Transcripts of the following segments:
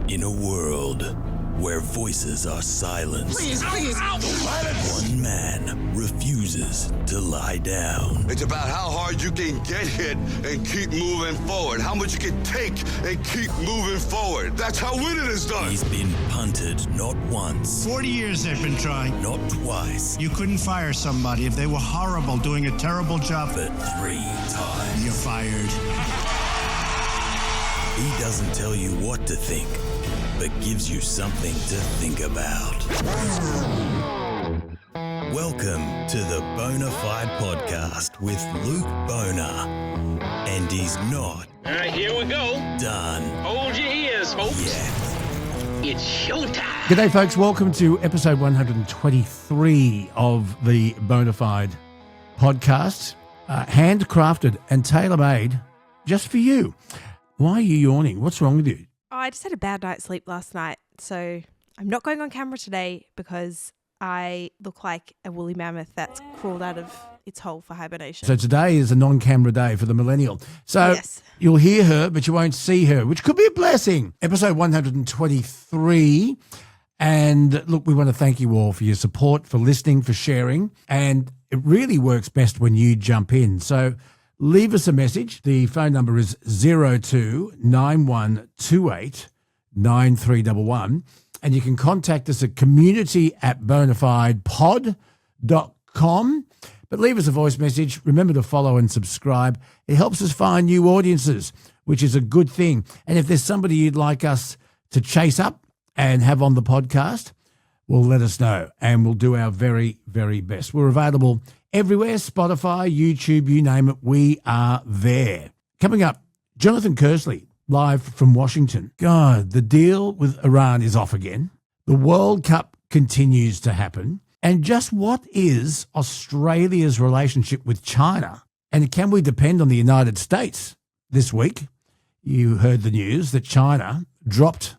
In a world where voices are silenced, one man refuses to lie down. It's about how hard you can get hit and keep moving forward. How much you can take and keep moving forward. That's how winning is done. He's been punted not once, 40 years they've been trying. not twice, You couldn't fire somebody if they were horrible, doing a terrible job. but 3 times. You're fired. He doesn't tell you what to think, but gives you something to think about. Welcome to the Bonafide podcast with Luke Bona. And he's not All right, here we go. done Hold your ears, folks. yet. It's showtime. G'day, folks. Welcome to episode 123 of the Bonafide podcast, handcrafted and tailor-made just for you. Why are you yawning? What's wrong with you? Oh, I just had a bad night's sleep last night, so I'm not going on camera today because I look like a woolly mammoth that's crawled out of its hole for hibernation. So today is a non-camera day for the millennial. So Yes. you'll hear her, but you won't see her, which could be a blessing. Episode 123. And look, we want to thank you all for your support, for listening, for sharing. And it really works best when you jump in. So leave us a message. The phone number is 0291289311. And you can contact us at community@bonafidepod.com. But leave us a voice message. Remember to follow and subscribe. It helps us find new audiences, which is a good thing. And if there's somebody you'd like us to chase up and have on the podcast, well, let us know and we'll do our very, very best. We're available everywhere, Spotify, YouTube, you name it, we are there. Coming up, Jonathan Kearsley, live from Washington. God, the deal with Iran is off again. The World Cup continues to happen. And just what is Australia's relationship with China? And can we depend on the United States? This week, you heard the news that China dropped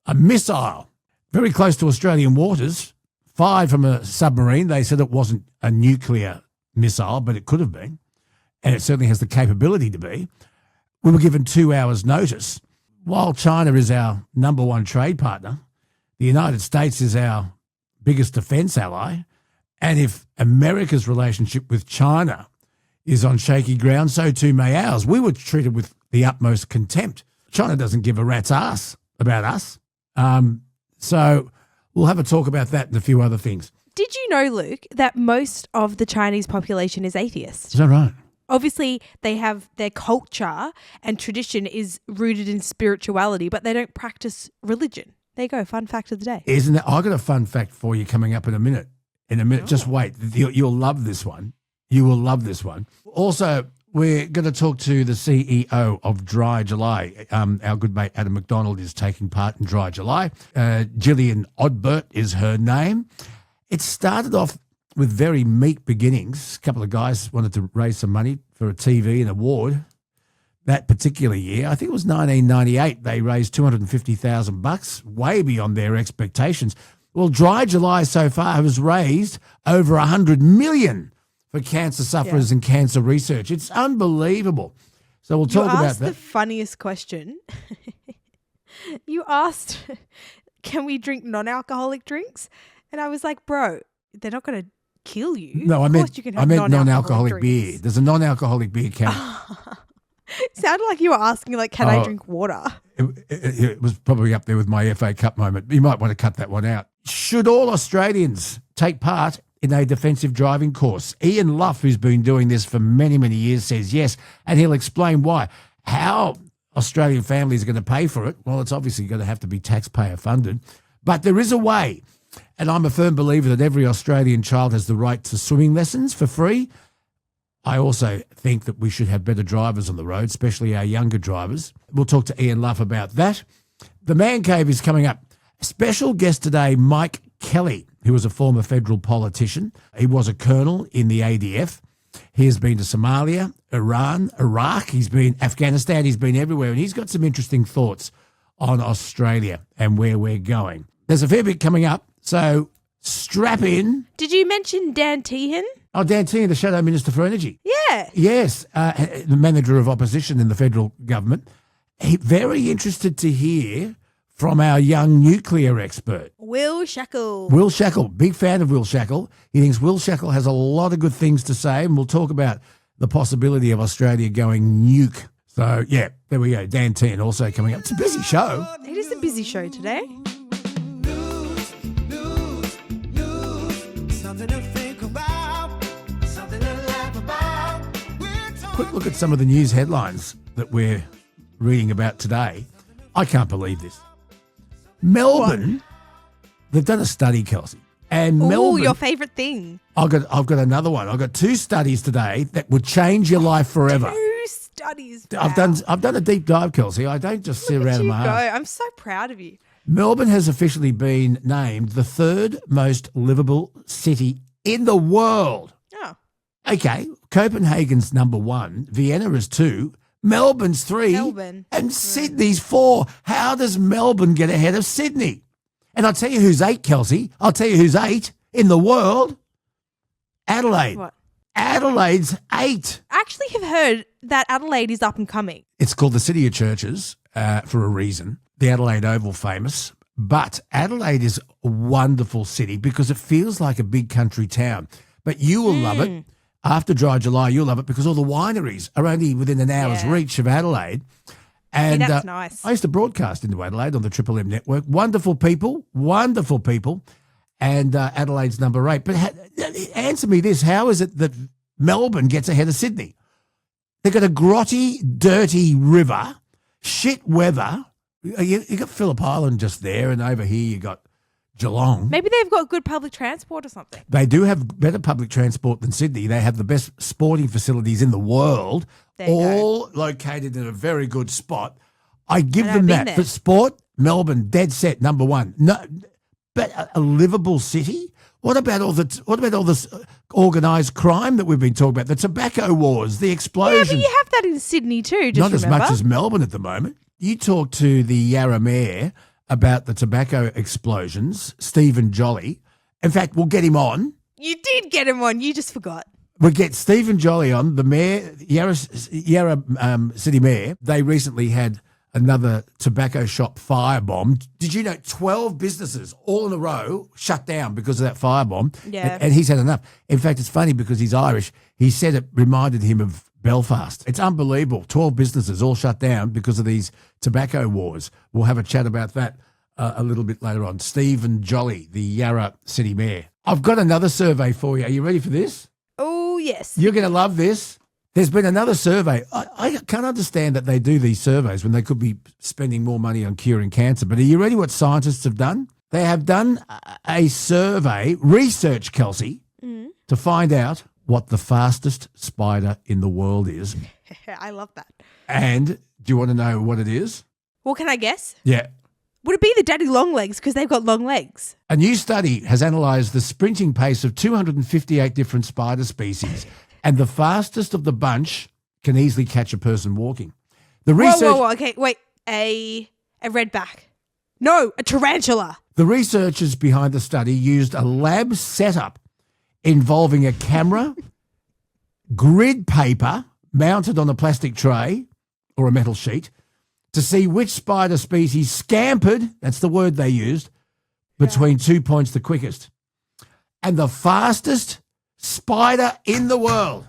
a missile very close to Australian waters, fired from a submarine. They said it wasn't a nuclear missile, but it could have been. And it certainly has the capability to be. We were given 2 hours' notice. While China is our number one trade partner, the United States is our biggest defence ally. And if America's relationship with China is on shaky ground, so too may ours. We were treated with the utmost contempt. China doesn't give a rat's ass about us. So we'll have a talk about that and a few other things. Did you know, Luke, that most of the Chinese population is atheist? Is that right? Obviously, they have their culture and tradition is rooted in spirituality, but they don't practice religion. There you go, fun fact of the day. Isn't it? I've got a fun fact for you coming up in a minute. Just wait. You'll love this one. You will love this one. Also, we're going to talk to the CEO of Dry July. Our good mate Adam McDonald is taking part in Dry July. Gillian Odbert is her name. It started off with very meek beginnings. A couple of guys wanted to raise some money for a TV and award. That particular year, I think it was 1998, they raised $250,000, way beyond their expectations. Well, Dry July so far has raised over $100 million for cancer sufferers and cancer research. It's unbelievable. So we'll talk about that. You asked the funniest question. You asked, can we drink non-alcoholic drinks? And I was like, bro, they're not going to kill you. No, I meant non-alcoholic drinks. beer. There's a non-alcoholic beer count. Sounded like you were asking, like, can I drink water? It was probably up there with my FA Cup moment. You might want to cut that one out. Should all Australians take part in a defensive driving course? Ian Luff, who's been doing this for many, many years, says yes, and he'll explain why. How Australian families are going to pay for it? Well, it's obviously going to have to be taxpayer funded, but there is a way. And I'm a firm believer that every Australian child has the right to swimming lessons for free. I also think that we should have better drivers on the road, especially our younger drivers. We'll talk to Ian Luff about that. The Man Cave is coming up. Special guest today, Mike Kelly, who was a former federal politician. He was a colonel in the ADF. He has been to Somalia, Iran, Iraq. He's been Afghanistan. He's been everywhere. And he's got some interesting thoughts on Australia and where we're going. There's a fair bit coming up, so strap in. Did you mention Dan Tehan? Oh, Dan Tehan, the Shadow Minister for Energy. Yeah. Yes, the manager of opposition in the federal government. Very interested to hear from our young nuclear expert. Will Shackle. Will Shackle, big fan of Will Shackle. He thinks Will Shackle has a lot of good things to say, and we'll talk about the possibility of Australia going nuke. So, yeah, there we go. Dan Tehan also coming up. It's a busy show. It is a busy show today. Quick look at some of the news headlines that we're reading about today. I can't believe this. Melbourne, they've done a study, Kelsey. And Oh, Melbourne, your favourite thing. I've got another one. I've got 2 studies today that would change your life forever. 2 studies. I've done a deep dive, Kelsey. I don't just sit around in my house. I'm so proud of you. Melbourne has officially been named the 3rd most livable city in the world. Oh. Okay, Copenhagen's number 1, Vienna is 2, Melbourne's 3, Melbourne. and Sydney's 4. How does Melbourne get ahead of Sydney? And I'll tell you who's 8, Kelsey. I'll tell you who's 8 in the world. Adelaide. What? Adelaide's 8. I actually have heard that Adelaide is up and coming. It's called the City of Churches for a reason. The Adelaide Oval famous. But Adelaide is a wonderful city because it feels like a big country town. But you will love it. After Dry July, you'll love it because all the wineries are only within an hour's reach of Adelaide. And that's nice. I used to broadcast into Adelaide on the Triple M network. Wonderful people. And Adelaide's number 8. But answer me this. How is it that Melbourne gets ahead of Sydney? They've got a grotty, dirty river, shit weather. You got Phillip Island just there, and over here you got Geelong. Maybe they've got good public transport or something. They do have better public transport than Sydney. They have the best sporting facilities in the world, all located in a very good spot. I give them that. there. For sport, Melbourne, dead set, number 1. No, but a livable city? What about all this organised crime that we've been talking about? The tobacco wars, the Yeah, explosions. but you have that in Sydney too, just Not remember. as much as Melbourne at the moment. You talk to the Yarra Mayor about the tobacco explosions, Stephen Jolly. In fact, we'll get him on. You did get him on. You just forgot. We'll get Stephen Jolly on, the mayor, Yarra City Mayor. They recently had another tobacco shop firebomb. Did you know 12 businesses all in a row shut down because of that firebomb? Yeah. And he's had enough. In fact, it's funny because he's Irish. He said it reminded him of Belfast. It's unbelievable. 12 businesses all shut down because of these tobacco wars. We'll have a chat about that a little bit later on. Stephen Jolly, the Yarra City Mayor. I've got another survey for you. Are you ready for this? Oh, yes. You're going to love this. There's been another survey. I can't understand that they do these surveys when they could be spending more money on curing cancer. But are you ready what scientists have done? They have done a survey, research, Kelsey, to find out what the fastest spider in the world is. I love that. And do you want to know what it is? Well, can I guess? Yeah. Would it be the daddy long legs because they've got long legs? A new study has analysed the sprinting pace of 258 different spider species, and the fastest of the bunch can easily catch a person walking. The research, Whoa. Okay, wait. A redback. No, a tarantula. The researchers behind the study used a lab setup involving a camera, grid paper mounted on a plastic tray or a metal sheet to see which spider species scampered, that's the word they used, between 2 points the quickest. And the fastest spider in the world,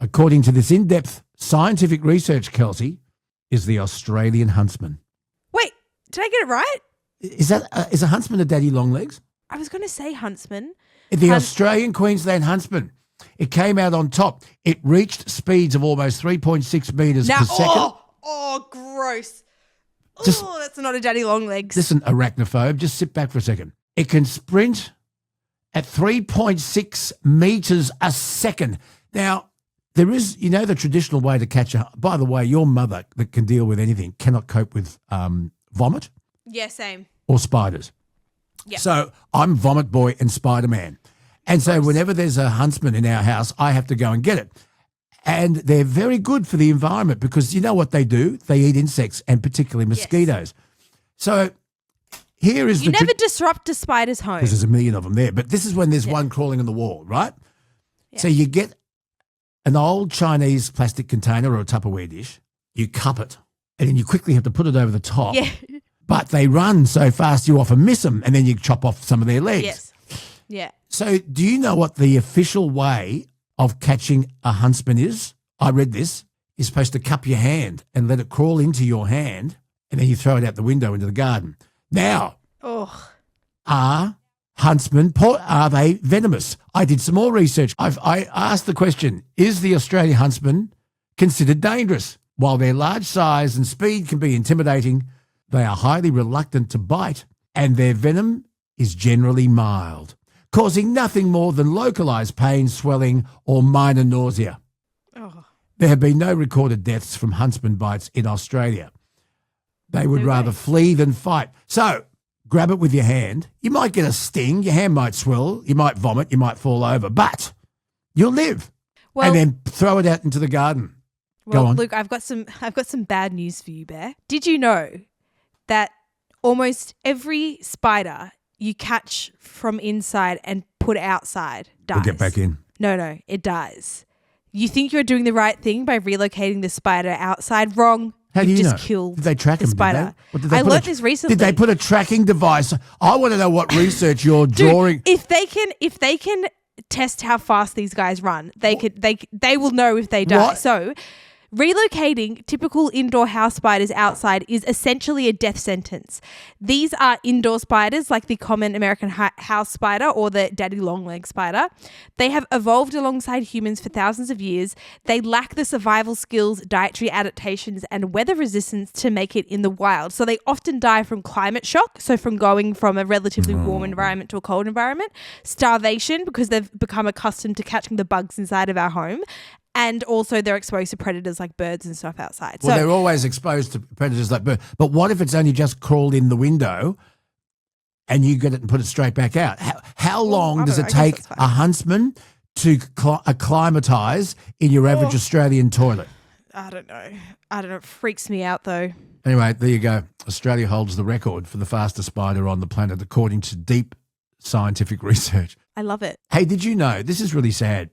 according to this in-depth scientific research, Kelsey, is the Australian huntsman. Wait, did I get it right? Is a huntsman a daddy long legs? I was going to say huntsman. The Australian Queensland huntsman. It came out on top. It reached speeds of almost 3.6 metres per second. Oh, gross. Just- That's not a daddy long legs. Listen, arachnophobe, just sit back for a second. It can sprint at 3.6 metres a second. Now, there is, the traditional way to catch a... By the way, your mother that can deal with anything cannot cope with vomit Yeah, same. or spiders. Yep. So I'm Vomit Boy and Spider-Man. And so whenever there's a huntsman in our house, I have to go and get it. And they're very good for the environment because you know what they do? They eat insects and particularly mosquitoes. So here is You never disrupt a spider's home. because there's a million of them there. But this is when there's one crawling on the wall, right? Yeah. So you get an old Chinese plastic container or a Tupperware dish, you cup it, and then you quickly have to put it over the top. Yeah. but they run so fast you often miss them, and then you chop off some of their legs. Yes. Yeah. So do you know what the official way of catching a huntsman is? I read this. You're supposed to cup your hand and let it crawl into your hand, and then you throw it out the window into the garden. Now, are huntsmen, are they venomous? I did some more research. I asked the question, is the Australian huntsman considered dangerous? While their large size and speed can be intimidating, they are highly reluctant to bite, and their venom is generally mild, causing nothing more than localised pain, swelling, or minor nausea. Oh. There have been no recorded deaths from huntsman bites in Australia. They would rather flee than fight. So grab it with your hand. You might get a sting. Your hand might swell. You might vomit. You might fall over. But you'll live. Well, and then throw it out into the garden. Well, Go on. Luke, I've got some bad news for you, Bear. Did you know that almost every spider you catch from inside and put outside dies? We'll get back in. No, it dies. You think you're doing the right thing by relocating the spider outside? Wrong. How do you just know? killed Did they track the him? spider. Did they I put learned this recently. Did they put a tracking device? I want to know what research you're drawing. If they can test how fast these guys run, they will know if they die. What? So relocating typical indoor house spiders outside is essentially a death sentence. These are indoor spiders like the common American house spider or the daddy longleg spider. They have evolved alongside humans for thousands of years. They lack the survival skills, dietary adaptations, and weather resistance to make it in the wild. So they often die from climate shock, so from going from a relatively warm environment to a cold environment, starvation because they've become accustomed to catching the bugs inside of our home, and also they're exposed to predators like birds and stuff outside. Well, so they're always exposed to predators like birds. But what if it's only just crawled in the window and you get it and put it straight back out? How long does it take a huntsman to acclimatise in your average Australian toilet? I don't know. It freaks me out though. Anyway, there you go. Australia holds the record for the fastest spider on the planet, according to deep scientific research. I love it. Hey, did you know, this is really sad,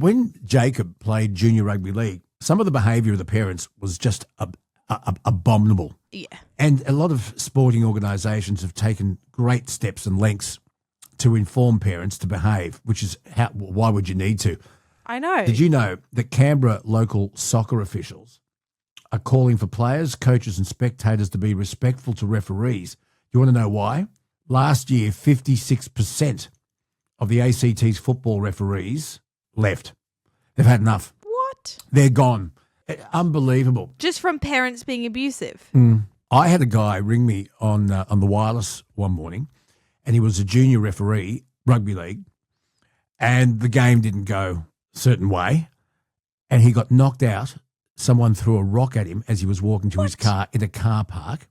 when Jacob played junior rugby league, some of the behaviour of the parents was just abominable. Yeah. And a lot of sporting organisations have taken great steps and lengths to inform parents to behave, which is why would you need to? I know. Did you know that Canberra local soccer officials are calling for players, coaches and spectators to be respectful to referees? You want to know why? Last year, 56% of the ACT's football referees left. They've had enough. What? They're gone. Unbelievable. Just from parents being abusive. I had a guy ring me on the wireless one morning, and he was a junior referee, rugby league, and the game didn't go a certain way, and he got knocked out. Someone threw a rock at him as he was walking to his car in a car park.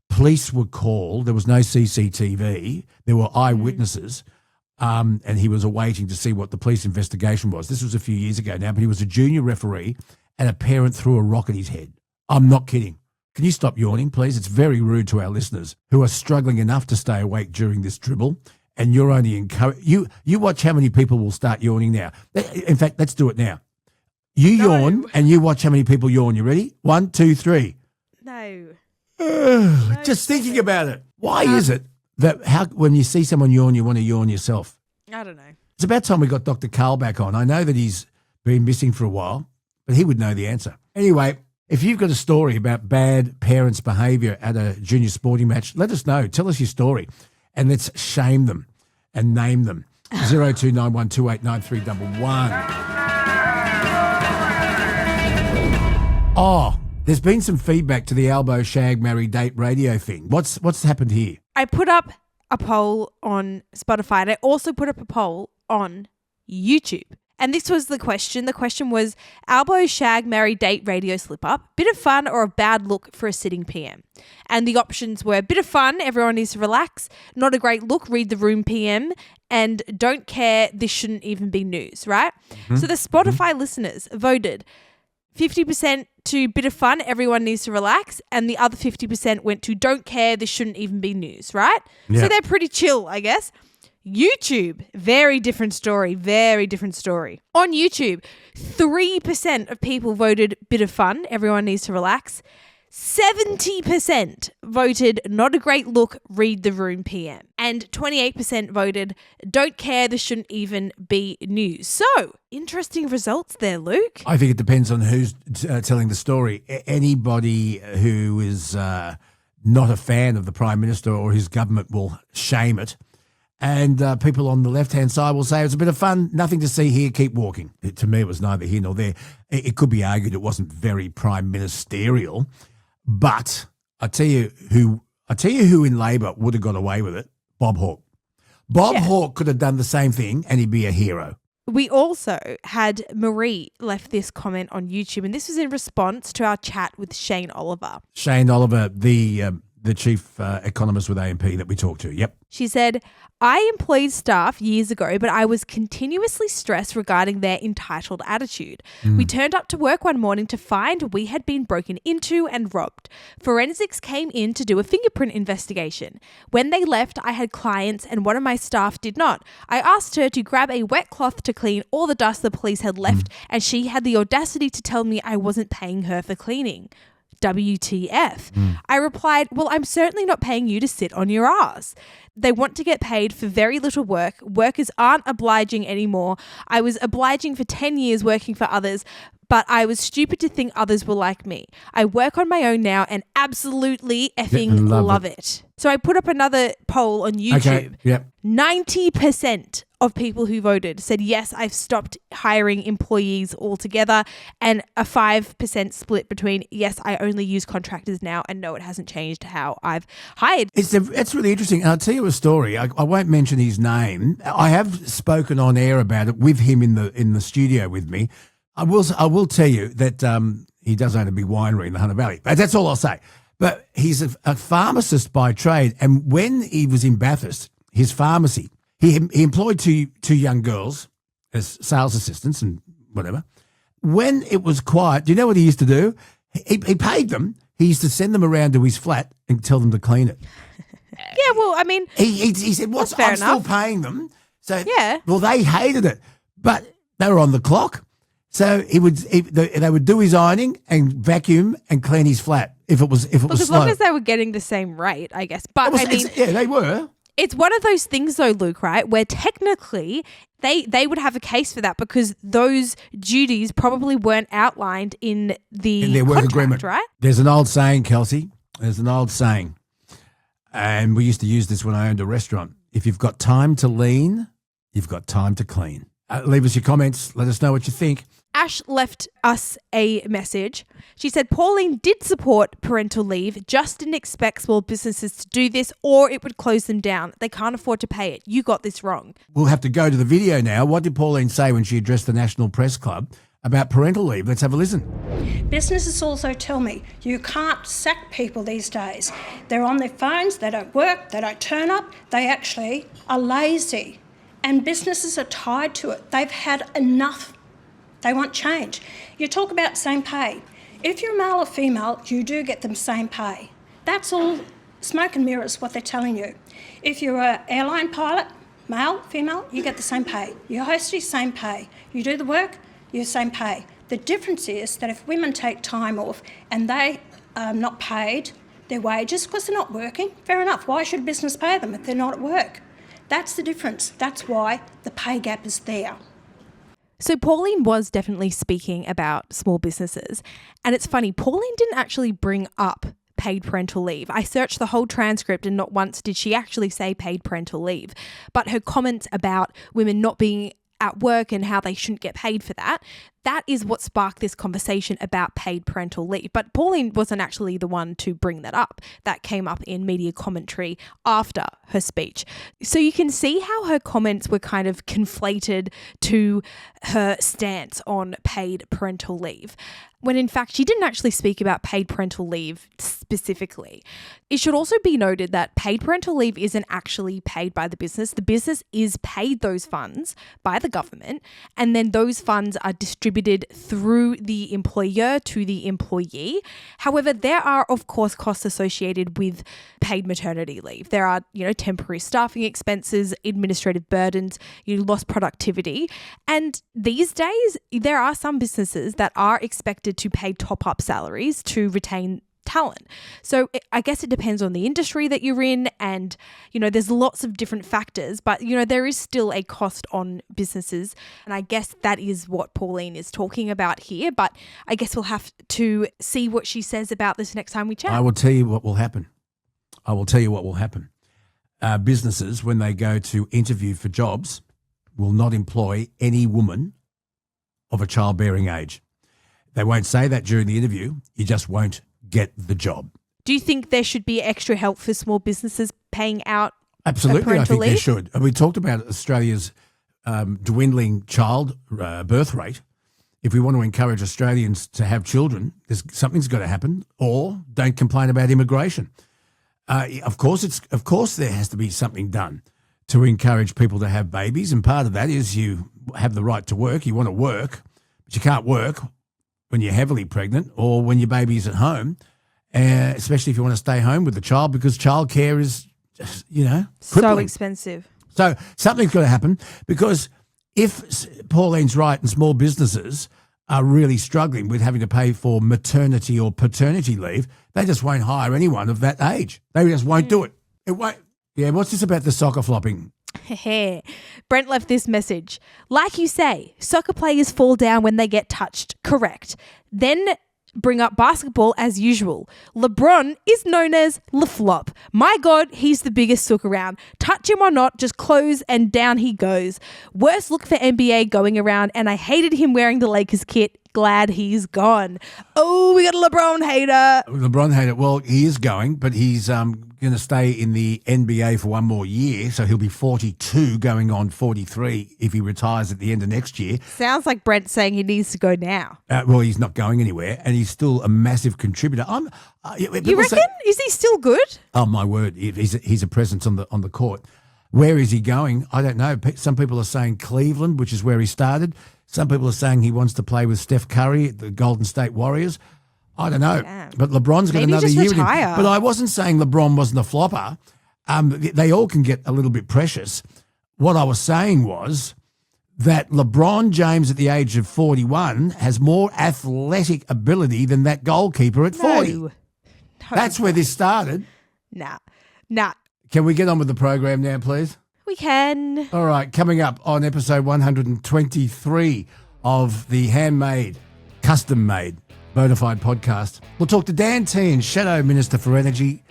Police were called. There was no CCTV. There were eyewitnesses. And he was awaiting to see what the police investigation was. This was a few years ago now, but he was a junior referee and a parent threw a rock at his head. I'm not kidding. Can you stop yawning, please? It's very rude to our listeners who are struggling enough to stay awake during this dribble, and you're only You watch how many people will start yawning now. In fact, let's do it now. You yawn, and you watch how many people yawn. You ready? 1, 2, 3. No. Just thinking about it. Why is it that when you see someone yawn, you want to yawn yourself? I don't know. It's about time we got Dr. Carl back on. I know that he's been missing for a while, but he would know the answer. Anyway, if you've got a story about bad parents' behaviour at a junior sporting match, let us know. Tell us your story and let's shame them and name them. 0291289311. Oh, there's been some feedback to the Albo Shag Marry Date radio thing. What's happened here? I put up a poll on Spotify and I also put up a poll on YouTube. And this was the question. The question was, Albo Shag Marry Date radio slip up, bit of fun or a bad look for a sitting PM? And the options were bit of fun, everyone needs to relax, not a great look, read the room PM, and don't care, this shouldn't even be news, right? Mm-hmm. So the Spotify listeners voted 50% to bit of fun, everyone needs to relax, and the other 50% went to don't care, this shouldn't even be news, right? Yeah. So they're pretty chill, I guess. YouTube, very different story. On YouTube, 3% of people voted bit of fun, everyone needs to relax. 70% voted not a great look, read the room PM. And 28% voted don't care, this shouldn't even be news. So, interesting results there, Luke. I think it depends on who's telling the story. Anybody who is not a fan of the Prime Minister or his government will shame it. And people on the left-hand side will say it's a bit of fun, nothing to see here, keep walking. To me, it was neither here nor there. It could be argued it wasn't very prime ministerial, but I tell you who in Labor would have got away with it, Bob Hawke. Bob Hawke could have done the same thing and he'd be a hero. We also had Marie left this comment on YouTube, and this was in response to our chat with Shane Oliver. Shane Oliver, the chief economist with AMP that we talked to, yep. She said, I employed staff years ago, but I was continuously stressed regarding their entitled attitude. We turned up to work one morning to find we had been broken into and robbed. Forensics came in to do a fingerprint investigation. When they left, I had clients and one of my staff did not. I asked her to grab a wet cloth to clean all the dust the police had left, and she had the audacity to tell me I wasn't paying her for cleaning. WTF. I replied, well, I'm certainly not paying you to sit on your ass. They want to get paid for very little work. Workers aren't obliging anymore. I was obliging for 10 years working for others, but I was stupid to think others were like me. I work on my own now and absolutely effing love it. So I put up another poll on YouTube. Okay, yep. 90% of people who voted said, yes, I've stopped hiring employees altogether, and a 5% split between, yes, I only use contractors now, and no, it hasn't changed how I've hired. It's really interesting. And I'll tell you a story. I won't mention his name. I have spoken on air about it with him in the studio with me. I will tell you that he does own a big winery in the Hunter Valley. But that's all I'll say. But he's a pharmacist by trade, and when he was in Bathurst, his pharmacy, he employed two young girls as sales assistants and whatever. When it was quiet, do you know what he used to do? He paid them. He used to send them around to his flat and tell them to clean it. Yeah, well, I mean, he said, "What's I'm still paying them." So yeah, well, they hated it, but they were on the clock. So they would do his ironing and vacuum and clean his flat if it was as slow. long as they were getting the same rate, I guess. But they were. It's one of those things though, Luke, right, where technically they would have a case for that because those duties probably weren't outlined in their work agreement, right? There's an old saying, Kelsey. There's an old saying, and we used to use this when I owned a restaurant. If you've got time to lean, you've got time to clean. Leave us your comments. Let us know what you think. Ash left us a message. She said, Pauline did support parental leave, just didn't expect small businesses to do this or it would close them down. They can't afford to pay it. You got this wrong. We'll have to go to the video now. What did Pauline say when she addressed the National Press Club about parental leave? Let's have a listen. Businesses also tell me you can't sack people these days. They're on their phones, they don't work, they don't turn up, they actually are lazy. And businesses are tied to it. They've had enough. They want change. You talk about same pay. If you're male or female, you do get the same pay. That's all smoke and mirrors, what they're telling you. If you're an airline pilot, male, female, you get the same pay. You're hosting, same pay. You do the work, you're same pay. The difference is that if women take time off and they are not paid their wages because they're not working, fair enough. Why should business pay them if they're not at work? That's the difference. That's why the pay gap is there. So Pauline was definitely speaking about small businesses. And it's funny, Pauline didn't actually bring up paid parental leave. I searched the whole transcript and not once did she actually say paid parental leave. But her comments about women not being at work and how they shouldn't get paid for that, that is what sparked this conversation about paid parental leave. But Pauline wasn't actually the one to bring that up. That came up in media commentary after her speech. So you can see how her comments were kind of conflated to her stance on paid parental leave, when in fact she didn't actually speak about paid parental leave specifically. It should also be noted that paid parental leave isn't actually paid by the business. The business is paid those funds by the government, and then those funds are distributed through the employer to the employee. However, there are, of course, costs associated with paid maternity leave. There are, temporary staffing expenses, administrative burdens, lost productivity. And these days, there are some businesses that are expected to pay top-up salaries to retain talent. So I guess it depends on the industry that you're in, and, there's lots of different factors, but, there is still a cost on businesses. And I guess that is what Pauline is talking about here, but I guess we'll have to see what she says about this next time we chat. I will tell you what will happen. Businesses, when they go to interview for jobs, will not employ any woman of a childbearing age. They won't say that during the interview. You just won't get the job. Do you think there should be extra help for small businesses paying out Absolutely, I think leave? there should. We talked about Australia's dwindling child birth rate. If we want to encourage Australians to have children, something's got to happen, or don't complain about immigration. Of course, there has to be something done to encourage people to have babies, and part of that is you have the right to work. You want to work, but you can't work when you're heavily pregnant or when your baby's at home, especially if you want to stay home with the child, because childcare is, crippling. So expensive. So something's got to happen, because if Pauline's right and small businesses are really struggling with having to pay for maternity or paternity leave, they just won't hire anyone of that age. They just won't do it. It won't. Yeah, what's this about the soccer flopping? Brent left this message. Like you say, soccer players fall down when they get touched. Correct. Then bring up basketball as usual. LeBron is known as Le Flop. My God, he's the biggest sook around. Touch him or not, just close and down he goes. Worst look for NBA going around, and I hated him wearing the Lakers kit. Glad he's gone. Oh, we got a LeBron hater. Well, he is going, but he's going to stay in the NBA for one more year, so he'll be 42 going on 43 if he retires at the end of next year. Sounds like Brent saying he needs to go now. Well, he's not going anywhere, and he's still a massive contributor. You reckon? Is he still good? Oh, my word. He's a presence on the court. Where is he going? I don't know. Some people are saying Cleveland, which is where he started. Some people are saying he wants to play with Steph Curry at the Golden State Warriors. I don't know. Damn. But LeBron's got Maybe another just year retire. in him. But I wasn't saying LeBron wasn't a flopper. They all can get a little bit precious. What I was saying was that LeBron James at the age of 41 has more athletic ability than that goalkeeper at 40. No. That's where this started. Nah. Can we get on with the program now, please? We can. All right, coming up on episode 123 of the handmade, custom-made Bonafide podcast, we'll talk to Dan Tehan, Shadow Minister for Energy.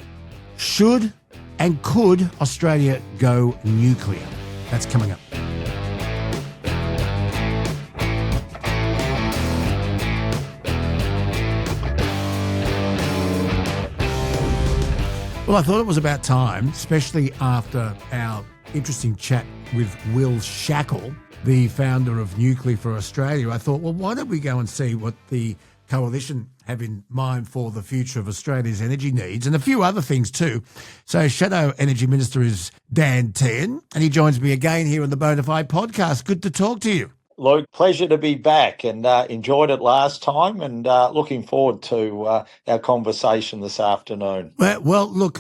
Should and could Australia go nuclear? That's coming up. Well, I thought it was about time, especially after our interesting chat with Will Shackle, the founder of Nuclear for Australia. I thought, well, why don't we go and see what the coalition have in mind for the future of Australia's energy needs, and a few other things too. So Shadow Energy Minister is Dan Tehan, and he joins me again here on the Bonafide podcast. Good to talk to you. Luke, pleasure to be back, and enjoyed it last time, and looking forward to our conversation this afternoon. Well, look,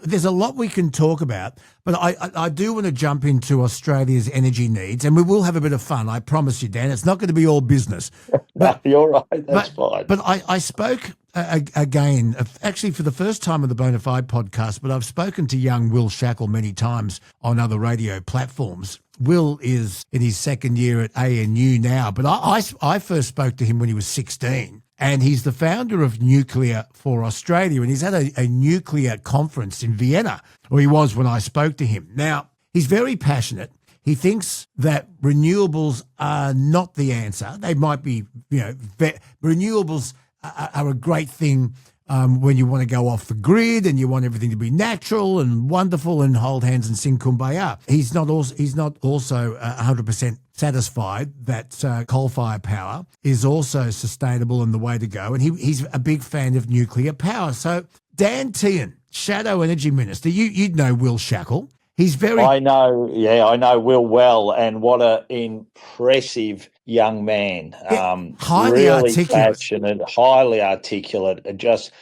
there's a lot we can talk about, but I do want to jump into Australia's energy needs, and we will have a bit of fun, I promise you, Dan. It's not going to be all business. No, you're right, that's fine. But I spoke again, actually for the first time on the Bonafide podcast, but I've spoken to young Will Shackle many times on other radio platforms. Will is in his second year at ANU now, but I first spoke to him when he was 16, and he's the founder of Nuclear for Australia, and he's at a nuclear conference in Vienna, or he was when I spoke to him. Now, he's very passionate. He thinks that renewables are not the answer. They might be, renewables are a great thing when you want to go off the grid and you want everything to be natural and wonderful and hold hands and sing Kumbaya. He's not also 100% satisfied that coal-fired power is also sustainable and the way to go. And he's a big fan of nuclear power. So Dan Tehan, Shadow Energy Minister, you'd know Will Shackle. He's very... I know Will well, and what an impressive young man. Highly really articulate. Passionate, highly articulate, and just,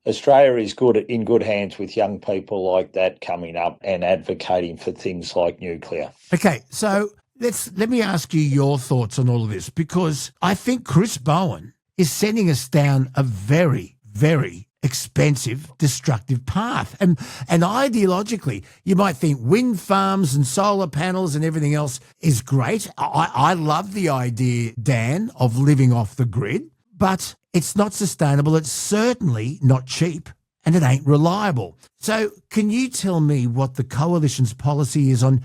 Australia is in good hands with young people like that coming up and advocating for things like nuclear. Okay, so let me ask you your thoughts on all of this, because I think Chris Bowen is sending us down a very, very expensive, destructive path. And ideologically, you might think wind farms and solar panels and everything else is great. I love the idea, Dan, of living off the grid, but it's not sustainable. It's certainly not cheap, and it ain't reliable. So can you tell me what the Coalition's policy is on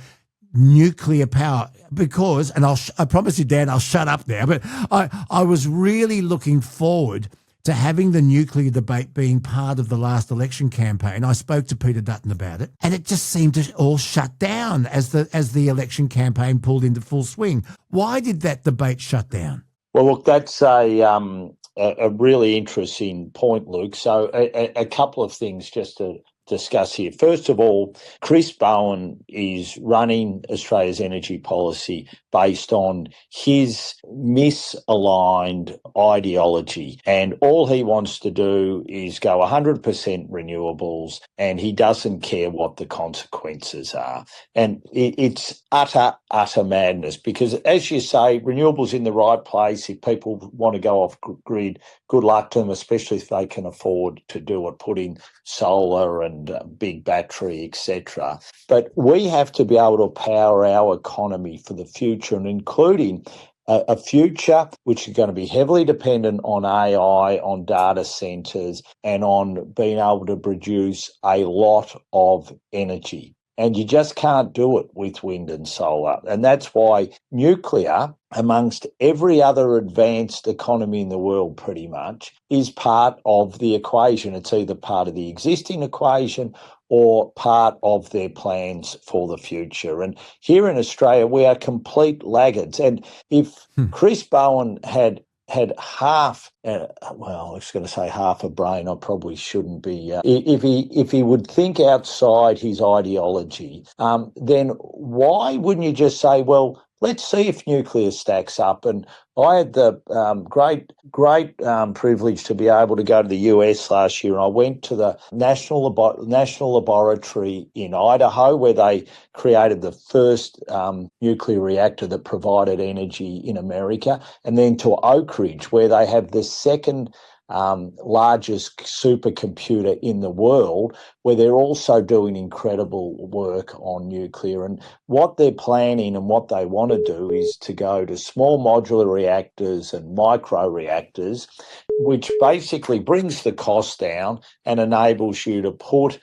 nuclear power? Because, and I promise you, Dan, I'll shut up now, but I was really looking forward to having the nuclear debate being part of the last election campaign. I spoke to Peter Dutton about it, and it just seemed to all shut down as the election campaign pulled into full swing. Why did that debate shut down? Well, look, that's a really interesting point, Luke. So a couple of things just to discuss here. First of all, Chris Bowen is running Australia's energy policy based on his misaligned ideology. And all he wants to do is go 100% renewables, and he doesn't care what the consequences are. And it's utter madness because, as you say, renewables in the right place. If people want to go off grid, good luck to them, especially if they can afford to do it, put in solar and big battery, etc. But we have to be able to power our economy for the future, and including a future which is going to be heavily dependent on AI, on data centres, and on being able to produce a lot of energy. And you just can't do it with wind and solar. And that's why nuclear, amongst every other advanced economy in the world pretty much, is part of the equation. It's either part of the existing equation or part of their plans for the future. And here in Australia, we are complete laggards. And if Chris Bowen had half, I was going to say half a brain, I probably shouldn't be. If he would think outside his ideology, then why wouldn't you just say, well, let's see if nuclear stacks up? And I had the great privilege to be able to go to the US last year, and I went to the National Laboratory in Idaho, where they created the first nuclear reactor that provided energy in America, and then to Oak Ridge, where they have the second largest supercomputer in the world, where they're also doing incredible work on nuclear. And what they're planning and what they want to do is to go to small modular reactors and micro reactors, which basically brings the cost down and enables you to put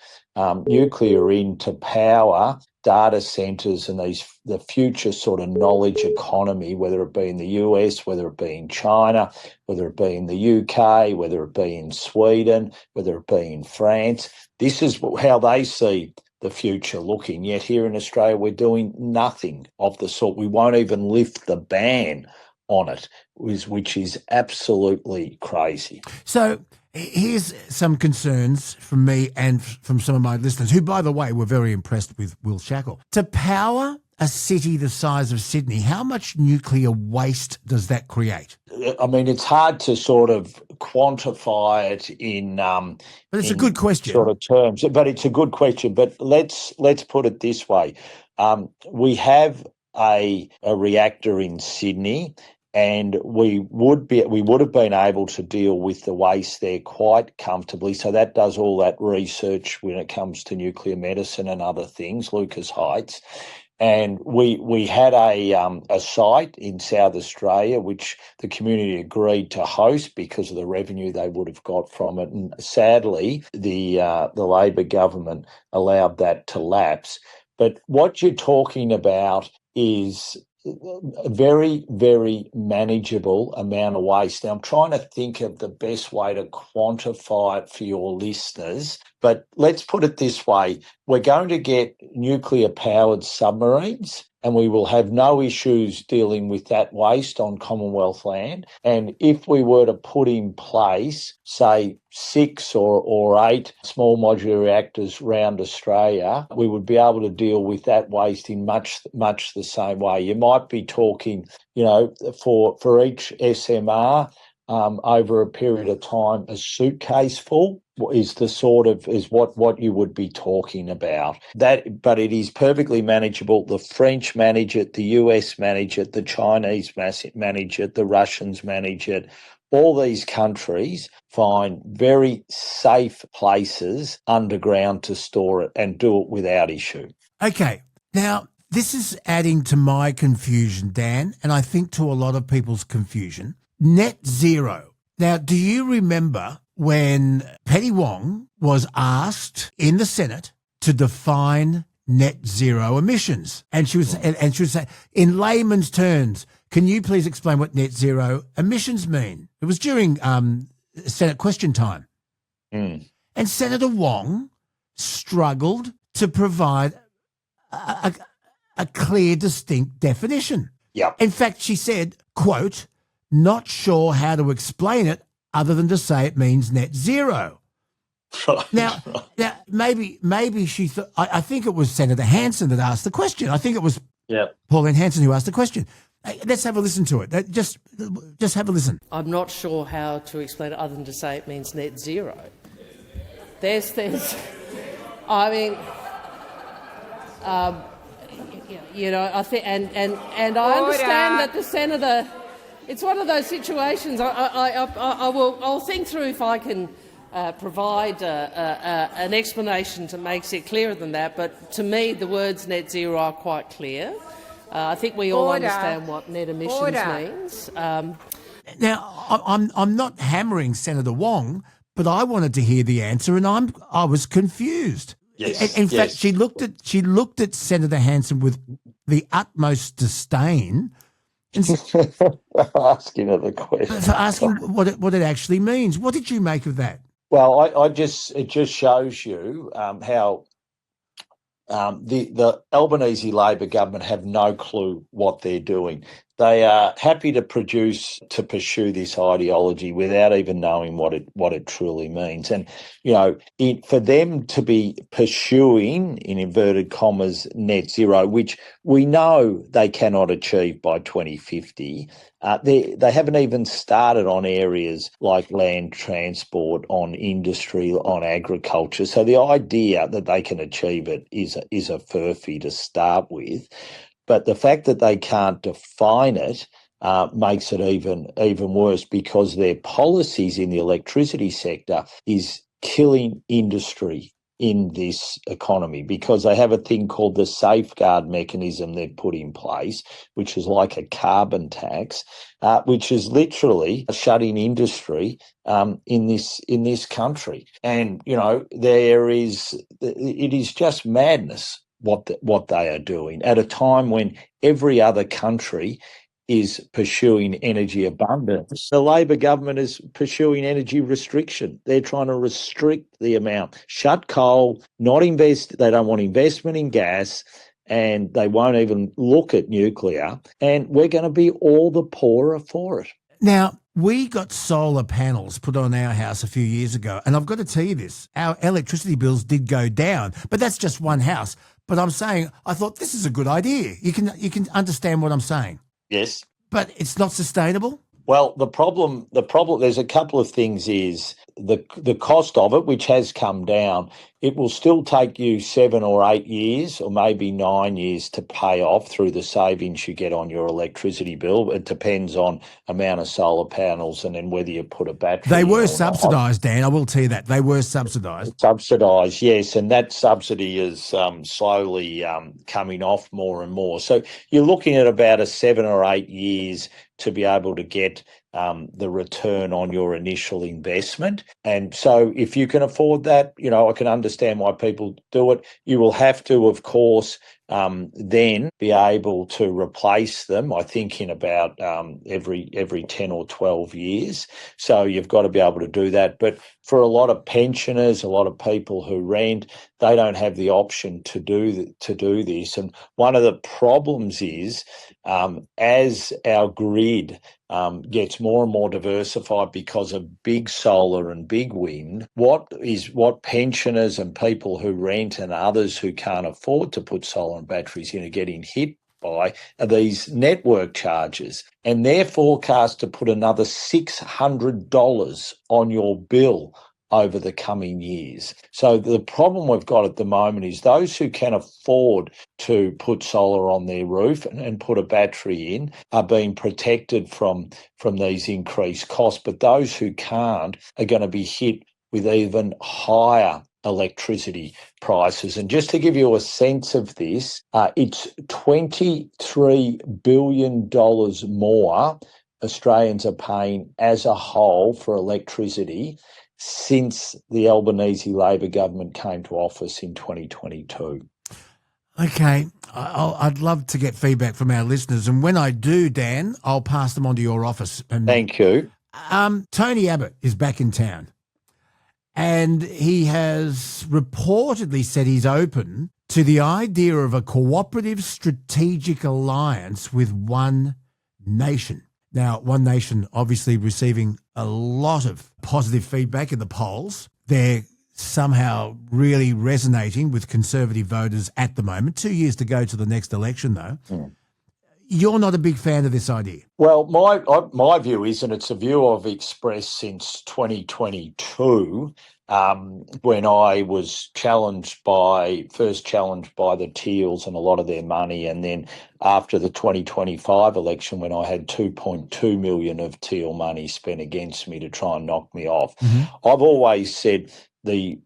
nuclear in to power data centres and the future sort of knowledge economy, whether it be in the US, whether it be in China, whether it be in the UK, whether it be in Sweden, whether it be in France. This is how they see the future looking. Yet here in Australia, we're doing nothing of the sort. We won't even lift the ban on it, which is absolutely crazy. So here's some concerns from me and from some of my listeners, who, by the way, were very impressed with Will Shackle. To power a city the size of Sydney, how much nuclear waste does that create? I mean, it's hard to sort of quantify it in but it's a good question. Sort of terms. But it's a good question. But let's put it this way: we have a reactor in Sydney, and we would have been able to deal with the waste there quite comfortably. So that does all that research when it comes to nuclear medicine and other things, Lucas Heights. And we had a site in South Australia which the community agreed to host because of the revenue they would have got from it. And sadly, the Labor government allowed that to lapse. But what you're talking about is a very, very manageable amount of waste. Now, I'm trying to think of the best way to quantify it for your listeners, but let's put it this way. We're going to get nuclear-powered submarines, and we will have no issues dealing with that waste on Commonwealth land. And if we were to put in place, say, 6 or 8 small modular reactors around Australia, we would be able to deal with that waste in much the same way. You might be talking, for each SMR, over a period of time, a suitcase full is what you would be talking about. But it is perfectly manageable. The French manage it, the US manage it, the Chinese manage it, the Russians manage it. all these countries find very safe places underground to store it and do it without issue. Okay. Now, this is adding to my confusion, Dan, and I think to a lot of people's confusion. Net zero. Now, do you remember when Penny Wong was asked in the Senate to define net zero emissions? And she was say, in layman's terms, can you please explain what net zero emissions mean? It was during Senate question time. Mm. And Senator Wong struggled to provide a clear, distinct definition. Yep. In fact, she said, quote, not sure how to explain it other than to say it means net zero. Now, maybe she thought, I think it was Senator Hanson that asked the question. I think it was Pauline Hanson who asked the question. Hey, let's have a listen to it. Just have a listen. I'm not sure how to explain it other than to say it means net zero. I mean, I think, and I understand that the senator. It's one of those situations. I'll think through if I can provide an explanation that makes it clearer than that. But to me, the words net zero are quite clear. I think we all understand what net emissions means. Now, I'm not hammering Senator Wong, but I wanted to hear the answer, and I was confused. Yes. In fact, she looked at Senator Hanson with the utmost disdain. Asking her the question. For asking what it actually means. What did you make of that? Well, it just shows you how the Albanese Labor government have no clue what they're doing. They are happy to pursue this ideology without even knowing what it truly means. And, for them to be pursuing, in inverted commas, net zero, which we know they cannot achieve by 2050, they haven't even started on areas like land transport, on industry, on agriculture. So the idea that they can achieve it is a furphy to start with. But the fact that they can't define it makes it even worse, because their policies in the electricity sector is killing industry in this economy, because they have a thing called the safeguard mechanism they've put in place, which is like a carbon tax, which is literally shutting industry in this country. And it is just madness what they are doing at a time when every other country is pursuing energy abundance. The Labor government is pursuing energy restriction. They're trying to restrict the amount, shut coal, not invest. They don't want investment in gas, and they won't even look at nuclear. And we're going to be all the poorer for it. Now, we got solar panels put on our house a few years ago, and I've got to tell you this, our electricity bills did go down, but that's just one house. But I'm saying, I thought this is a good idea. You can understand what I'm saying. Yes. But it's not sustainable? Well, the problem, there's a couple of things. Is the cost of it, which has come down. It will still take you 7 or 8 years, or maybe 9 years, to pay off through the savings you get on your electricity bill. It depends on amount of solar panels and then whether you put a battery. They were subsidised, Dan. I will tell you that. They were subsidised. Subsidised, yes, and that subsidy is slowly coming off more and more. So you're looking at about a 7 or 8 years to be able to get the return on your initial investment. And so if you can afford that, I can understand why people do it. You will have to, of course, then be able to replace them, I think, in about every 10 or 12 years. So you've got to be able to do that. But for a lot of pensioners, a lot of people who rent, they don't have the option to do this. And one of the problems is, as our grid gets more and more diversified because of big solar and big wind, what pensioners and people who rent and others who can't afford to put solar and batteries in are getting hit by are these network charges. And they're forecast to put another $600 on your bill over the coming years. So the problem we've got at the moment is those who can afford to put solar on their roof and put a battery in are being protected from these increased costs, but those who can't are going to be hit with even higher electricity prices. And just to give you a sense of this, it's $23 billion more Australians are paying as a whole for electricity since the Albanese Labor government came to office in 2022. Okay, I'd love to get feedback from our listeners, and when I do, Dan, I'll pass them on to your office. Thank you. Tony Abbott is back in town, and he has reportedly said he's open to the idea of a cooperative strategic alliance with One Nation. Now, One Nation obviously receiving a lot of positive feedback in the polls. They're somehow really resonating with Conservative voters at the moment. 2 years to go to the next election, though. You're not a big fan of this idea. Well, my view is, and it's a view I've expressed since 2022, when I was first challenged by the Teals and a lot of their money, and then after the 2025 election when I had 2.2 million of Teal money spent against me to try and knock me off. I've always said the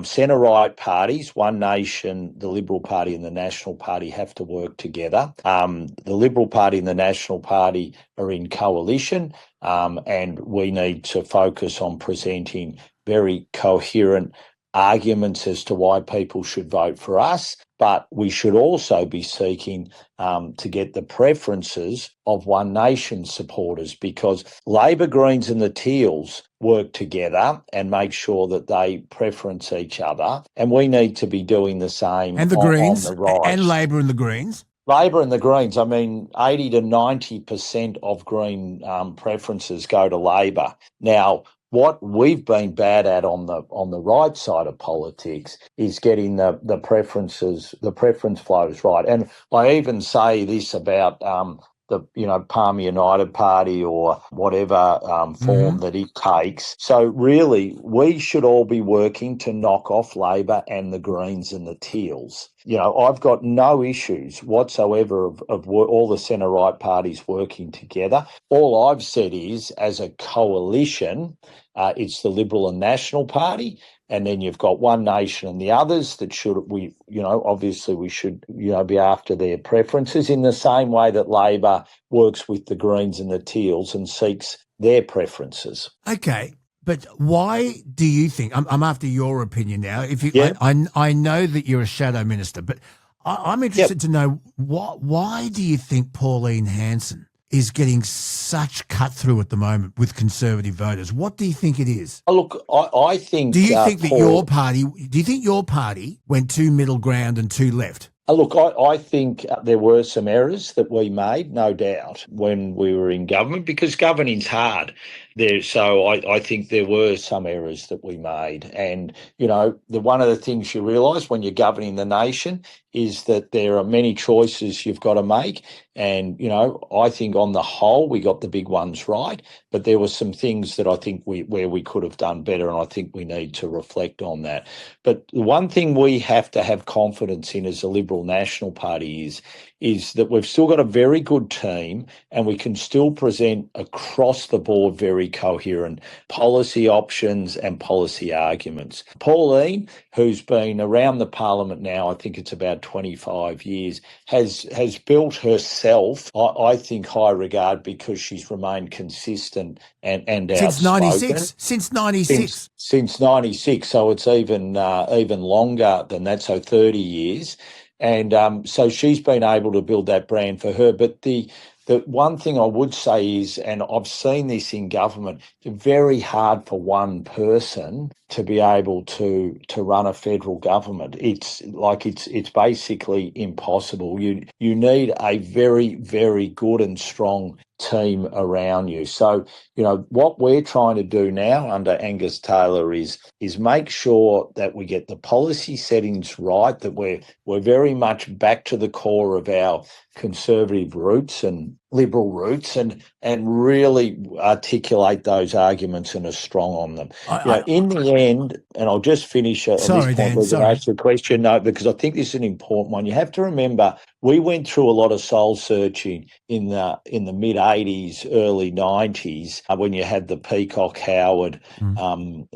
centre-right parties, One Nation, the Liberal Party and the National Party have to work together. The Liberal Party and the National Party are in coalition, and we need to focus on presenting very coherent arguments as to why people should vote for us, but we should also be seeking to get the preferences of One Nation supporters, because Labor, Greens and the Teals work together and make sure that they preference each other, and we need to be doing the same. And the Greens, on the right. and Labor and the Greens. Labor and the Greens, 80 to 90% of Green preferences go to Labor. Now, what we've been bad at on the right side of politics is getting the preference flows right. And I even say this about the Palmer United Party or whatever form that it takes. So really, we should all be working to knock off Labor and the Greens and the Teals. I've got no issues whatsoever of all the centre-right parties working together. All I've said is, as a coalition, it's the Liberal and National Party, and then you've got One Nation and the others that obviously we should, be after their preferences in the same way that Labor works with the Greens and the Teals and seeks their preferences. Okay. But why do you think, I'm after your opinion now, I know that you're a shadow minister, but I'm interested to know why do you think Pauline Hanson is getting such cut through at the moment with Conservative voters? What do you think it is? Look, I think... Do you think that your party went too middle ground and too left? Look, I think there were some errors that we made, no doubt, when we were in government, because governing's hard. So I think there were some errors that we made. And, one of the things you realise when you're governing the nation is that there are many choices you've got to make. And, I think on the whole, we got the big ones right. But there were some things that I think where we could have done better, and I think we need to reflect on that. But the one thing we have to have confidence in as a Liberal National Party is that we've still got a very good team, and we can still present across the board very coherent policy options and policy arguments. Pauline, who's been around the parliament now, I think it's about 25 years, has built herself, I think, high regard because she's remained consistent and since outspoken. 96. Since 96. Since 96, so it's even longer than that, so 30 years. And so she's been able to build that brand for her. But the one thing I would say is, and I've seen this in government, it's very hard for one person to be able to run a federal government. It's basically impossible. You need a very, very good and strong team around you. So, what we're trying to do now under Angus Taylor is make sure that we get the policy settings right, that we're very much back to the core of our Conservative roots, and Liberal roots and really articulate those arguments and are strong on them. In the end, and I'll just finish at Sorry, this point, Dan, sorry. ask the question, no, because I think this is an important one. You have to remember, we went through a lot of soul searching in the mid 80s, early 90s, when you had the Peacock Howard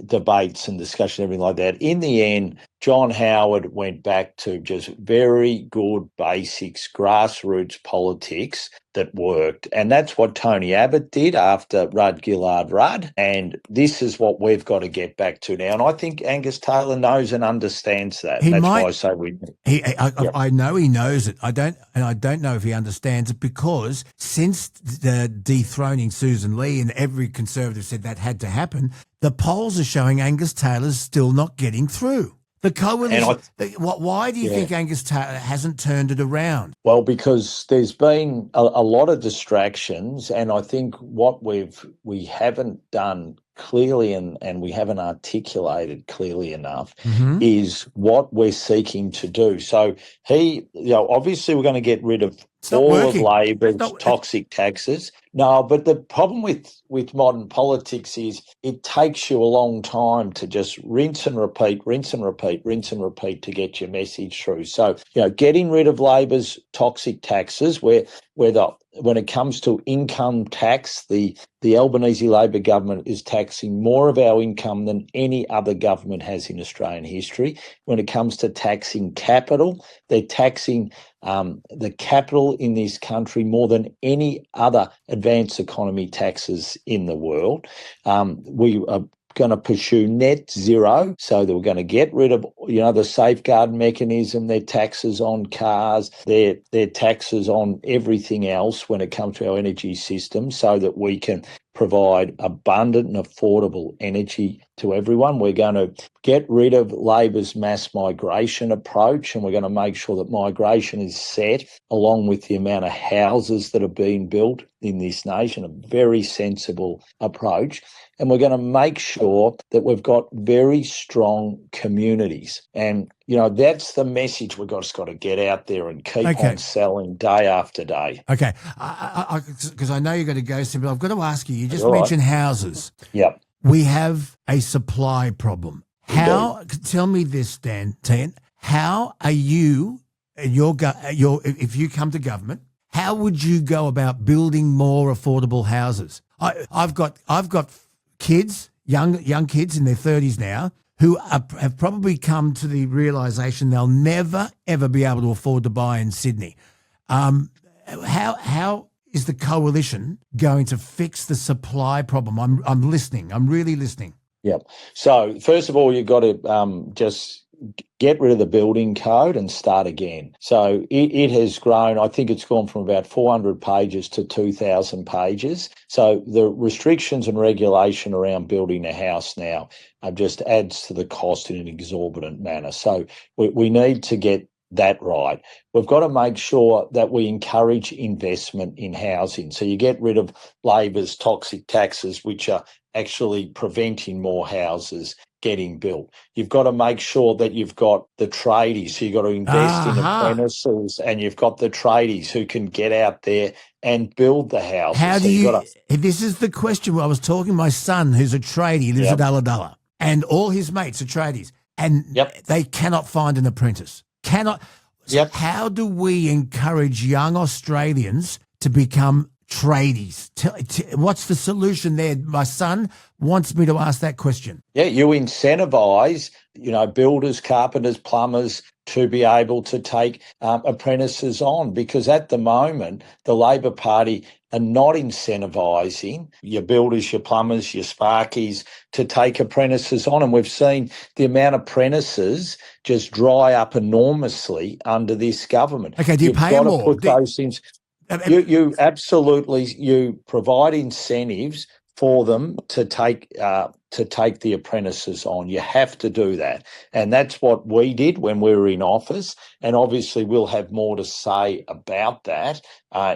debates and discussion, everything like that. In the end, John Howard went back to just very good basics, grassroots politics that worked. And that's what Tony Abbott did after Rudd Gillard Rudd. And this is what we've got to get back to now. And I think Angus Taylor knows and understands that. That's why I say we. I know he knows it. I don't know if he understands it, because since the dethroning Susan Lee, and every Conservative said that had to happen, the polls are showing Angus Taylor's still not getting through. The coalition. Why do you think Angus Taylor hasn't turned it around? Well, because there's been a lot of distractions, and I think what we haven't done clearly and we haven't articulated clearly enough is what we're seeking to do. So obviously we're going to get rid of all of Labor's toxic taxes. No, but the problem with modern politics is it takes you a long time to just rinse and repeat to get your message through. So, getting rid of Labor's toxic taxes, when it comes to income tax, the Albanese Labor government is taxing more of our income than any other government has in Australian history. When it comes to taxing capital, they're taxing the capital in this country more than any other advanced economy taxes in the world. We are going to pursue net zero, so that we're going to get rid of the safeguard mechanism, their taxes on cars, their taxes on everything else when it comes to our energy system, so that we can provide abundant and affordable energy to everyone. We're going to get rid of Labor's mass migration approach, and we're going to make sure that migration is set along with the amount of houses that are being built in this nation, a very sensible approach. And we're going to make sure that we've got very strong communities. And, that's the message we've just got to get out there and keep on selling day after day. Okay. Because I know you're going to go soon, but I've got to ask you, you just mentioned houses. Yep. We have a supply problem. Tell me this, Dan Tehan, how are you, if you come to government, how would you go about building more affordable houses? I've got kids, young kids in their 30s now, who have probably come to the realisation they'll never, ever be able to afford to buy in Sydney. How is the coalition going to fix the supply problem? I'm listening. I'm really listening. Yep. So first of all, you've got to just get rid of the building code and start again. So it has grown. I think it's gone from about 400 pages to 2,000 pages. So the restrictions and regulation around building a house now just adds to the cost in an exorbitant manner. So we need to get that right. We've got to make sure that we encourage investment in housing. So you get rid of Labor's toxic taxes, which are actually preventing more houses getting built. You've got to make sure that you've got the tradies. So you've got to invest in apprentices, and you've got the tradies who can get out there and build the houses. How do this is the question. I was talking to my son, who's a tradie, lives at Ulladulla, and all his mates are tradies, and they cannot find an apprentice. How do we encourage young Australians to become tradies? What's the solution there? My son wants me to ask that question. Yeah, you incentivise, builders, carpenters, plumbers to be able to take apprentices on, because at the moment the Labor Party are not incentivising your builders, your plumbers, your sparkies to take apprentices on. And we've seen the amount of apprentices just dry up enormously under this government. Okay, do you pay more? Put those things. You absolutely provide incentives for them to take the apprentices on. You have to do that, and that's what we did when we were in office. And obviously, we'll have more to say about that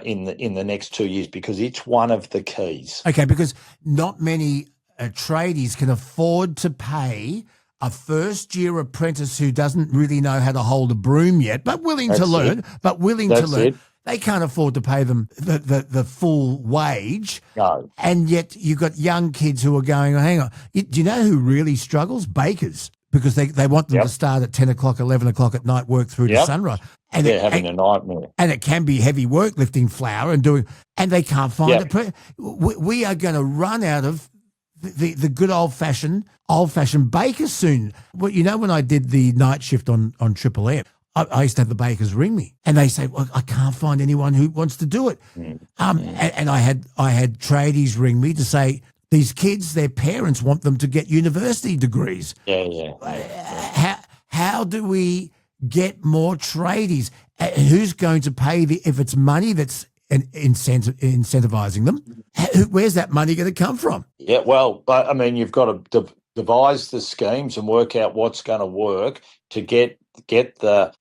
in the next 2 years, because it's one of the keys. Okay, because not many tradies can afford to pay a first-year apprentice who doesn't really know how to hold a broom yet, but willing to learn. they can't afford to pay them the full wage. No. And yet you've got young kids who are going, hang on, do you know who really struggles? Bakers, because they want them to start at 10 o'clock, 11 o'clock at night, work through to sunrise. And they're having a nightmare. And it can be heavy work lifting flour and they can't find it. We are going to run out of the good old-fashioned bakers soon. Well, when I did the night shift on Triple M, I used to have the bakers ring me, and they say, "Well, I can't find anyone who wants to do it." And I had tradies ring me to say, "These kids, their parents want them to get university degrees." How do we get more tradies? Who's going to pay if it's money that's incentivizing them? Where's that money going to come from? Yeah, well, I mean, you've got to devise the schemes and work out what's going to work to get your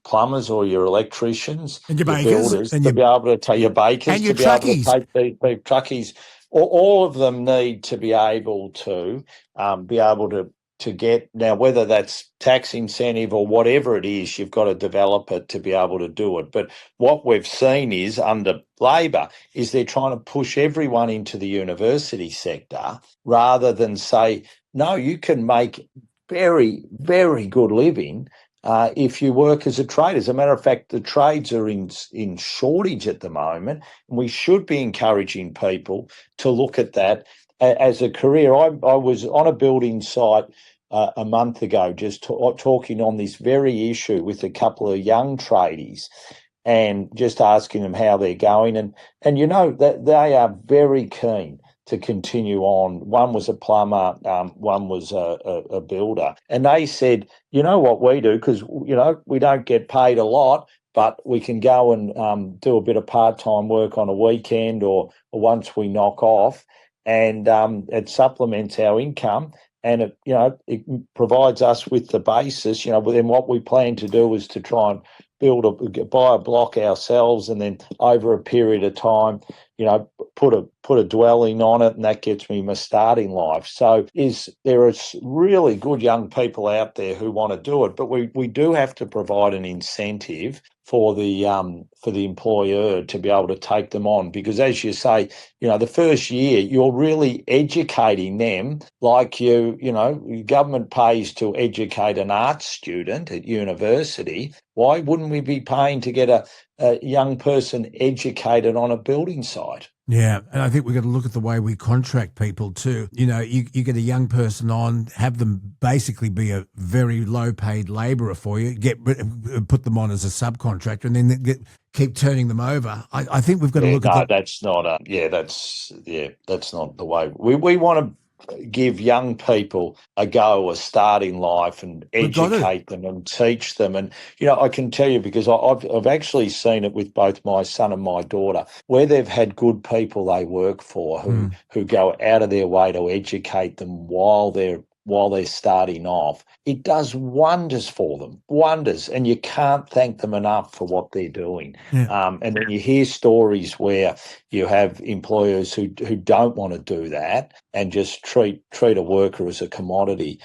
plumbers or your electricians and your bakers builders and to be able to take your bakers and your to truckies. Be able to take the truckies. All of them need to be able to get, now whether that's tax incentive or whatever it is, you've got to develop it to be able to do it. But what we've seen is under Labor is they're trying to push everyone into the university sector rather than say, no, you can make very, very good living if you work as a trade. As a matter of fact, the trades are in shortage at the moment, and we should be encouraging people to look at that as a career. I was on a building site a month ago just talking on this very issue with a couple of young tradies and just asking them how they're going. And that they are very keen to continue on. One was a plumber, one was a builder. And they said, you know what we do, because, we don't get paid a lot, but we can go and do a bit of part-time work on a weekend or once we knock off, and it supplements our income. And it provides us with the basis. Then what we plan to do is to try and buy a block ourselves, and then over a period of time, put a dwelling on it, and that gets me my starting life. So there are really good young people out there who want to do it, but we do have to provide an incentive for the employer to be able to take them on, because as you say, the first year you're really educating them like government pays to educate an arts student at university. Why wouldn't we be paying to get a young person educated on a building site? Yeah, and I think we've got to look at the way we contract people too. You get a young person on, have them basically be a very low-paid labourer for you, put them on as a subcontractor, and then keep turning them over. I think we've got to look at that's not that's not the way. We want to give young people a go, a start in life, and educate them and teach them. And, I can tell you, because I've actually seen it with both my son and my daughter, where they've had good people they work for who go out of their way to educate them while they're starting off. It does wonders for them, wonders, and you can't thank them enough for what they're doing. Yeah. And then you hear stories where you have employers who don't want to do that and just treat a worker as a commodity.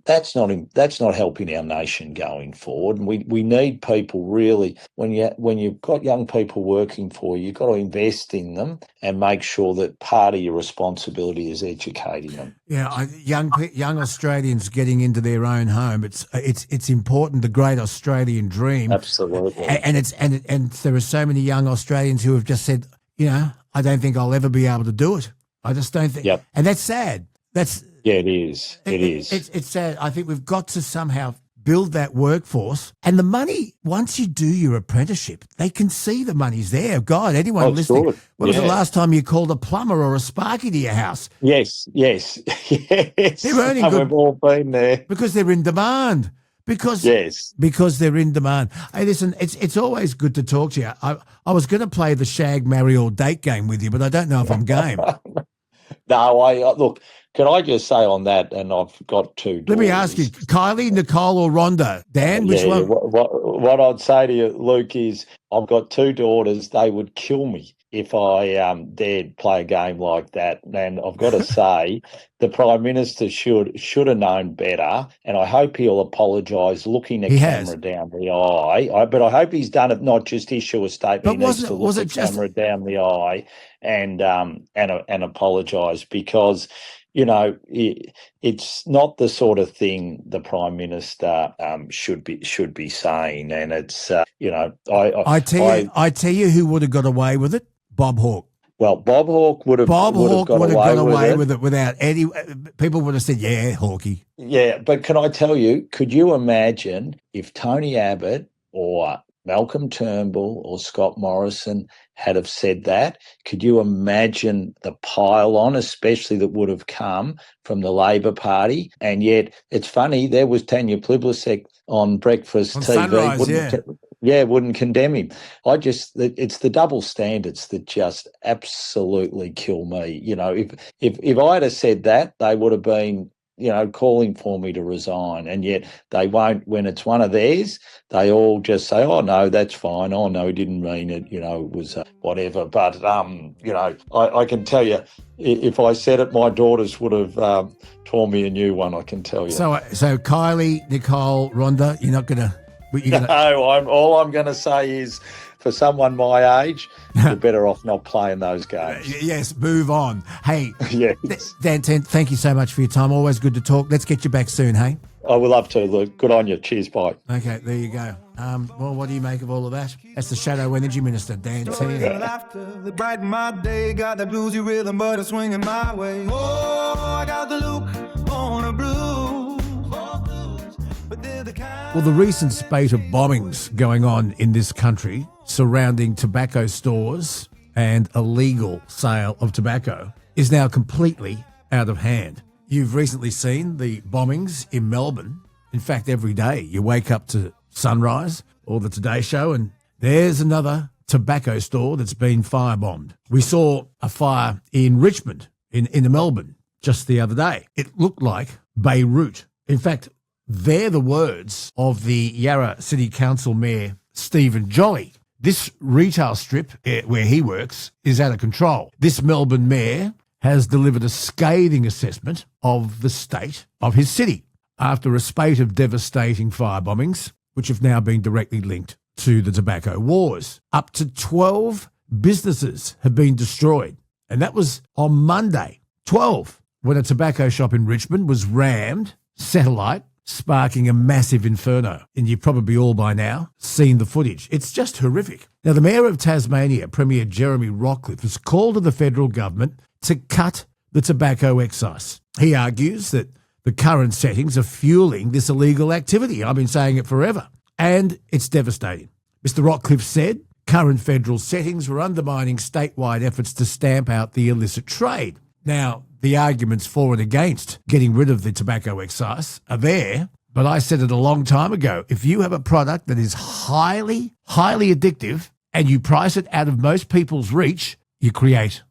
That's not helping our nation going forward. And we need people really, when you've got young people working for you, you've got to invest in them and make sure that part of your responsibility is educating them. Yeah, young Australians getting into their own home. It's important. The great Australian dream. Absolutely. And there are so many young Australians who have just said, I don't think I'll ever be able to do it. I just don't think. Yep. And that's sad. Yeah, it is. It's sad. I think we've got to somehow build that workforce. And the money, once you do your apprenticeship, they can see the money's there. God, anyone listening, when was the last time you called a plumber or a sparky to your house? Yes. They're earning good. We've all been there. Because they're in demand. Because they're in demand. Hey, listen, it's always good to talk to you. I was going to play the shag, marry, or date game with you, but I don't know if I'm game. No, look, can I just say on that, and I've got two daughters. Let me ask you, Kylie, Nicole, or Rhonda? Dan, which one? What I'd say to you, Luke, is I've got two daughters. They would kill me if I dared play a game like that. And I've got to say, the Prime Minister should have known better, and I hope he'll apologise looking the camera down the eye. But I hope he's done it, not just issue a statement. But he needs to look the camera down the eye and apologise, because it's not the sort of thing the Prime Minister should be saying, and it's I tell you who would have got away with it. Bob Hawke. Well, Bob Hawke would have got away with it without any. People would have said, "Yeah, Hawkey." Yeah, but can I tell you? Could you imagine if Tony Abbott or Malcolm Turnbull or Scott Morrison had have said that? Could you imagine the pile-on, especially that would have come from the Labor Party? And yet, it's funny, there was Tanya Plibersek on breakfast TV. Sunrise, wouldn't condemn him. It's the double standards that just absolutely kill me. If I'd have said that, they would have been calling for me to resign, and yet they won't. When it's one of theirs, they all just say, "Oh no, that's fine. Oh no, he didn't mean it. It was whatever." But I can tell you, if I said it, my daughters would have torn me a new one. I can tell you. So Kylie, Nicole, Rhonda, you're not gonna. No, all I'm going to say is, for someone my age, you're better off not playing those games. Yes, move on. Hey, yes. Dan Tehan, thank you so much for your time. Always good to talk. Let's get you back soon, hey? I would love to, Luke. Good on you. Cheers, bye. Okay, there you go. Well, what do you make of all of that? That's the Shadow Energy Minister, Dan Tehan. Laughter that brighten my day, got the bluesy rhythm, but it's swinging my way. Oh, I got the look on a blues. Well, the recent spate of bombings going on in this country surrounding tobacco stores and illegal sale of tobacco is now completely out of hand. You've recently seen the bombings in Melbourne. In fact, every day you wake up to Sunrise or the Today Show and there's another tobacco store that's been firebombed. We saw a fire in Richmond, in Melbourne, just the other day. It looked like Beirut. In fact, they're the words of the Yarra City Council Mayor Stephen Jolly. This retail strip where he works is out of control. This Melbourne mayor has delivered a scathing assessment of the state of his city after a spate of devastating firebombings, which have now been directly linked to the tobacco wars. Up to 12 businesses have been destroyed, and that was on Monday. 12, when a tobacco shop in Richmond was rammed, satellite, sparking a massive inferno. And you've probably all by now seen the footage. It's just horrific. Now, the Mayor of Tasmania, Premier Jeremy Rockcliffe, has called to the federal government to cut the tobacco excise. He argues that the current settings are fueling this illegal activity. I've been saying it forever. And it's devastating. Mr. Rockcliffe said current federal settings were undermining statewide efforts to stamp out the illicit trade. Now, the arguments for and against getting rid of the tobacco excise are there, but I said it a long time ago. If you have a product that is highly, highly addictive and you price it out of most people's reach, you create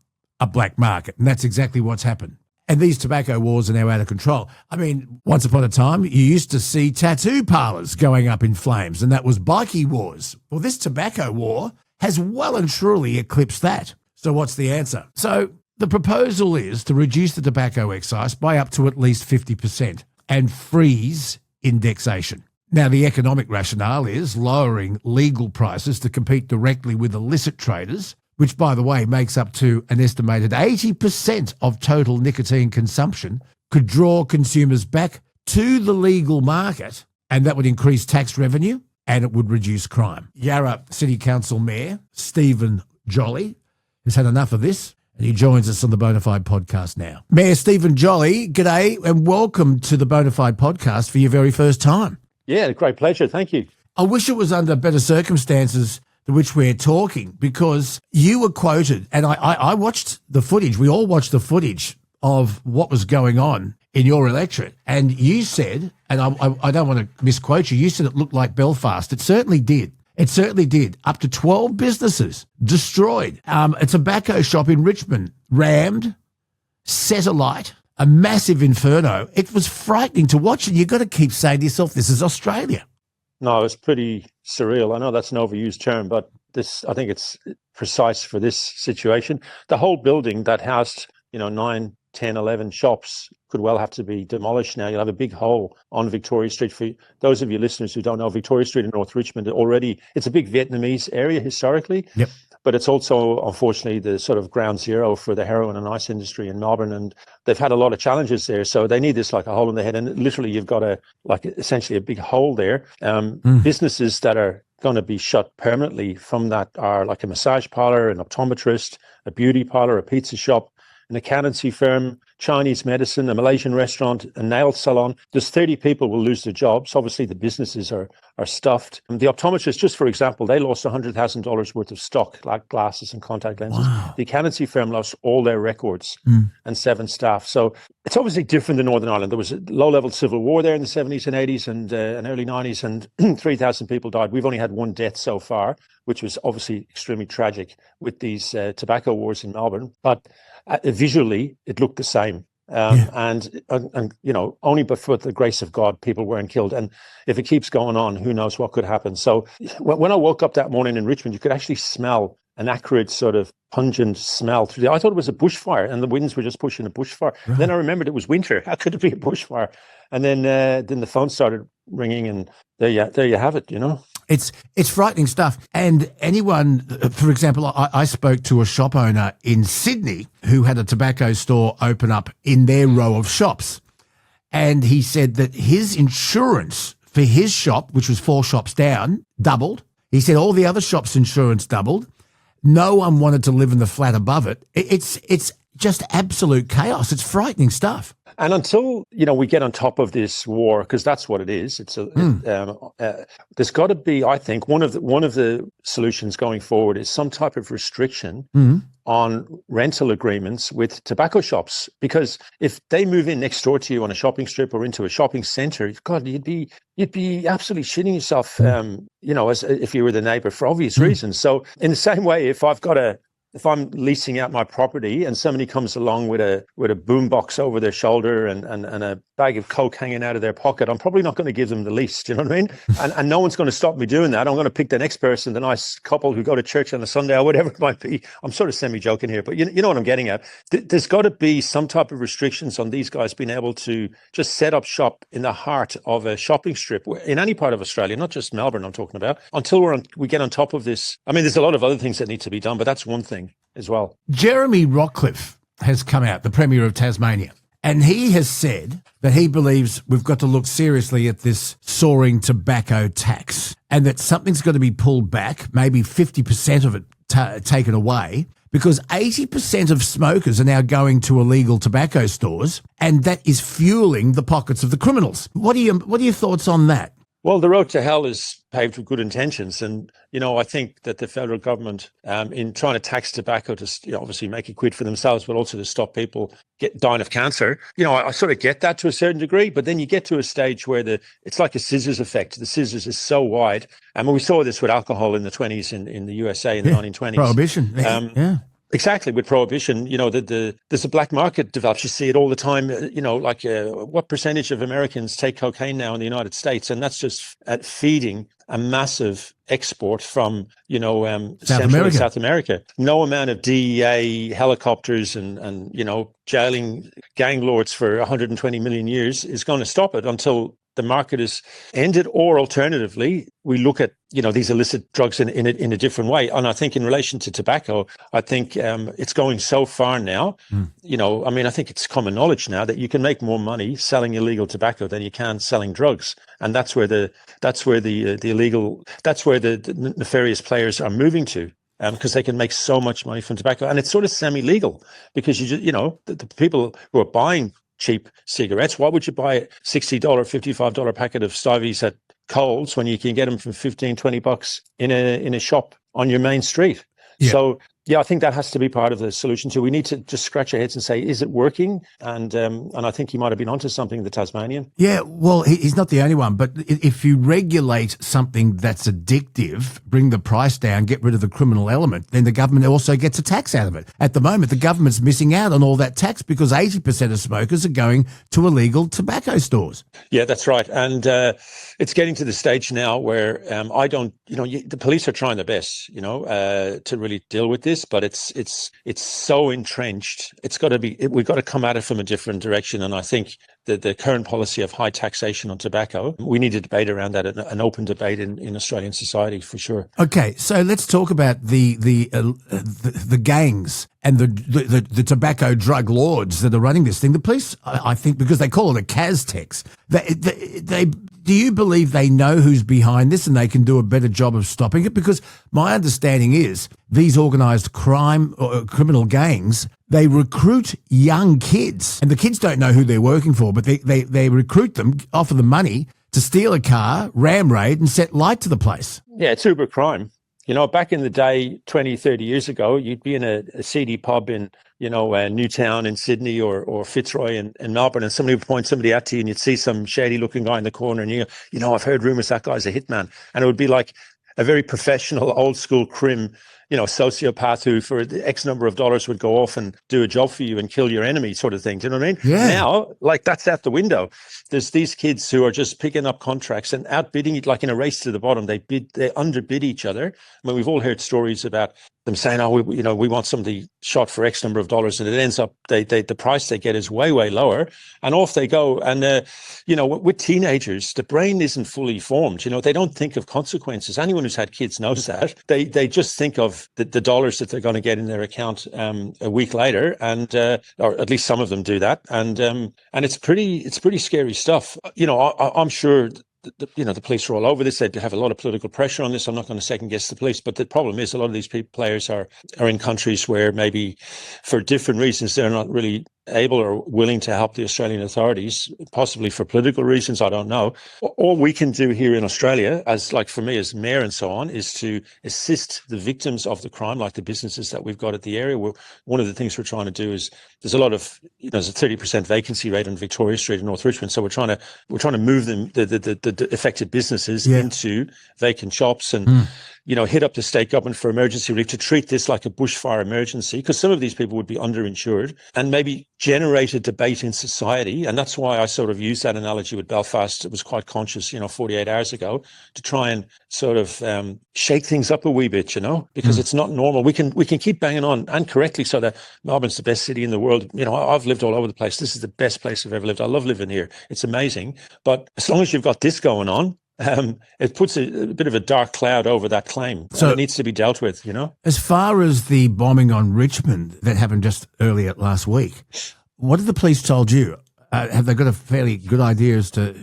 a black market. And that's exactly what's happened. And these tobacco wars are now out of control. I mean, once upon a time, you used to see tattoo parlours going up in flames, and that was bikie wars. Well, this tobacco war has well and truly eclipsed that. So what's the answer? So the proposal is to reduce the tobacco excise by up to at least 50% and freeze indexation. Now, the economic rationale is lowering legal prices to compete directly with illicit traders, which, by the way, makes up to an estimated 80% of total nicotine consumption, could draw consumers back to the legal market, and that would increase tax revenue and it would reduce crime. Yarra City Council Mayor Stephen Jolly has had enough of this, and he joins us on the Bonafide podcast now. Mayor Stephen Jolly, g'day and welcome to the Bonafide podcast for your very first time. Yeah, great pleasure. Thank you. I wish it was under better circumstances than which we're talking, because you were quoted, and I watched the footage. We all watched the footage of what was going on in your electorate. And you said, and I don't want to misquote you, you said it looked like Belfast. It certainly did. It certainly did. Up to 12 businesses destroyed. A tobacco shop in Richmond rammed, set alight, a massive inferno. It was frightening to watch, and you've got to keep saying to yourself, this is Australia. No, it's pretty surreal. I know that's an overused term, but I think it's precise for this situation. The whole building that housed, 9, 10, 11 shops could well have to be demolished now. You'll have a big hole on Victoria Street. For those of you listeners who don't know, Victoria Street in North Richmond it's a big Vietnamese area historically. Yep. But it's also, unfortunately, the sort of ground zero for the heroin and ice industry in Melbourne. And they've had a lot of challenges there. So they need this like a hole in the head. And literally, you've got essentially a big hole there. Businesses that are going to be shut permanently from that are like a massage parlor, an optometrist, a beauty parlor, a pizza shop, an accountancy firm, Chinese medicine, a Malaysian restaurant, a nail salon. There's 30 people will lose their jobs. Obviously, the businesses are stuffed. And the optometrists, just for example, they lost $100,000 worth of stock, like glasses and contact lenses. Wow. The accountancy firm lost all their records and 7 staff. So it's obviously different than Northern Ireland. There was a low-level civil war there in the 70s and 80s and early 90s, and 3,000 people died. We've only had 1 death so far, which was obviously extremely tragic with these tobacco wars in Melbourne. But visually, it looked the same. And only but for the grace of God, people weren't killed. And if it keeps going on, who knows what could happen. So when I woke up that morning in Richmond, you could actually smell an acrid sort of pungent smell through I thought it was a bushfire, and the winds were just pushing a bushfire. Right. Then I remembered it was winter. How could it be a bushfire? And then the phone started ringing, and there you have it, It's frightening stuff. And anyone, for example, I spoke to a shop owner in Sydney who had a tobacco store open up in their row of shops. And he said that his insurance for his shop, which was 4 shops down, doubled. He said all the other shops' insurance doubled. No one wanted to live in the flat above it. It's just absolute chaos. It's frightening stuff. And until, we get on top of this war, because that's what it is, there's got to be, I think, one of the solutions going forward is some type of restriction on rental agreements with tobacco shops. Because if they move in next door to you on a shopping strip or into a shopping centre, God, you'd be absolutely shitting yourself, as if you were the neighbour for obvious reasons. So in the same way, if I'm leasing out my property and somebody comes along with a boombox over their shoulder and a bag of coke hanging out of their pocket, I'm probably not going to give them the lease. Do you know what I mean? And no one's going to stop me doing that. I'm going to pick the next person, the nice couple who go to church on a Sunday or whatever it might be. I'm sort of semi-joking here, but you know what I'm getting at. There's got to be some type of restrictions on these guys being able to just set up shop in the heart of a shopping strip in any part of Australia, not just Melbourne I'm talking about, until we get on top of this. I mean, there's a lot of other things that need to be done, but that's one thing as well. Jeremy Rockcliffe has come out, the Premier of Tasmania, and he has said that he believes we've got to look seriously at this soaring tobacco tax and that something's got to be pulled back, maybe 50% of it taken away, because 80% of smokers are now going to illegal tobacco stores, and that is fueling the pockets of the criminals. What are your thoughts on that? Well, the road to hell is paved with good intentions. And, I think that the federal government, in trying to tax tobacco to obviously make a quid for themselves, but also to stop people dying of cancer, I sort of get that to a certain degree. But then you get to a stage where it's like a scissors effect. The scissors is so wide. I mean, we saw this with alcohol in the 20s in the USA in the 1920s. Prohibition. Yeah. Exactly, with prohibition, there's a black market develops. You see it all the time. What percentage of Americans take cocaine now in the United States, and that's just feeding a massive export from Central and South America. No amount of DEA helicopters and jailing gang lords for 120 million years is going to stop it until the market is ended, or alternatively, we look at these illicit drugs in a different way. And I think in relation to tobacco, I think it's going so far now. I think it's common knowledge now that you can make more money selling illegal tobacco than you can selling drugs, and that's where the nefarious players are moving to. Because they can make so much money from tobacco, and it's sort of semi-legal because the people who are buying cheap cigarettes. Why would you buy a $60, $55 packet of Styvies at Coles when you can get them for $15, $20 in a shop on your main street? Yeah. So Yeah, I think that has to be part of the solution too. We need to just scratch our heads and say, is it working? And I think he might have been onto something, the Tasmanian. Yeah, well, he's not the only one, but if you regulate something that's addictive, bring the price down, get rid of the criminal element, then the government also gets a tax out of it. At the moment, the government's missing out on all that tax because 80% of smokers are going to illegal tobacco stores. Yeah, that's right. And it's getting to the stage now where the police are trying their best, to really deal with this, but it's so entrenched. We've got to come at it from a different direction. And I think that the current policy of high taxation on tobacco, we need a debate around that, an open debate in Australian society for sure. Okay, so let's talk about the gangs and the tobacco drug lords that are running this thing. The police, I think, because they call it a Castex, they do you believe they know who's behind this and they can do a better job of stopping it? Because my understanding is these organised crime or criminal gangs, they recruit young kids, and the kids don't know who they're working for, but they recruit them, offer them money to steal a car, ram raid and set light to the place. Yeah, it's uber crime. Back in the day, 20, 30 years ago, you'd be in a seedy pub in, Newtown in Sydney or Fitzroy in Melbourne, and somebody would point somebody out to you and you'd see some shady looking guy in the corner and I've heard rumours that guy's a hitman. And it would be like a very professional, old school crim, sociopath who for X number of dollars would go off and do a job for you and kill your enemy sort of thing. Do you know what I mean? Yeah. Now, that's out the window. There's these kids who are just picking up contracts and outbidding it, like in a race to the bottom. They underbid each other. I mean, we've all heard stories about them saying, we want somebody shot for X number of dollars, and it ends up the price they get is way, way lower, and off they go. And with teenagers, the brain isn't fully formed. They don't think of consequences. Anyone who's had kids knows that. They just think of the dollars that they're going to get in their account a week later, and or at least some of them do that. And it's pretty scary stuff. I'm sure. The police are all over this. They have a lot of political pressure on this. I'm not going to second guess the police, but the problem is a lot of these players are in countries where maybe for different reasons they're not really able or willing to help the Australian authorities, possibly for political reasons, I don't know. All we can do here in Australia, for me as mayor and so on, is to assist the victims of the crime, like the businesses that we've got at the area. One of the things we're trying to do is there's a lot of, there's a 30% vacancy rate on Victoria Street in North Richmond. So we're trying to move them, the affected businesses into vacant shops and, hit up the state government for emergency relief to treat this like a bushfire emergency, because some of these people would be underinsured, and maybe generate a debate in society. And that's why I sort of used that analogy with Belfast. It was quite conscious, 48 hours ago, to try and sort of shake things up a wee bit, because it's not normal. We can keep banging on, and correctly so, that Melbourne's the best city in the world. I've lived all over the place. This is the best place I've ever lived. I love living here. It's amazing. But as long as you've got this going on, it puts a bit of a dark cloud over that claim. So it needs to be dealt with, As far as the bombing on Richmond that happened just earlier last week, what have the police told you? Have they got a fairly good idea as to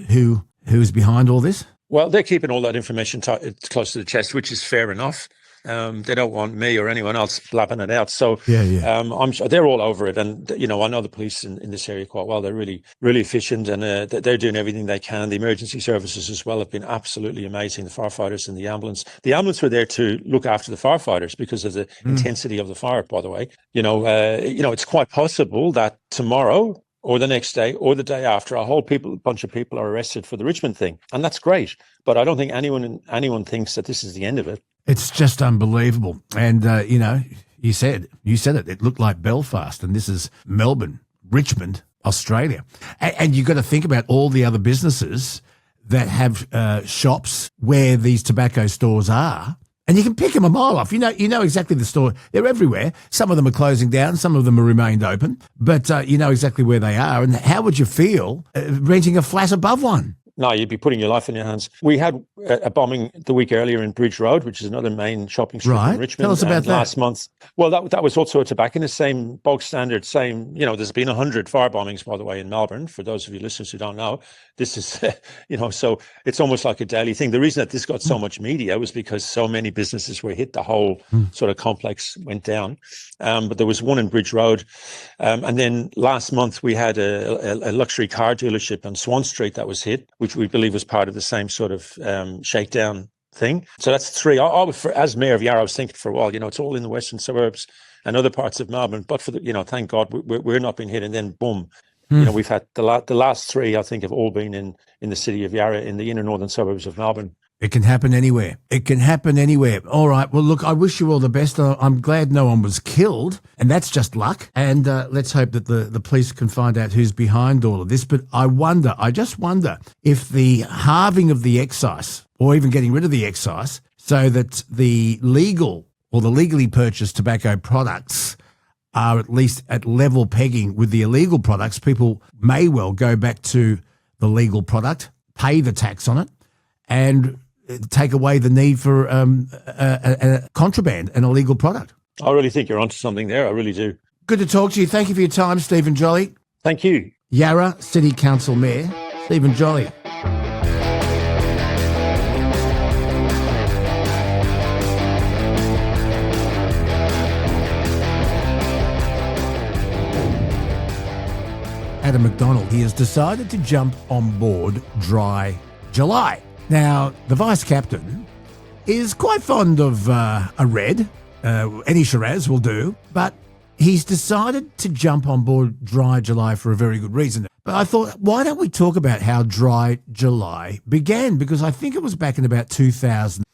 who's behind all this? Well, they're keeping all that information close to the chest, which is fair enough. They don't want me or anyone else blabbing it out. So I'm sure they're all over it. And, I know the police in this area quite well. They're really, really efficient, and they're doing everything they can. The emergency services as well have been absolutely amazing. The firefighters and the ambulance. The ambulance were there to look after the firefighters because of the intensity of the fire, by the way. It's quite possible that tomorrow or the next day or the day after, a bunch of people are arrested for the Richmond thing. And that's great. But I don't think anyone thinks that this is the end of it. It's just unbelievable. And, you said it. It looked like Belfast, and this is Melbourne, Richmond, Australia. And you've got to think about all the other businesses that have shops where these tobacco stores are. And you can pick them a mile off. You know exactly the store. They're everywhere. Some of them are closing down. Some of them have remained open. But you know exactly where they are. And how would you feel renting a flat above one? No, you'd be putting your life in your hands. We had a bombing the week earlier in Bridge Road, which is another main shopping strip in Richmond. Tell us about that. Last month. Well, that was also a tobacconist, same bog standard, same, there's been 100 firebombings, by the way, in Melbourne. For those of you listeners who don't know, this is, so it's almost like a daily thing. The reason that this got so much media was because so many businesses were hit. The whole sort of complex went down. But there was one in Bridge Road. And then last month we had a luxury car dealership on Swan Street that was hit, which we believe was part of the same sort of shakedown thing. So that's 3. As Mayor of Yarra, I was thinking for a while, it's all in the western suburbs and other parts of Melbourne, but for thank God we're not being hit. And then boom, we've had the last 3, I think, have all been in the city of Yarra, in the inner northern suburbs of Melbourne. It can happen anywhere. It can happen anywhere. All right. Well, look, I wish you all the best. I'm glad no one was killed, and that's just luck. And let's hope that the police can find out who's behind all of this. But I just wonder if the halving of the excise, or even getting rid of the excise, so that the legal or the legally purchased tobacco products are at least at level pegging with the illegal products, people may well go back to the legal product, pay the tax on it, and take away the need for a contraband, an illegal product. I really think you're onto something there. I really do. Good to talk to you. Thank you for your time, Stephen Jolly. Thank you. Yarra City Council Mayor, Stephen Jolly. Adam McDonald, he has decided to jump on board Dry July. Now, the vice captain is quite fond of a red. Any Shiraz will do. But he's decided to jump on board Dry July for a very good reason. But I thought, why don't we talk about how Dry July began? Because I think it was back in about 2000.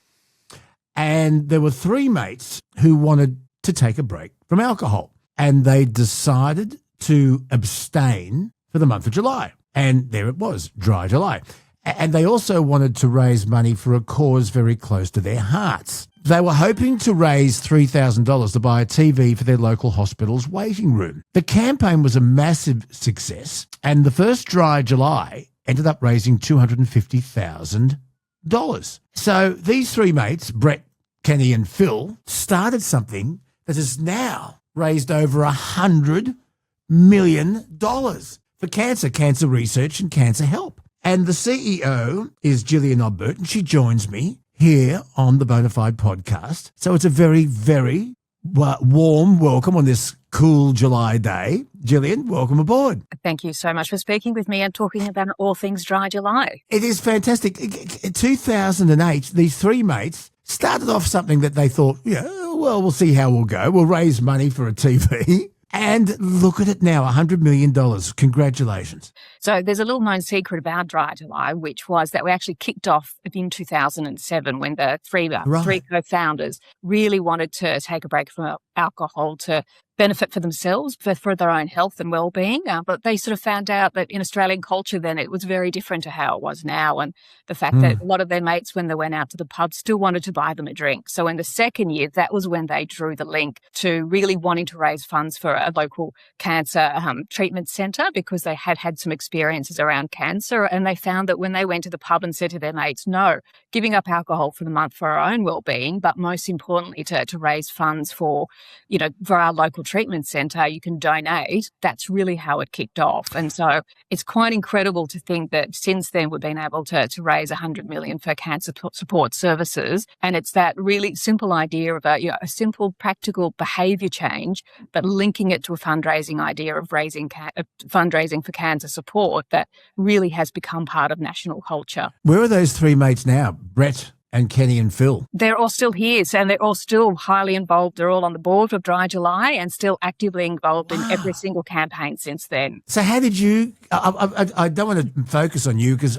And there were 3 mates who wanted to take a break from alcohol. And they decided to abstain for the month of July. And there it was, Dry July. And they also wanted to raise money for a cause very close to their hearts. They were hoping to raise $3,000 to buy a TV for their local hospital's waiting room. The campaign was a massive success, and the first Dry July ended up raising $250,000. So these 3 mates, Brett, Kenny and Phil, started something that has now raised over $100 million for cancer research and cancer help. And the CEO is Gillian Obbert, and she joins me here on the Bonafide podcast. So it's a very, very warm welcome on this cool July day. Gillian, welcome aboard. Thank you so much for speaking with me and talking about all things Dry July. It is fantastic. In 2008, these 3 mates started off something that they thought, well, we'll see how we'll go. We'll raise money for a TV. And look at it now, $100 million. Congratulations. So there's a little known secret about Dry July, which was that we actually kicked off in 2007 when the three co-founders really wanted to take a break from alcohol to benefit for themselves, for their own health and well-being. But they sort of found out that in Australian culture then it was very different to how it was now. And the fact that a lot of their mates, when they went out to the pub, still wanted to buy them a drink. So in the second year, that was when they drew the link to really wanting to raise funds for a local cancer treatment centre, because they had had some experiences around cancer. And they found that when they went to the pub and said to their mates, no, giving up alcohol for the month for our own well-being, but most importantly to raise funds for our local treatment centre, you can donate. That's really how it kicked off. And so it's quite incredible to think that since then we've been able to raise $100 million for cancer support services. And it's that really simple idea of a simple, practical behaviour change, but linking it to a fundraising idea of raising fundraising for cancer support that really has become part of national culture. Where are those 3 mates now, Brett and Kenny and Phil? They're all still here, and they're all still highly involved. They're all on the board of Dry July and still actively involved in every single campaign since then. So how did you, I don't want to focus on you because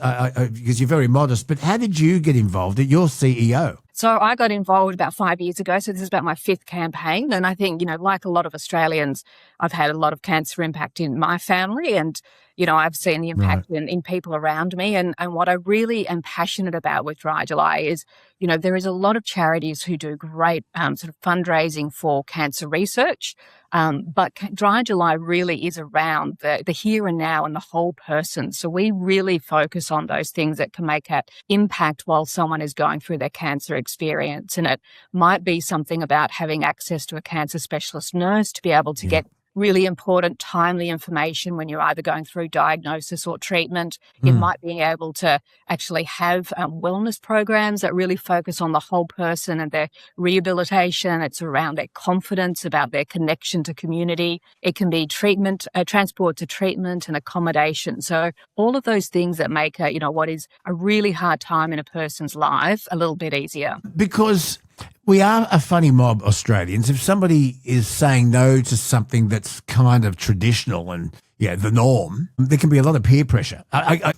you're very modest, but how did you get involved? You're CEO. So I got involved about 5 years ago. So this is about my 5th campaign. And I think, like a lot of Australians, I've had a lot of cancer impact in my family, and I've seen the impact in people around me. And what I really am passionate about with Dry July is, there is a lot of charities who do great sort of fundraising for cancer research. But Dry July really is around the here and now and the whole person. So we really focus on those things that can make an impact while someone is going through their cancer experience. And it might be something about having access to a cancer specialist nurse to be able to get really important, timely information when you're either going through diagnosis or treatment. It might be able to actually have wellness programs that really focus on the whole person and their rehabilitation. It's around their confidence, about their connection to community. It can be treatment, transport to treatment and accommodation. So all of those things that make what is a really hard time in a person's life a little bit easier. Because we are a funny mob, Australians. If somebody is saying no to something that's kind of traditional and the norm, there can be a lot of peer pressure.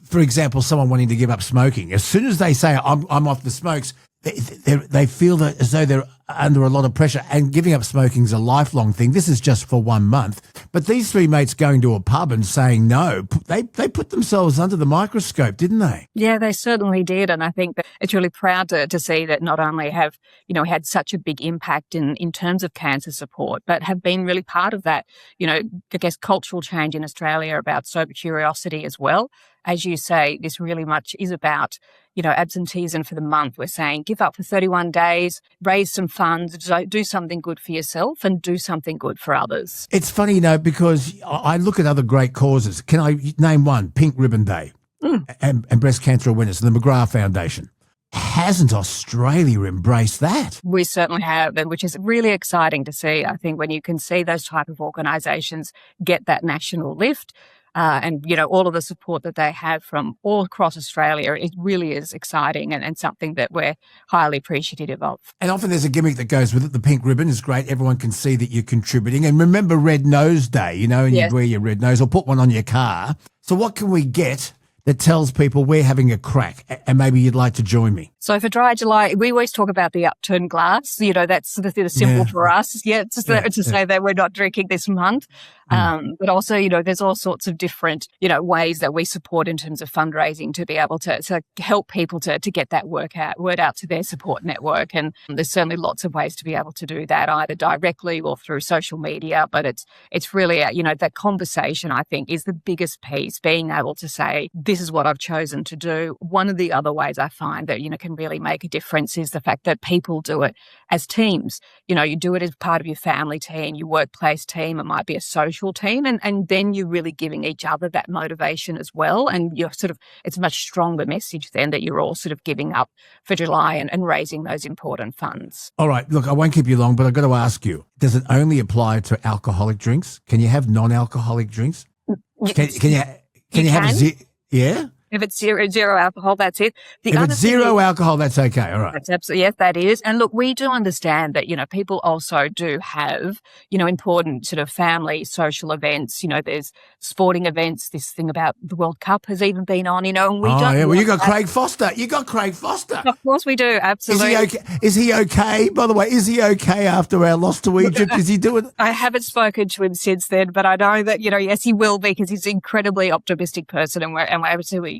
For example, someone wanting to give up smoking. As soon as they say, I'm off the smokes, they feel that as though they're under a lot of pressure, and giving up smoking is a lifelong thing. This is just for 1 month. But these three mates going to a pub and saying no, they put themselves under the microscope, didn't they? Yeah, they certainly did. And I think that it's really proud to see that not only have, had such a big impact in terms of cancer support, but have been really part of that, I guess, cultural change in Australia about sober curiosity as well. As you say, this really much is about, absenteeism for the month. We're saying give up for 31 days, raise some funds, do something good for yourself and do something good for others. It's funny, because I look at other great causes. Can I name one? Pink Ribbon Day and breast cancer awareness and the McGrath Foundation. Hasn't Australia embraced that? We certainly have, which is really exciting to see. I think when you can see those type of organisations get that national lift, and, all of the support that they have from all across Australia, it really is exciting and something that we're highly appreciative of. And often there's a gimmick that goes with it. The pink ribbon is great. Everyone can see that you're contributing. And remember Red Nose Day, and you'd wear your red nose or put one on your car. So what can we get that tells people we're having a crack and maybe you'd like to join me? So for Dry July, we always talk about the upturned glass. That's the symbol for us. To say that we're not drinking this month. But also, there's all sorts of different, ways that we support in terms of fundraising to be able to help people to get that word out to their support network. And there's certainly lots of ways to be able to do that, either directly or through social media. But it's really, that conversation, I think, is the biggest piece, being able to say, this is what I've chosen to do. One of the other ways I find that, can really make a difference is the fact that people do it as teams. You do it as part of your family team, your workplace team, it might be a social team, and then you're really giving each other that motivation as well. And you're it's a much stronger message then that you're all giving up for July and raising those important funds. All right, look, I won't keep you long, but I've got to ask you, does it only apply to alcoholic drinks? Can you have non-alcoholic drinks? Can you have yeah? If it's zero alcohol, that's it. If it's zero alcohol, that's okay. All right. That's absolutely, yes, that is. And look, we do understand that, people also do have, important family social events. There's sporting events. This thing about the World Cup has even been on, and we don't. Well, you got Craig Foster. You got Craig Foster. Of course we do. Absolutely. Is he okay? By the way, is he okay after our loss to Egypt? Is he doing? I haven't spoken to him since then, but I know that, yes, he will be, because he's an incredibly optimistic person, and we're absolutely,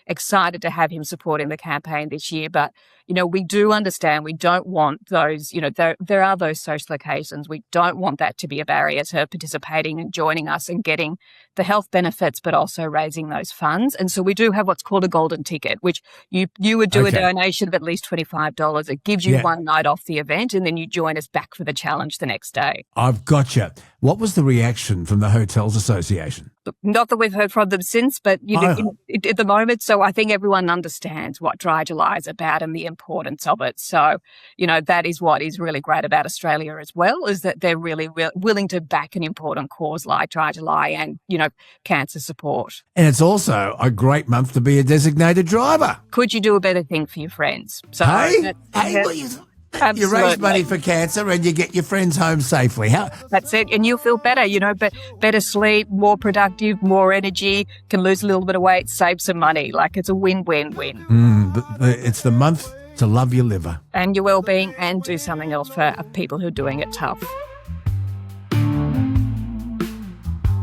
excited to have him supporting the campaign this year. But, we do understand we don't want those, there are those social occasions. We don't want that to be a barrier to participating and joining us and getting the health benefits, but also raising those funds. And so we do have what's called a golden ticket, which you would do a donation of at least $25. It gives you one night off the event, and then you join us back for the challenge the next day. I've got you. What was the reaction from the Hotels Association? Not that we've heard from them since, but at the moment, so I think everyone understands what Dry July is about and the importance of it. So, that is what is really great about Australia as well, is that they're really willing to back an important cause like Dry July and, cancer support. And it's also a great month to be a designated driver. Could you do a better thing for your friends? So you raise money for cancer and you get your friends home safely. That's it. And you'll feel better, but better sleep, more productive, more energy, can lose a little bit of weight, save some money. Like, it's a win-win-win. It's the month to love your liver. And your well-being, and do something else for people who are doing it tough.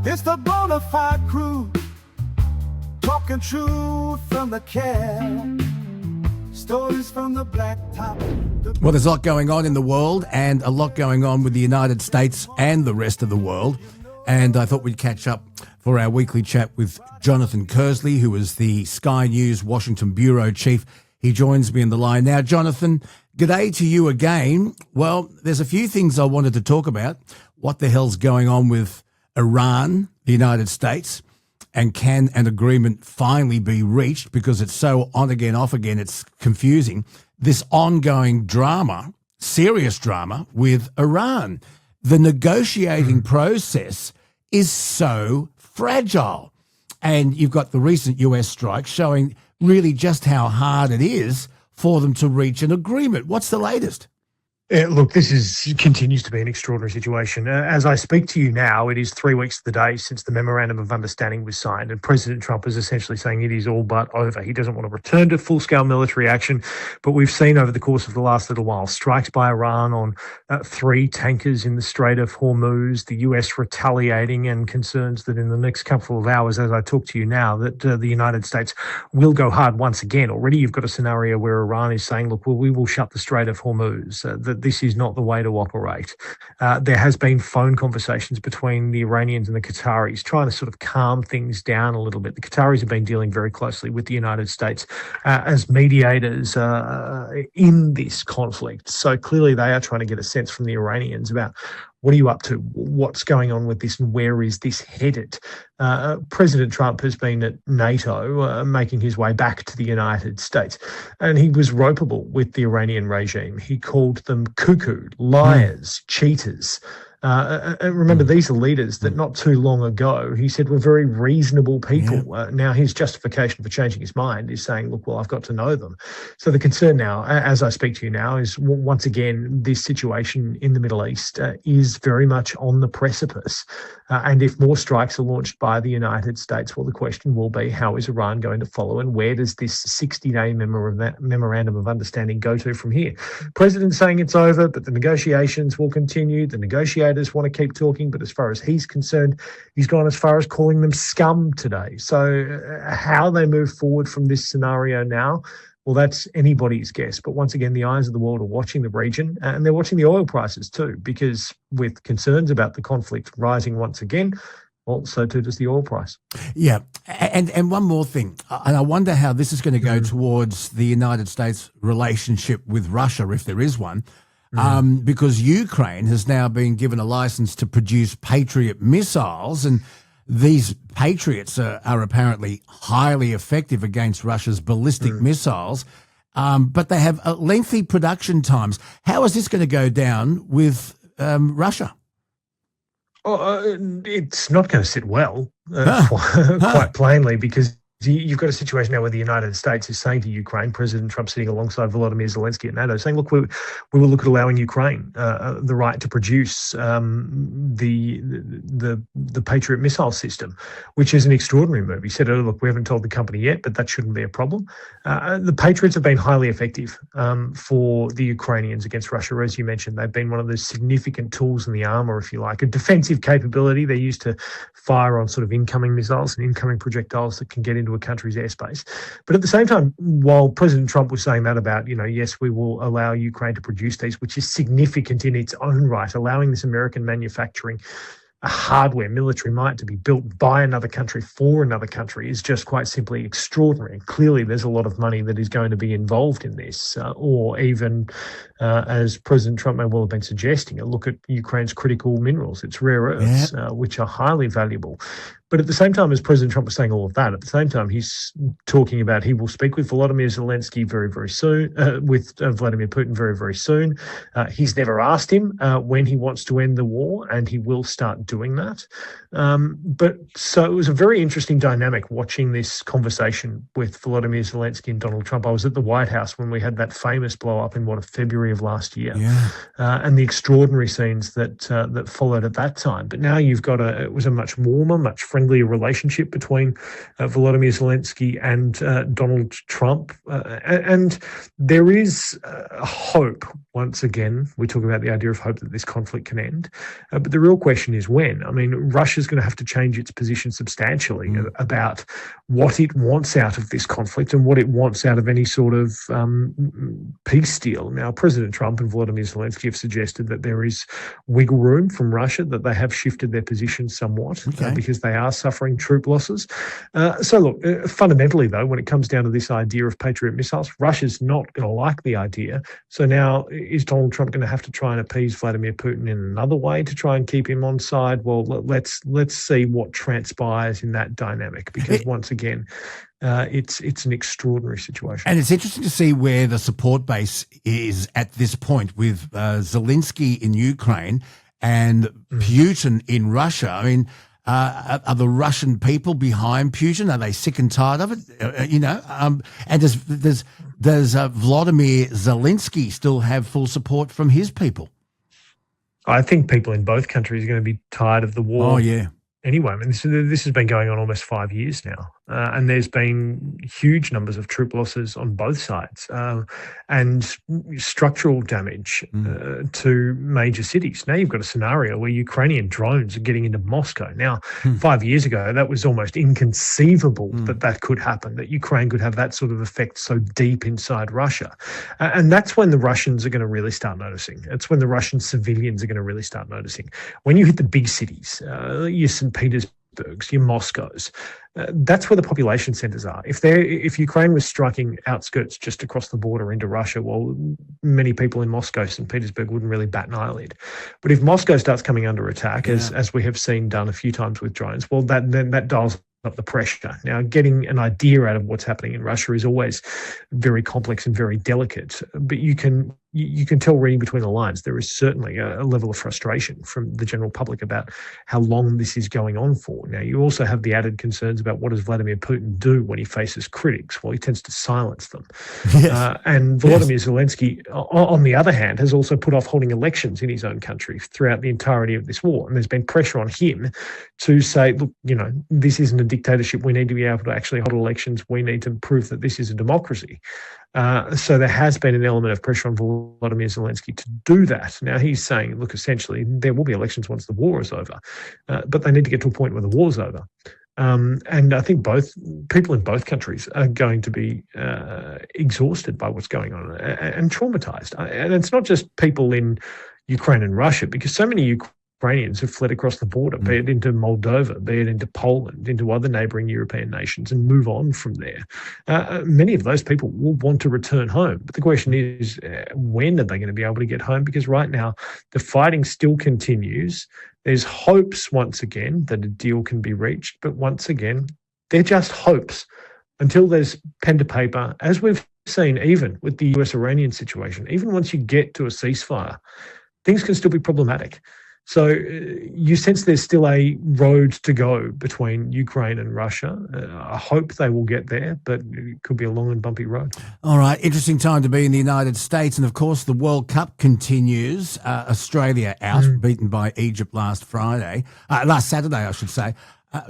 It's the Bonafide crew, talking truth from the care. Stories from the blacktop. Well, there's a lot going on in the world, and a lot going on with the United States and the rest of the world. And I thought we'd catch up for our weekly chat with Jonathan Kearsley, who is the Sky News Washington Bureau Chief. He joins me in the line now. Jonathan, g'day to you again. Well, there's a few things I wanted to talk about. What the hell's going on with Iran, the United States, and can an agreement finally be reached, because it's so on again, off again, it's confusing, this ongoing drama, serious drama with Iran. The negotiating process is so fragile. And you've got the recent US strike showing really just how hard it is for them to reach an agreement. What's the latest? Look, this continues to be an extraordinary situation. As I speak to you now, it is 3 weeks to the day since the Memorandum of Understanding was signed, and President Trump is essentially saying it is all but over. He doesn't want to return to full-scale military action, but we've seen over the course of the last little while strikes by Iran on 3 tankers in the Strait of Hormuz, the US retaliating, and concerns that in the next couple of hours, as I talk to you now, that the United States will go hard once again. Already you've got a scenario where Iran is saying, look, well, we will shut the Strait of Hormuz, that this is not the way to operate. There has been phone conversations between the Iranians and the Qataris trying to sort of calm things down a little bit. The Qataris have been dealing very closely with the United States as mediators in this conflict. So clearly they are trying to get a sense from the Iranians about what are you up to? What's going on with this and where is this headed? President Trump has been at NATO making his way back to the United States, and he was ropeable with the Iranian regime. He called them cuckoo, liars, cheaters. And remember, these are leaders that not too long ago he said were very reasonable people. Now his justification for changing his mind is saying, look, well, I've got to know them. So the concern now, as I speak to you now, is once again, this situation in the Middle East is very much on the precipice. And if more strikes are launched by the United States, well, the question will be, how is Iran going to follow, and where does this 60-day memorandum of understanding go to from here? President saying it's over, but the negotiations will continue. The negotiators want to keep talking, but as far as he's concerned, he's gone as far as calling them scum today. So how they move forward from this scenario now, well, that's anybody's guess. But once again, the eyes of the world are watching the region, and they're watching the oil prices too, because with concerns about the conflict rising once again, well, so too does the oil price. Yeah. And one more thing, and I wonder how this is going to go towards the United States relationship with Russia, if there is one, because Ukraine has now been given a license to produce Patriot missiles, and these Patriots are apparently highly effective against Russia's ballistic missiles, but they have lengthy production times. How is this going to go down with Russia? It's not going to sit well, quite plainly, because you've got a situation now where the United States is saying to Ukraine, President Trump sitting alongside Volodymyr Zelensky at NATO, saying, look, we will look at allowing Ukraine the right to produce the Patriot missile system, which is an extraordinary move. He said, oh, look, we haven't told the company yet, but that shouldn't be a problem. The Patriots have been highly effective for the Ukrainians against Russia. As you mentioned, they've been one of the significant tools in the armour, if you like, a defensive capability. They're used to fire on sort of incoming missiles and incoming projectiles that can get into a country's airspace. But at the same time, while President Trump was saying that about, yes, we will allow Ukraine to produce these, which is significant in its own right, allowing this American manufacturing hardware, military might to be built by another country for another country is just quite simply extraordinary. And clearly there's a lot of money that is going to be involved in this, or even, as President Trump may well have been suggesting, a look at Ukraine's critical minerals, its rare earths, which are highly valuable. But at the same time, as President Trump was saying all of that, at the same time, he's talking about he will speak with Volodymyr Zelensky very, very soon, with Vladimir Putin very, very soon. He's never asked him when he wants to end the war, and he will start doing that. But so it was a very interesting dynamic watching this conversation with Volodymyr Zelensky and Donald Trump. I was at the White House when we had that famous blow up in February of last year, and the extraordinary scenes that followed at that time. But now you've got it was a much warmer, much friendlier relationship between Volodymyr Zelensky and Donald Trump. And there is hope, once again. We talk about the idea of hope that this conflict can end. But the real question is when. I mean, Russia's going to have to change its position substantially about what it wants out of this conflict and what it wants out of any sort of peace deal. Now, President Trump and Volodymyr Zelensky have suggested that there is wiggle room from Russia, that they have shifted their position somewhat because they are are suffering troop losses. So look, fundamentally though, when it comes down to this idea of Patriot missiles, Russia's not going to like the idea. So now is Donald Trump going to have to try and appease Vladimir Putin in another way to try and keep him on side? Well, let's see what transpires in that dynamic, because once again, it's an extraordinary situation. And it's interesting to see where the support base is at this point with Zelensky in Ukraine and Putin in Russia. I mean, are the Russian people behind Putin? Are they sick and tired of it? And does Vladimir Zelensky still have full support from his people? I think people in both countries are going to be tired of the war. Oh, yeah. Anyway, I mean, this has been going on almost 5 years now, and there's been huge numbers of troop losses on both sides and structural damage to major cities. Now you've got a scenario where Ukrainian drones are getting into Moscow. Now, 5 years ago, that was almost inconceivable that could happen, that Ukraine could have that sort of effect so deep inside Russia. And that's when the Russians are going to really start noticing. It's when the Russian civilians are going to really start noticing. When you hit the big cities, your St. Petersburgs, your Moscows, that's where the population centres are. If Ukraine was striking outskirts just across the border into Russia, well, many people in Moscow, St. Petersburg wouldn't really bat an eyelid. But if Moscow starts coming under attack, as we have seen done a few times with drones, well, that dials up the pressure. Now, getting an idea out of what's happening in Russia is always very complex and very delicate, but you can tell reading between the lines, there is certainly a level of frustration from the general public about how long this is going on for. Now, you also have the added concerns about what does Vladimir Putin do when he faces critics? Well, he tends to silence them. Yes. And Volodymyr Zelensky, on the other hand, has also put off holding elections in his own country throughout the entirety of this war. And there's been pressure on him to say, look, this isn't a dictatorship. We need to be able to actually hold elections. We need to prove that this is a democracy. So there has been an element of pressure on Volodymyr Zelensky to do that. Now he's saying, look, essentially there will be elections once the war is over, but they need to get to a point where the war's over. And I think both people in both countries are going to be exhausted by what's going on and traumatized. And it's not just people in Ukraine and Russia, because so many Ukrainians have fled across the border, be it into Moldova, be it into Poland, into other neighbouring European nations, and move on from there. Many of those people will want to return home. But the question is, when are they going to be able to get home? Because right now, the fighting still continues. There's hopes, once again, that a deal can be reached. But once again, they're just hopes until there's pen to paper, as we've seen even with the US-Iranian situation. Even once you get to a ceasefire, things can still be problematic. So you sense there's still a road to go between Ukraine and Russia. I hope they will get there, but it could be a long and bumpy road. All right, interesting time to be in the United States. And, of course, the World Cup continues. Australia out, beaten by Egypt last Saturday, I should say.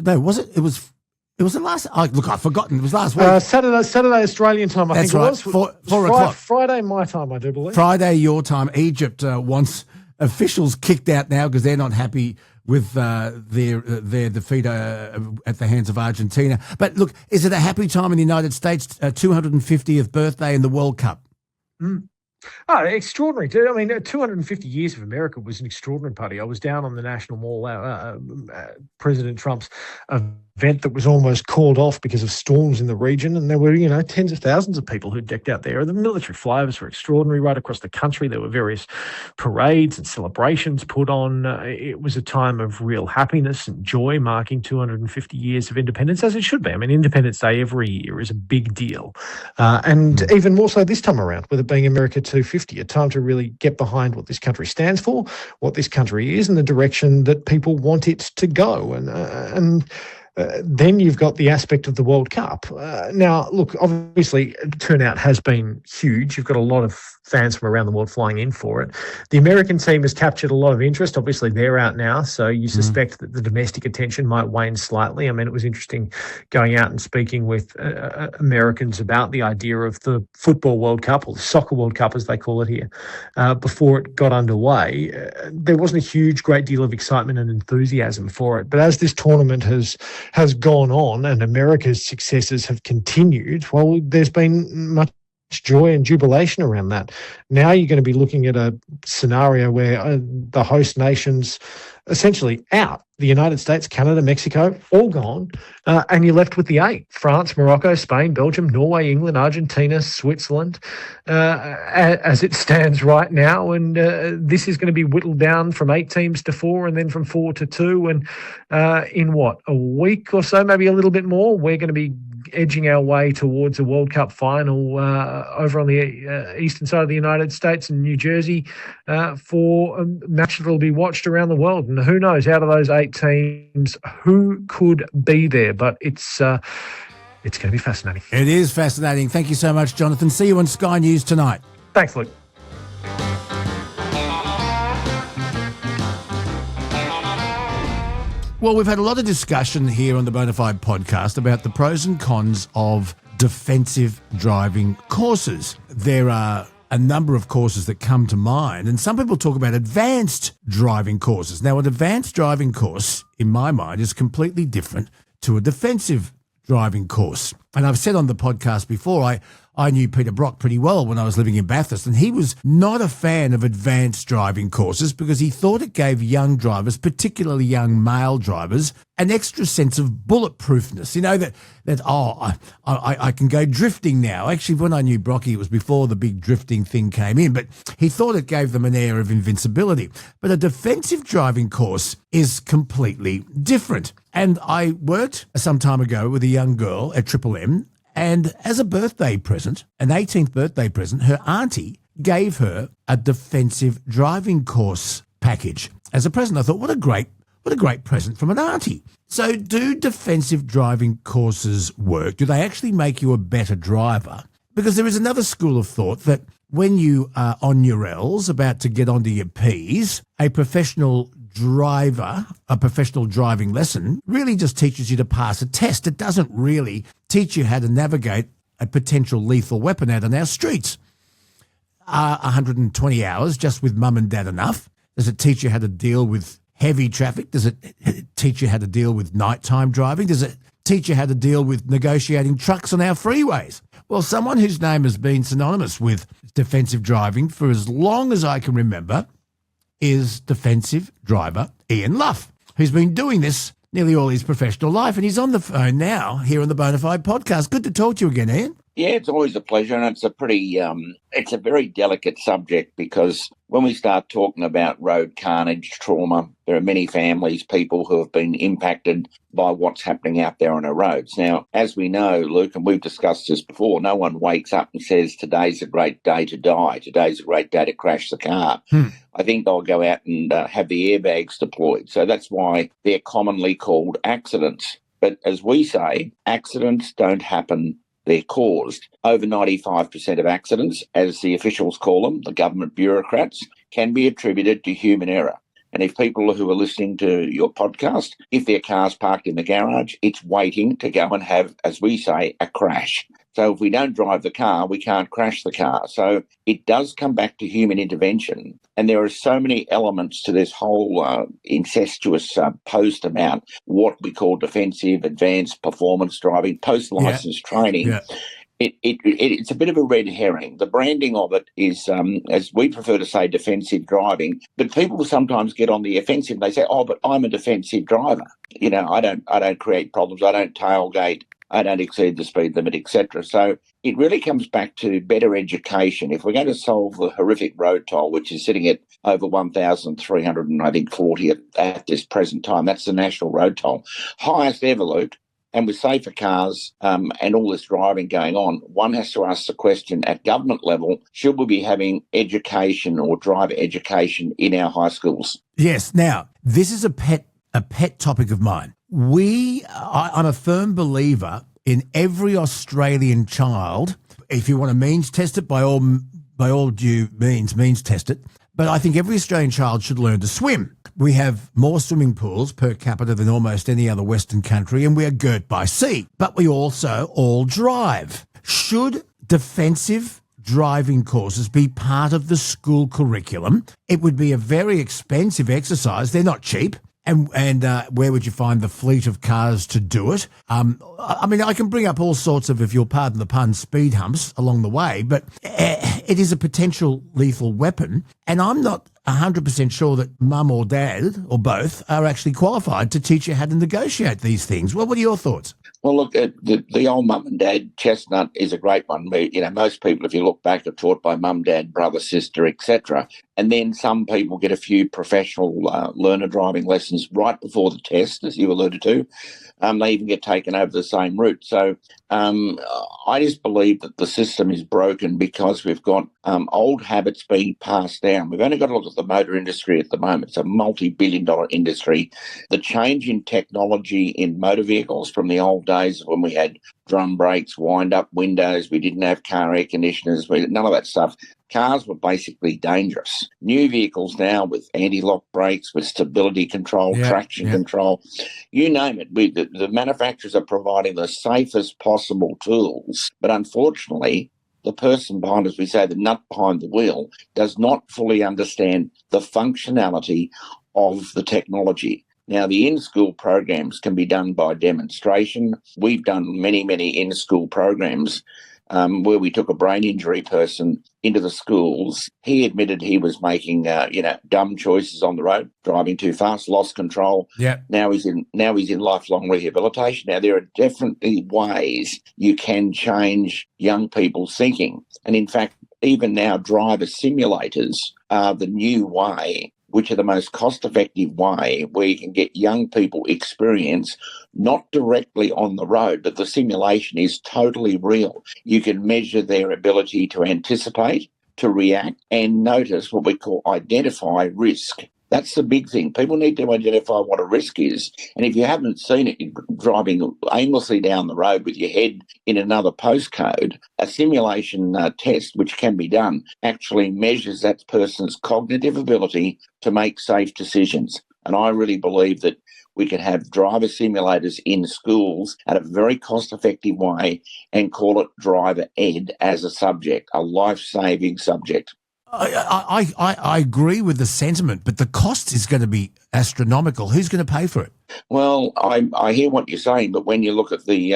No, was it? It was the last. Look, I've forgotten. It was last week. Saturday Australian time. I think right. It was. 4 o'clock. Friday my time, I do believe. Friday your time. Egypt wants officials kicked out now because they're not happy with their defeat at the hands of Argentina. But look, is it a happy time in the United States? 250th birthday in the World Cup. Oh, extraordinary. I mean, 250 years of America was an extraordinary party. I was down on the National Mall, President Trump's event that was almost called off because of storms in the region, and there were, tens of thousands of people who decked out there. The military flyovers were extraordinary right across the country. There were various parades and celebrations put on. It was a time of real happiness and joy, marking 250 years of independence, as it should be. I mean, Independence Day every year is a big deal, and even more so this time around, with it being America 250, a time to really get behind what this country stands for, what this country is, and the direction that people want it to go. And then you've got the aspect of the World Cup. Now, look, obviously, turnout has been huge. You've got a lot of fans from around the world flying in for it. The American team has captured a lot of interest. Obviously, they're out now, so you suspect that the domestic attention might wane slightly. I mean, it was interesting going out and speaking with Americans about the idea of the Football World Cup, or the Soccer World Cup, as they call it here, before it got underway. There wasn't a great deal of excitement and enthusiasm for it. But as this tournament has gone on and America's successes have continued, well, there's been much joy and jubilation around that. Now you're going to be looking at a scenario where the host nations essentially out. The United States, Canada, Mexico, all gone. And you're left with the 8. France, Morocco, Spain, Belgium, Norway, England, Argentina, Switzerland, as it stands right now. And this is going to be whittled down from 8 teams to 4 and then from 4 to 2. And in a week or so, maybe a little bit more, we're going to be edging our way towards a World Cup final over on the eastern side of the United States in New Jersey for a match that will be watched around the world. And who knows, out of those 8 teams, who could be there? But it's going to be fascinating. It is fascinating. Thank you so much, Jonathan. See you on Sky News tonight. Thanks, Luke. Well, we've had a lot of discussion here on the Bonafide podcast about the pros and cons of defensive driving courses. There are a number of courses that come to mind, and some people talk about advanced driving courses. Now, an advanced driving course, in my mind, is completely different to a defensive driving course. And I've said on the podcast before, I knew Peter Brock pretty well when I was living in Bathurst, and he was not a fan of advanced driving courses because he thought it gave young drivers, particularly young male drivers, an extra sense of bulletproofness. You know, I can go drifting now. Actually, when I knew Brocky, it was before the big drifting thing came in, but he thought it gave them an air of invincibility. But a defensive driving course is completely different. And I worked some time ago with a young girl at Triple M, and as a birthday present, an 18th birthday present, her auntie gave her a defensive driving course package. As a present, I thought, what a great present from an auntie. So do defensive driving courses work? Do they actually make you a better driver? Because there is another school of thought that when you are on your L's, about to get onto your P's, a professional driving lesson really just teaches you to pass a test. It doesn't really teach you how to navigate a potential lethal weapon out on our streets. 120 hours just with mum and dad enough? Does it teach you how to deal with heavy traffic? Does it teach you how to deal with nighttime driving? Does it teach you how to deal with negotiating trucks on our freeways? Well, someone whose name has been synonymous with defensive driving for as long as I can remember is defensive driver Ian Luff, who's been doing this nearly all his professional life, and he's on the phone now here on the Bonafide podcast. Good to talk to you again, Ian. Yeah, it's always a pleasure, and it's a very delicate subject because when we start talking about road carnage, trauma, there are many families, people who have been impacted by what's happening out there on our roads. Now, as we know, Luke, and we've discussed this before, no one wakes up and says, today's a great day to die, today's a great day to crash the car. I think they'll go out and have the airbags deployed. So that's why they're commonly called accidents. But as we say, accidents don't happen, they're caused. Over 95% of accidents, as the officials call them, the government bureaucrats, can be attributed to human error. And if people who are listening to your podcast, if their car's parked in the garage, it's waiting to go and have, as we say, a crash. So if we don't drive the car, we can't crash the car. So it does come back to human intervention. And there are so many elements to this whole incestuous post about what we call defensive, advanced performance driving, post-license training. Yeah. It's a bit of a red herring. The branding of it is, as we prefer to say, defensive driving. But people sometimes get on the offensive. They say, "Oh, but I'm a defensive driver. You know, I don't create problems. I don't tailgate. I don't exceed the speed limit, etc." So it really comes back to better education. If we're going to solve the horrific road toll, which is sitting at over 1,340 at this present time, that's the national road toll, highest ever, Luke. And with safer cars and all this driving going on, one has to ask the question at government level, should we be having education or driver education in our high schools? Yes. Now, this is a pet topic of mine. I'm a firm believer in every Australian child. If you want to means test it, by all due means test it. But I think every Australian child should learn to swim. We have more swimming pools per capita than almost any other Western country, and we are girt by sea. But we also all drive. Should defensive driving courses be part of the school curriculum? It would be a very expensive exercise. They're not cheap. And where would you find the fleet of cars to do it? I mean, I can bring up all sorts of, if you'll pardon the pun, speed humps along the way, but it is a potential lethal weapon. And I'm not 100% sure that mum or dad, or both, are actually qualified to teach you how to negotiate these things. Well, what are your thoughts? Well, look, the old mum and dad chestnut is a great one. Most people, if you look back, are taught by mum, dad, brother, sister, etc. And then some people get a few professional learner driving lessons right before the test, as you alluded to. They even get taken over the same route. So I just believe that the system is broken because we've got old habits being passed down. We've only got to look at the motor industry at the moment. It's a multi-billion-dollar industry. The change in technology in motor vehicles from the old days when we had drum brakes, wind-up windows, we didn't have car air conditioners, none of that stuff. Cars were basically dangerous. New vehicles now with anti-lock brakes, with stability control, traction control, you name it. The manufacturers are providing the safest possible tools. But unfortunately, the person behind, as we say, the nut behind the wheel, does not fully understand the functionality of the technology. Now, the in-school programs can be done by demonstration. We've done many, many in-school programs where we took a brain injury person into the schools. He admitted he was making, dumb choices on the road, driving too fast, lost control. Yeah. Now he's in lifelong rehabilitation. Now, there are definitely ways you can change young people's thinking. And in fact, even now, driver simulators are the new way, which are the most cost-effective way where you can get young people experience, not directly on the road, but the simulation is totally real. You can measure their ability to anticipate, to react, and notice what we call identify risk. That's the big thing. People need to identify what a risk is. And if you haven't seen it, you're driving aimlessly down the road with your head in another postcode, a simulation test, which can be done, actually measures that person's cognitive ability to make safe decisions. And I really believe that we can have driver simulators in schools at a very cost-effective way and call it driver ed as a subject, a life-saving subject. I agree with the sentiment, but the cost is going to be astronomical. Who's going to pay for it? Well, I hear what you're saying, but when you look at the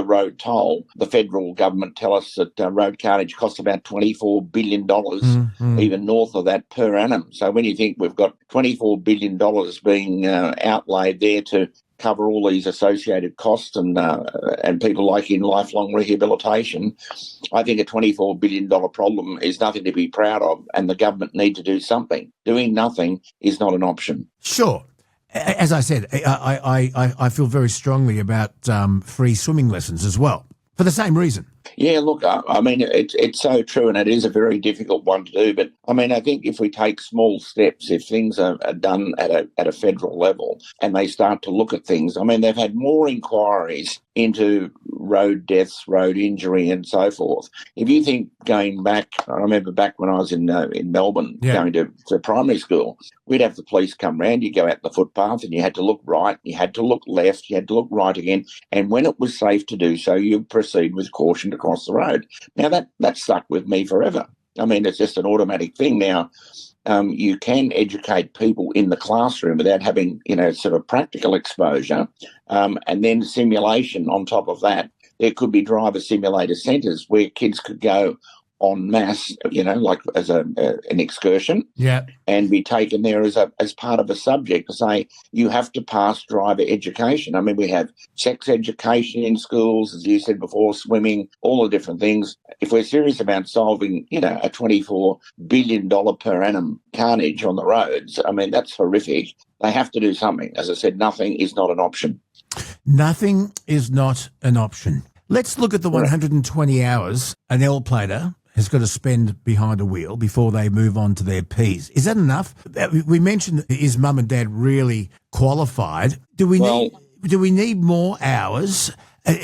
road toll, the federal government tell us that road carnage costs about $24 billion, even north of that per annum. So when you think we've got $24 billion being outlaid there to cover all these associated costs and people like in lifelong rehabilitation, I think a $24 billion problem is nothing to be proud of, and the government need to do something. Doing nothing is not an option. Sure. As I said, I feel very strongly about free swimming lessons as well, for the same reason. Yeah, look, I mean, it's so true, and it is a very difficult one to do. But, I mean, I think if we take small steps, if things are done at a federal level and they start to look at things, I mean, they've had more inquiries into road deaths, road injury and so forth. If you think going back, I remember back when I was in Melbourne going to primary school, we'd have the police come round, you go out the footpath and you had to look right, you had to look left, you had to look right again. And when it was safe to do so, you proceed with caution to cross the road. Now, that stuck with me forever. I mean, it's just an automatic thing now. You can educate people in the classroom without having, sort of practical exposure, and then simulation on top of that. There could be driver simulator centres where kids could go en masse, like as an excursion, and be taken there as part of a subject to say you have to pass driver education. I mean, we have sex education in schools, as you said before, swimming, all the different things. If we're serious about solving, a $24 billion per annum carnage on the roads, I mean, that's horrific. They have to do something. As I said, nothing is not an option. Nothing is not an option. Let's look at the 120 hours an L-plater has got to spend behind a wheel before they move on to their Ps. Is that enough? We mentioned, is mum and dad really qualified? Do we need more hours?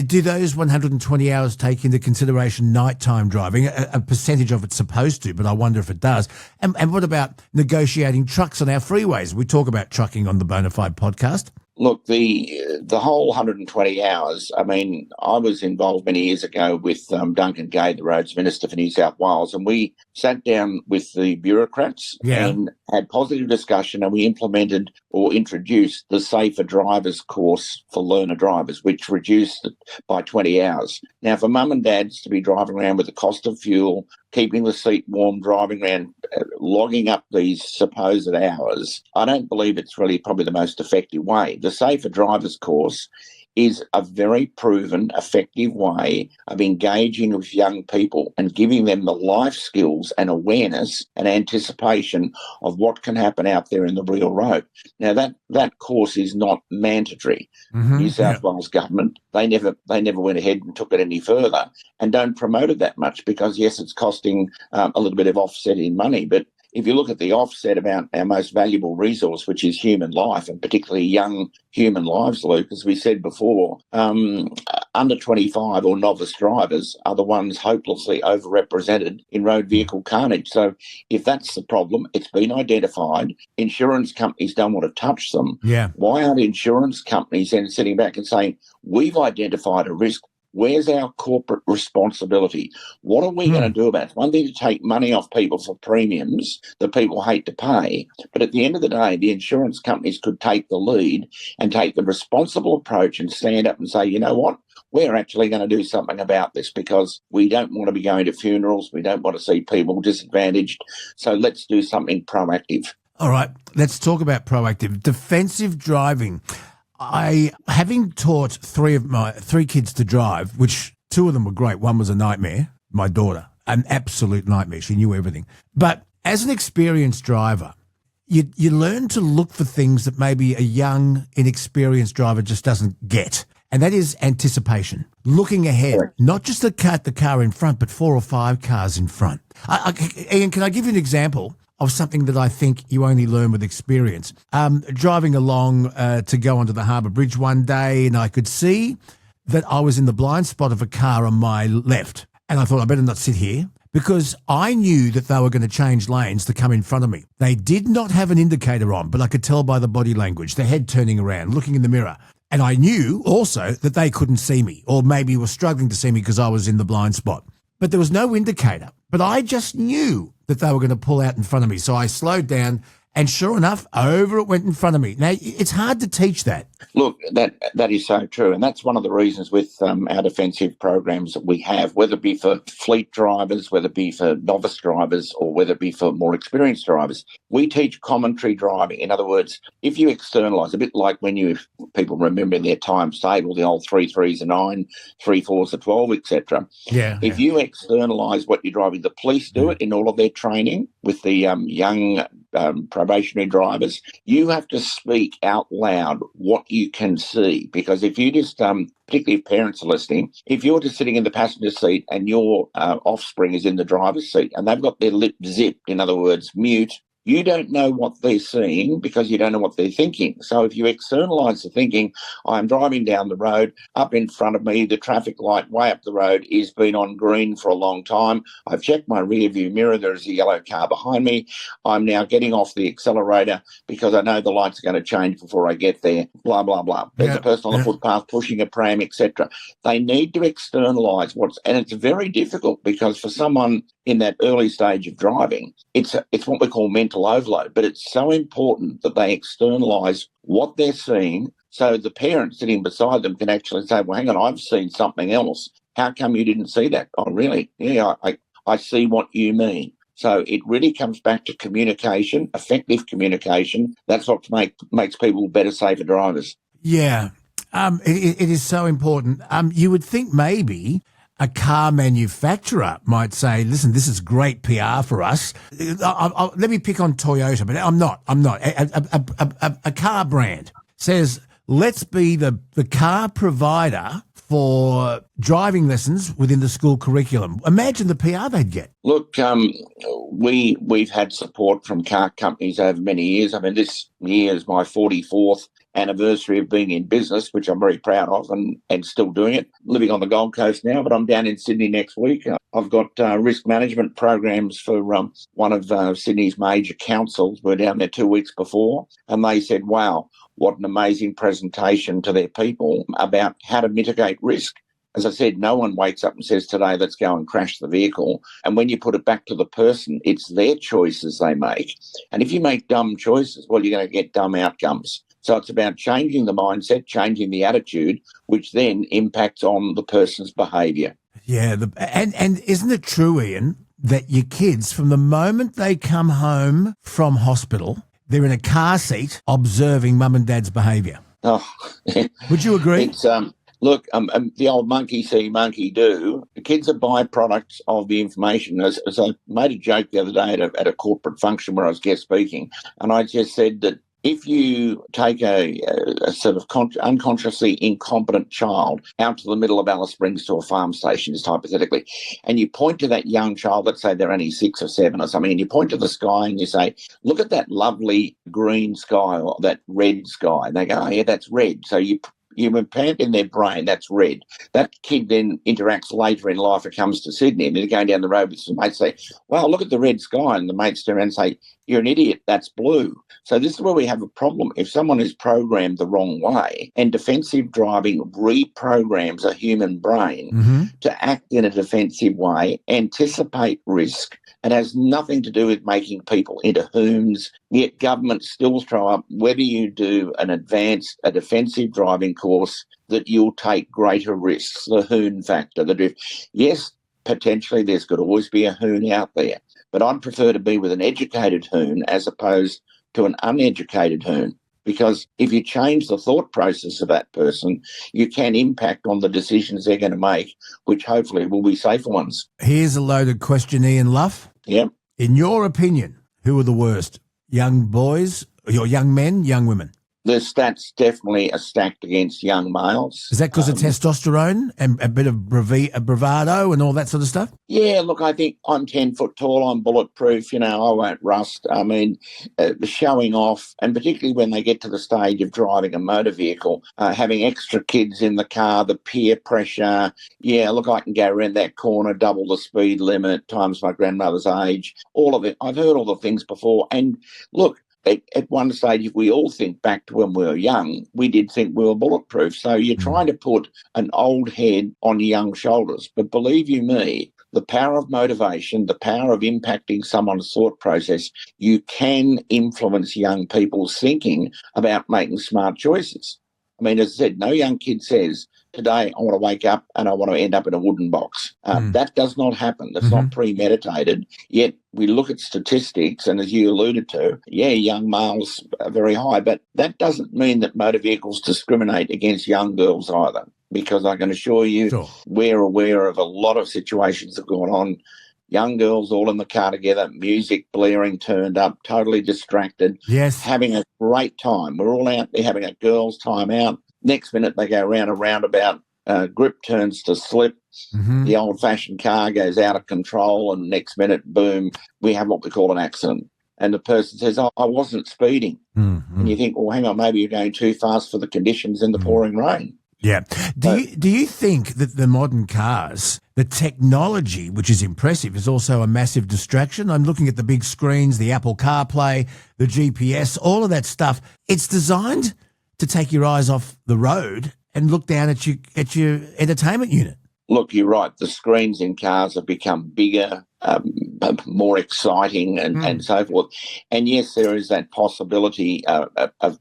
Do those 120 hours take into consideration nighttime driving? A percentage of it's supposed to, but I wonder if it does. And what about negotiating trucks on our freeways? We talk about trucking on the Bonafide podcast. Look, the whole 120 hours, I mean, I was involved many years ago with Duncan Gay, the Roads Minister for New South Wales, and we sat down with the bureaucrats and had positive discussion, and we implemented or introduced the Safer Drivers course for learner drivers, which reduced it by 20 hours. Now, for mum and dads to be driving around with the cost of fuel, keeping the seat warm, driving around, logging up these supposed hours, I don't believe it's really probably the most effective way. The Safer Drivers course is a very proven, effective way of engaging with young people and giving them the life skills and awareness and anticipation of what can happen out there in the real road. Now, that course is not mandatory. New South Wales government, they never went ahead and took it any further and don't promote it that much because, yes, it's costing a little bit of offset in money, but if you look at the offset about our most valuable resource, which is human life, and particularly young human lives, Luke, as we said before, under 25 or novice drivers are the ones hopelessly overrepresented in road vehicle carnage. So if that's the problem, it's been identified. Insurance companies don't want to touch them. Yeah. Why aren't insurance companies then sitting back and saying, we've identified a risk? Where's our corporate responsibility? What are we going to do about it? It's one thing to take money off people for premiums that people hate to pay, but at the end of the day, the insurance companies could take the lead and take the responsible approach and stand up and say, you know what? We're actually going to do something about this because we don't want to be going to funerals. We don't want to see people disadvantaged. So let's do something proactive. All right, let's talk about proactive. Defensive driving. Having taught three kids to drive, which two of them were great. One was a nightmare, my daughter, an absolute nightmare. She knew everything. But as an experienced driver, you learn to look for things that maybe a young, inexperienced driver just doesn't get. And that is anticipation, looking ahead, not just the car in front, but 4 or 5 cars in front. Ian, can I give you an example of something that I think you only learn with experience? Driving along to go onto the Harbour Bridge one day, and I could see that I was in the blind spot of a car on my left. And I thought, I better not sit here, because I knew that they were going to change lanes to come in front of me. They did not have an indicator on, but I could tell by the body language, the head turning around, looking in the mirror. And I knew also that they couldn't see me, or maybe were struggling to see me because I was in the blind spot. But there was no indicator. But I just knew that they were going to pull out in front of me. So I slowed down, and sure enough, over it went in front of me. Now, it's hard to teach that. Look, that is so true. And that's one of the reasons with our defensive programs that we have, whether it be for fleet drivers, whether it be for novice drivers, or whether it be for more experienced drivers, we teach commentary driving. In other words, if you externalise, a bit like when people remember their times table, the old 3 3s are 9, 3 4s are 12, etc. If you externalise what you're driving, the police do it in all of their training with the young probationary drivers. You have to speak out loud what you can see, because if you just, particularly if parents are listening, if you're just sitting in the passenger seat and your offspring is in the driver's seat and they've got their lip zipped, in other words, mute, you don't know what they're seeing because you don't know what they're thinking. So if you externalise the thinking, I'm driving down the road, up in front of me, the traffic light way up the road is been on green for a long time. I've checked my rear view mirror. There's a yellow car behind me. I'm now getting off the accelerator because I know the lights are going to change before I get there, blah, blah, blah. There's a person on the footpath pushing a pram, etc. They need to externalise and it's very difficult because for someone in that early stage of driving, it's what we call mental overload, but it's so important that they externalise what they're seeing so the parent sitting beside them can actually say, well, hang on, I've seen something else. How come you didn't see that? Oh, really? Yeah, I see what you mean. So it really comes back to communication, effective communication. That's what makes people better, safer drivers. Yeah, it is so important. You would think maybe a car manufacturer might say, listen, this is great PR for us. Let me pick on Toyota, but I'm not. A car brand says, let's be the car provider for driving lessons within the school curriculum. Imagine the PR they'd get. Look, we've had support from car companies over many years. I mean, this year is my 44th anniversary of being in business, which I'm very proud of and still doing it. Living on the Gold Coast now, but I'm down in Sydney next week. I've got risk management programs for one of Sydney's major councils. We're down there 2 weeks before, and they said, wow, what an amazing presentation to their people about how to mitigate risk. As I said, no one wakes up and says, today, let's go and crash the vehicle. And when you put it back to the person, it's their choices they make. And if you make dumb choices, well, you're going to get dumb outcomes. So it's about changing the mindset, changing the attitude, which then impacts on the person's behaviour. Yeah, and isn't it true, Ian, that your kids, from the moment they come home from hospital, they're in a car seat observing mum and dad's behaviour? Oh, would you agree? It's look, the old monkey see, monkey do. The kids are byproducts of the information. As I made a joke the other day at a corporate function where I was guest speaking, and I just said that if you take a sort of unconsciously incompetent child out to the middle of Alice Springs to a farm station, just hypothetically, and you point to that young child, let's say they're only 6 or 7 or something, and you point to the sky and you say, look at that lovely green sky or that red sky. And they go, oh, yeah, that's red. So you implant in their brain, that's red. That kid then interacts later in life. It comes to Sydney and they're going down the road with some mates, say, wow, look at the red sky. And the mates turn around and say, you're an idiot, that's blue. So this is where we have a problem. If someone is programmed the wrong way, and defensive driving reprograms a human brain to act in a defensive way, anticipate risk, and has nothing to do with making people into hoons, yet governments still throw up whether you do a defensive driving course that you'll take greater risks, the hoon factor. Yes, potentially there's could always be a hoon out there, but I'd prefer to be with an educated hoon as opposed to an uneducated hoon, because if you change the thought process of that person, you can impact on the decisions they're going to make, which hopefully will be safer ones. Here's a loaded question, Ian Luff. Yep. In your opinion, who are the worst? Young boys, or young men, young women? The stats definitely are stacked against young males. Is that because of testosterone and a bit of bravado and all that sort of stuff? Yeah, look, I think I'm 10 foot tall, I'm bulletproof, I won't rust. I mean, showing off, and particularly when they get to the stage of driving a motor vehicle, having extra kids in the car, the peer pressure. Yeah, look, I can go around that corner, double the speed limit, times my grandmother's age, all of it. I've heard all the things before. And look, at one stage, if we all think back to when we were young, we did think we were bulletproof. So you're trying to put an old head on young shoulders. But believe you me, the power of motivation, the power of impacting someone's thought process, you can influence young people's thinking about making smart choices. I mean, as I said, no young kid says, today I want to wake up and I want to end up in a wooden box. That does not happen. That's not premeditated. Yet we look at statistics, and as you alluded to, young males are very high, but that doesn't mean that motor vehicles discriminate against young girls either, because I can assure you we're aware of a lot of situations that have gone on. Young girls all in the car together, music blaring, turned up, totally distracted, having a great time. We're all out there having a girls' time out. Next minute, they go around a roundabout, grip turns to slip, the old-fashioned car goes out of control, and next minute, boom, we have what we call an accident. And the person says, oh, I wasn't speeding. And you think, well, hang on, maybe you're going too fast for the conditions in the pouring rain. Yeah. Do you think that the modern cars, the technology, which is impressive, is also a massive distraction? I'm looking at the big screens, the Apple CarPlay, the GPS, all of that stuff. It's designed to take your eyes off the road and look down at your entertainment unit. Look, you're right. The screens in cars have become bigger, more exciting and so forth. And yes, there is that possibility of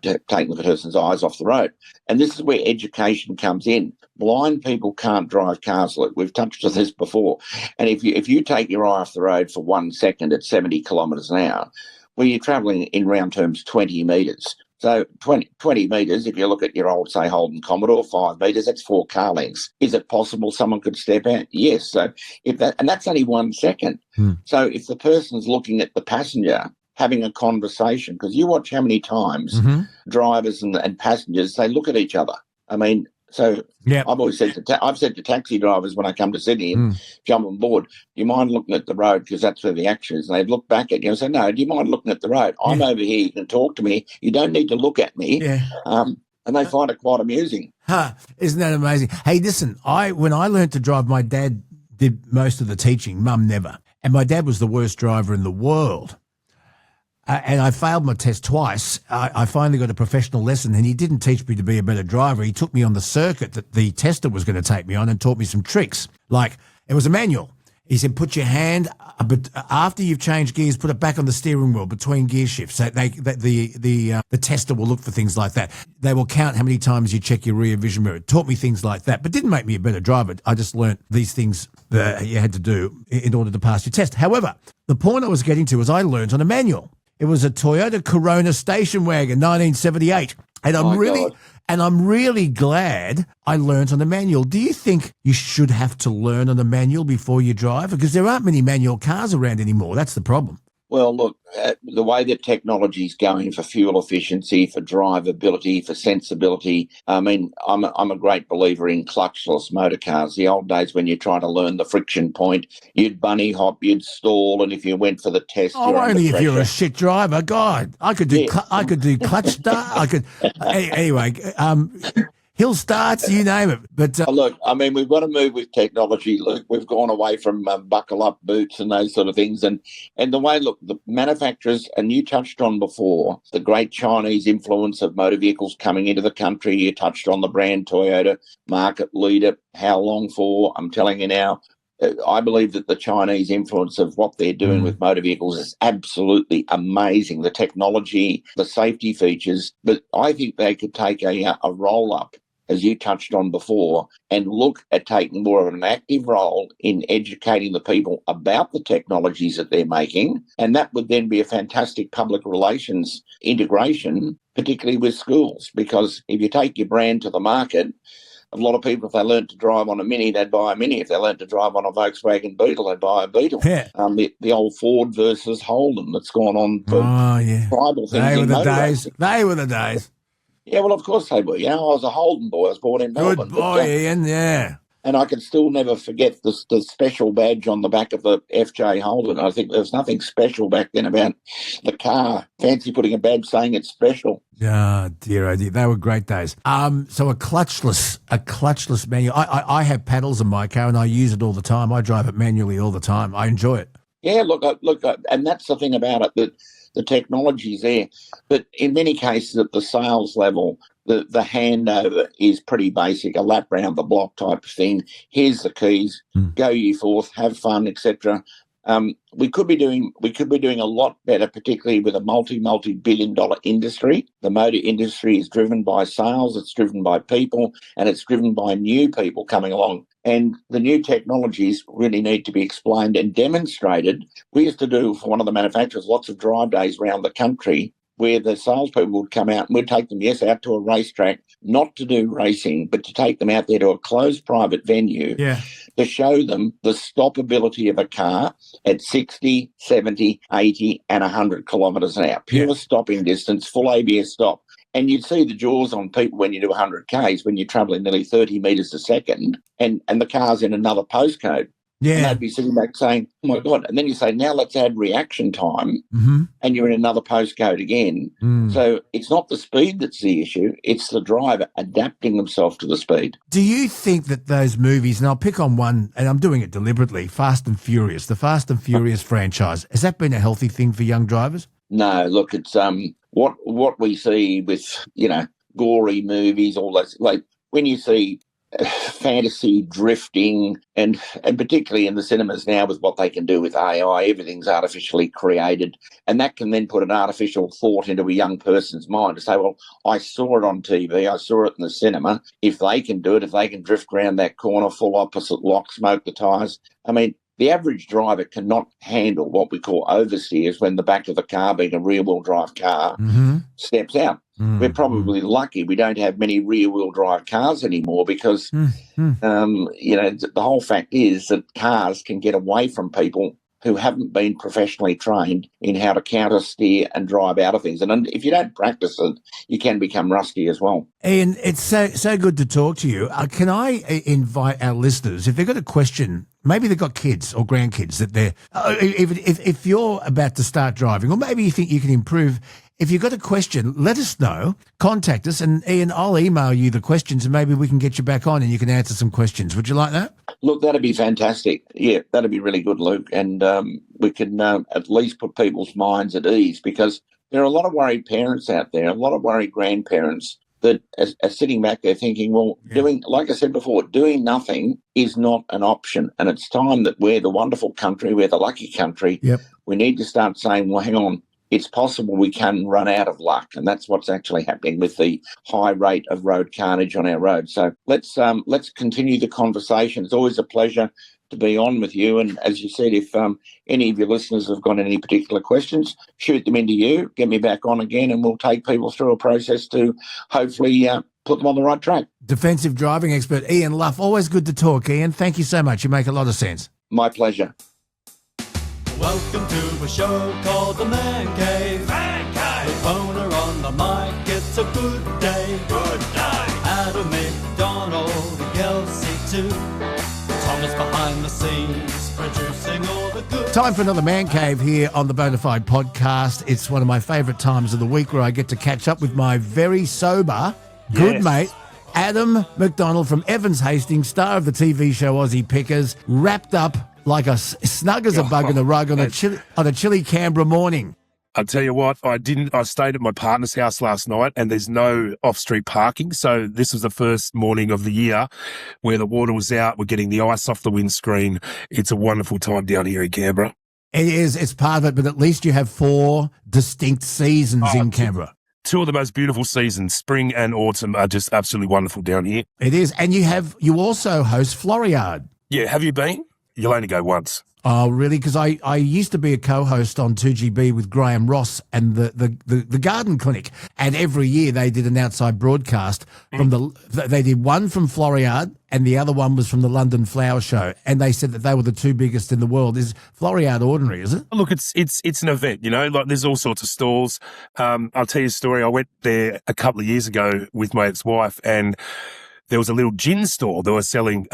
taking the person's eyes off the road. And this is where education comes in. Blind people can't drive cars. Look, we've touched on this before. And if you take your eye off the road for 1 second at 70 kilometres an hour, well, you're travelling in round terms 20 metres. So 20 metres, if you look at your old, say, Holden Commodore, 5 metres, that's 4 car lengths. Is it possible someone could step out? Yes. So and that's only 1 second. So if the person's looking at the passenger having a conversation, because you watch how many times drivers and passengers, they look at each other. I mean, So Yep. I've always said I've said to taxi drivers when I come to Sydney and jump on board, do you mind looking at the road, because that's where the action is? And they'd look back at you and say, no, do you mind looking at the road? I'm over here, you can talk to me, you don't need to look at me. Yeah. And they find it quite amusing. Isn't that amazing? Hey, listen, when I learned to drive, my dad did most of the teaching, Mum never. And my dad was the worst driver in the world. And I failed my test twice. I finally got a professional lesson, and he didn't teach me to be a better driver. He took me on the circuit that the tester was going to take me on and taught me some tricks. Like, it was a manual. He said, put your hand, but after you've changed gears, put it back on the steering wheel between gear shifts. So the tester will look for things like that. They will count how many times you check your rear vision mirror. It taught me things like that, but didn't make me a better driver. I just learnt these things that you had to do in order to pass your test. However, the point I was getting to was I learnt on a manual. It was a Toyota Corona station wagon, 1978. And I'm really glad I learnt on a manual. Do you think you should have to learn on a manual before you drive? Because there aren't many manual cars around anymore. That's the problem. Well, look, the way that technology is going for fuel efficiency, for drivability, for sensibility, I mean, I'm a great believer in clutchless motor cars. The old days when you try to learn the friction point, you'd bunny hop, you'd stall, and if you went for the test, only if you're a shit driver. God, I could do clutch start. I could anyway. Hill starts, you name it. But look, I mean, we've got to move with technology, Luke. We've gone away from buckle-up boots and those sort of things. And the way, look, the manufacturers, and you touched on before, the great Chinese influence of motor vehicles coming into the country. You touched on the brand Toyota, market leader. How long for? I'm telling you now. I believe that the Chinese influence of what they're doing with motor vehicles is absolutely amazing. The technology, the safety features, but I think they could take a roll-up, as you touched on before, and look at taking more of an active role in educating the people about the technologies that they're making. And that would then be a fantastic public relations integration, particularly with schools, because if you take your brand to the market, a lot of people, if they learned to drive on a Mini, they'd buy a Mini. If they learned to drive on a Volkswagen Beetle, they'd buy a Beetle. Yeah. The old Ford versus Holden that's gone on for tribal things. They were the days. Yeah, well, of course they were. You know, I was a Holden boy. I was born in Melbourne. Good boy, Ian, yeah. And I can still never forget the special badge on the back of the FJ Holden. I think there was nothing special back then about the car. Fancy putting a badge saying it's special. Oh, dear. They were great days. So a clutchless manual. I have paddles in my car and I use it all the time. I drive it manually all the time. I enjoy it. Yeah, look, and that's the thing about it, that the technology's there. But in many cases at the sales level, the handover is pretty basic, a lap round the block type of thing. Here's the keys, go you forth, have fun, etc. We could be doing a lot better, particularly with a multi-billion-dollar industry. The motor industry is driven by sales, it's driven by people, and it's driven by new people coming along. And the new technologies really need to be explained and demonstrated. We used to do, for one of the manufacturers, lots of drive days around the country where the salespeople would come out and we'd take them, out to a racetrack, not to do racing, but to take them out there to a closed private venue to show them the stoppability of a car at 60, 70, 80 and 100 kilometres an hour. Pure stopping distance, full ABS stop. And you'd see the jaws on people when you do 100 Ks, when you're travelling nearly 30 metres a second, and the car's in another postcode. Yeah. And they'd be sitting back saying, oh, my God. And then you say, now let's add reaction time, and you're in another postcode again. So it's not the speed that's the issue. It's the driver adapting themselves to the speed. Do you think that those movies, and I'll pick on one, and I'm doing it deliberately, Fast and Furious, the Fast and Furious franchise, has that been a healthy thing for young drivers? No, look, it's what we see with, gory movies, all that, like when you see fantasy drifting and particularly in the cinemas now with what they can do with AI, everything's artificially created, and that can then put an artificial thought into a young person's mind to say, well, I saw it on TV, I saw it in the cinema. If they can do it, if they can drift around that corner, full opposite lock, smoke the tyres. I mean, the average driver cannot handle what we call oversteers when the back of the car, being a rear-wheel drive car, steps out. We're probably lucky we don't have many rear-wheel drive cars anymore because, the whole fact is that cars can get away from people who haven't been professionally trained in how to counter, steer and drive out of things. And if you don't practice it, you can become rusty as well. Ian, it's so good to talk to you. Can I invite our listeners, if they've got a question, maybe they've got kids or grandkids that they're, if you're about to start driving, or maybe you think you can improve, if you've got a question, let us know, contact us, and Ian, I'll email you the questions and maybe we can get you back on and you can answer some questions. Would you like that? Look, that'd be fantastic. Yeah, that'd be really good, Luke. And we can at least put people's minds at ease, because there are a lot of worried parents out there, a lot of worried grandparents that are sitting back there thinking, well, doing, like I said before, doing nothing is not an option. And it's time that we're the wonderful country, we're the lucky country. Yep. We need to start saying, well, hang on, it's possible we can run out of luck. And that's what's actually happening with the high rate of road carnage on our roads. So let's continue the conversation. It's always a pleasure to be on with you. And as you said, if any of your listeners have got any particular questions, shoot them into you, get me back on again, and we'll take people through a process to hopefully put them on the right track. Defensive driving expert Ian Luff. Always good to talk, Ian. Thank you so much. You make a lot of sense. My pleasure. Welcome to a show called The Man Cave. Man Cave. With Bona on the mic, it's a good day. Good day. Adam McDonald and Kelsey too. Thomas behind the scenes, producing all the good. Time for another Man Cave here on the Bonafide podcast. It's one of my favourite times of the week where I get to catch up with my very sober, good mate, Adam McDonald from Evans Hastings, star of the TV show Aussie Pickers, wrapped up like a snug as a bug in a rug on a chilly Canberra morning. I'll tell you what, I stayed at my partner's house last night and there's no off-street parking. So this was the first morning of the year where the water was out. We're getting the ice off the windscreen. It's a wonderful time down here in Canberra. It is. It's part of it, but at least you have 4 distinct seasons in Canberra. 2 of the most beautiful seasons, spring and autumn, are just absolutely wonderful down here. It is. And you also host Floriade. Yeah, have you been? You'll only go once. Oh, really? Because I used to be a co-host on 2GB with Graham Ross and the Garden Clinic. And every year they did an outside broadcast from they did one from Floriade and the other one was from the London Flower Show. And they said that they were the 2 biggest in the world. Is Floriade ordinary, is it? Look, it's an event, you know, like there's all sorts of stalls. I'll tell you a story. I went there a couple of years ago with my ex-wife and there was a little gin store that was selling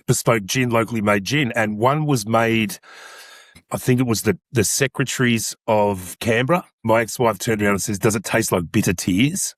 bespoke gin, locally made gin, and one was made, I think it was the secretaries of Canberra. My ex-wife turned around and says, "Does it taste like bitter tears?"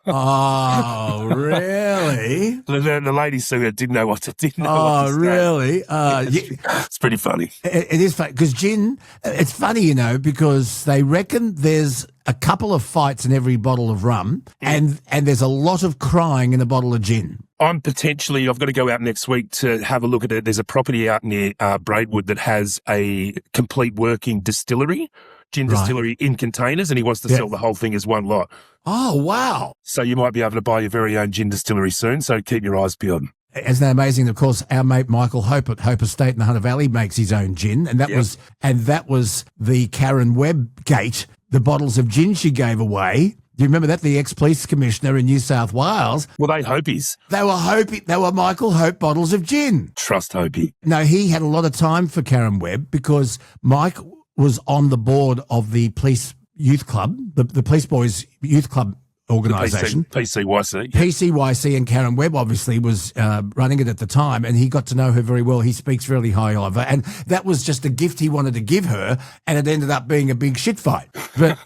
Oh, really? The lady said that didn't know what to say. Oh, really? It's pretty funny. It is funny because gin, it's funny, you know, because they reckon there's a couple of fights in every bottle of rum and there's a lot of crying in a bottle of gin. I've got to go out next week to have a look at it. There's a property out near Braidwood that has a complete working distillery, gin distillery in containers, and he wants to sell the whole thing as one lot. Oh, wow. So you might be able to buy your very own gin distillery soon, so keep your eyes peeled. Isn't that amazing? Of course, our mate Michael Hope at Hope Estate in the Hunter Valley makes his own gin, and that was the Karen Webb gate, the bottles of gin she gave away. Do you remember that? The ex-police commissioner in New South Wales. Well, they Hopies. They were Hopi. They were Michael Hope bottles of gin. Trust Hopi. No, he had a lot of time for Karen Webb because Mike was on the board of the police youth club, the Police Boys Youth Club organisation. PCYC, and Karen Webb obviously was running it at the time, and he got to know her very well. He speaks really high of her, and that was just a gift he wanted to give her, and it ended up being a big shit fight. But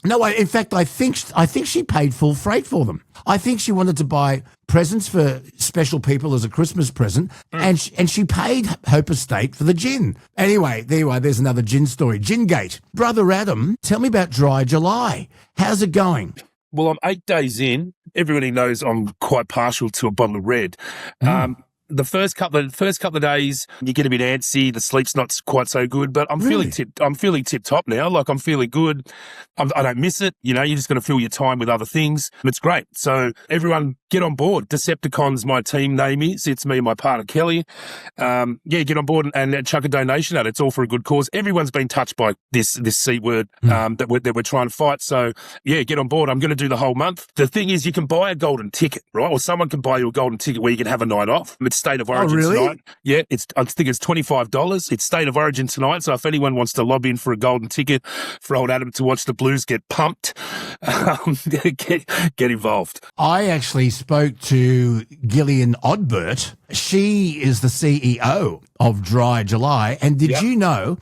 no, in fact, I think she paid full freight for them. I think she wanted to buy presents for special people as a Christmas present, and she paid Hope Estate for the gin. Anyway, there you are. There's another gin story. Gingate. Brother Adam, tell me about Dry July. How's it going? Well, I'm 8 days in. Everybody knows I'm quite partial to a bottle of red. The first couple of days, you get a bit antsy. The sleep's not quite so good, but I'm feeling tip top now. Like I'm feeling good. I don't miss it. You know, you just got to fill your time with other things. It's great. So everyone, get on board. Decepticons, my team name is. It's me and my partner Kelly. Get on board and chuck a donation at it. It's all for a good cause. Everyone's been touched by this C word that we're trying to fight. So yeah, get on board. I'm going to do the whole month. The thing is, you can buy a golden ticket, right? Or someone can buy you a golden ticket where you can have a night off. It's State of Origin tonight. Yeah, I think it's $25. It's State of Origin tonight. So if anyone wants to lobby in for a golden ticket for old Adam to watch the Blues get pumped, get involved. I actually spoke to Gillian Odbert. She is the CEO of Dry July. And did you know,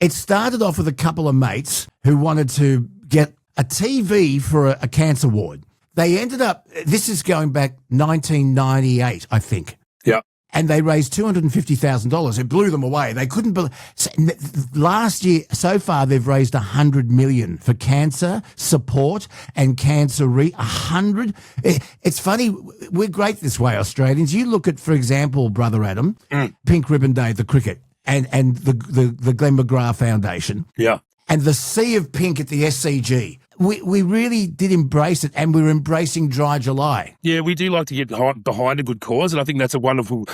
it started off with a couple of mates who wanted to get a TV for a cancer ward. They ended up, this is going back 1998, I think. Yeah. And they raised $250,000. It blew them away. They couldn't believe. Last year, so far, they've raised $100 million for cancer support and cancer 100. It's funny. We're great this way, Australians. You look at, for example, Brother Adam, Pink Ribbon Day, the cricket, and the Glenn McGrath Foundation. Yeah. And the sea of pink at the SCG. We really did embrace it, and we were embracing Dry July. Yeah, we do like to get behind a good cause, and I think that's a wonderful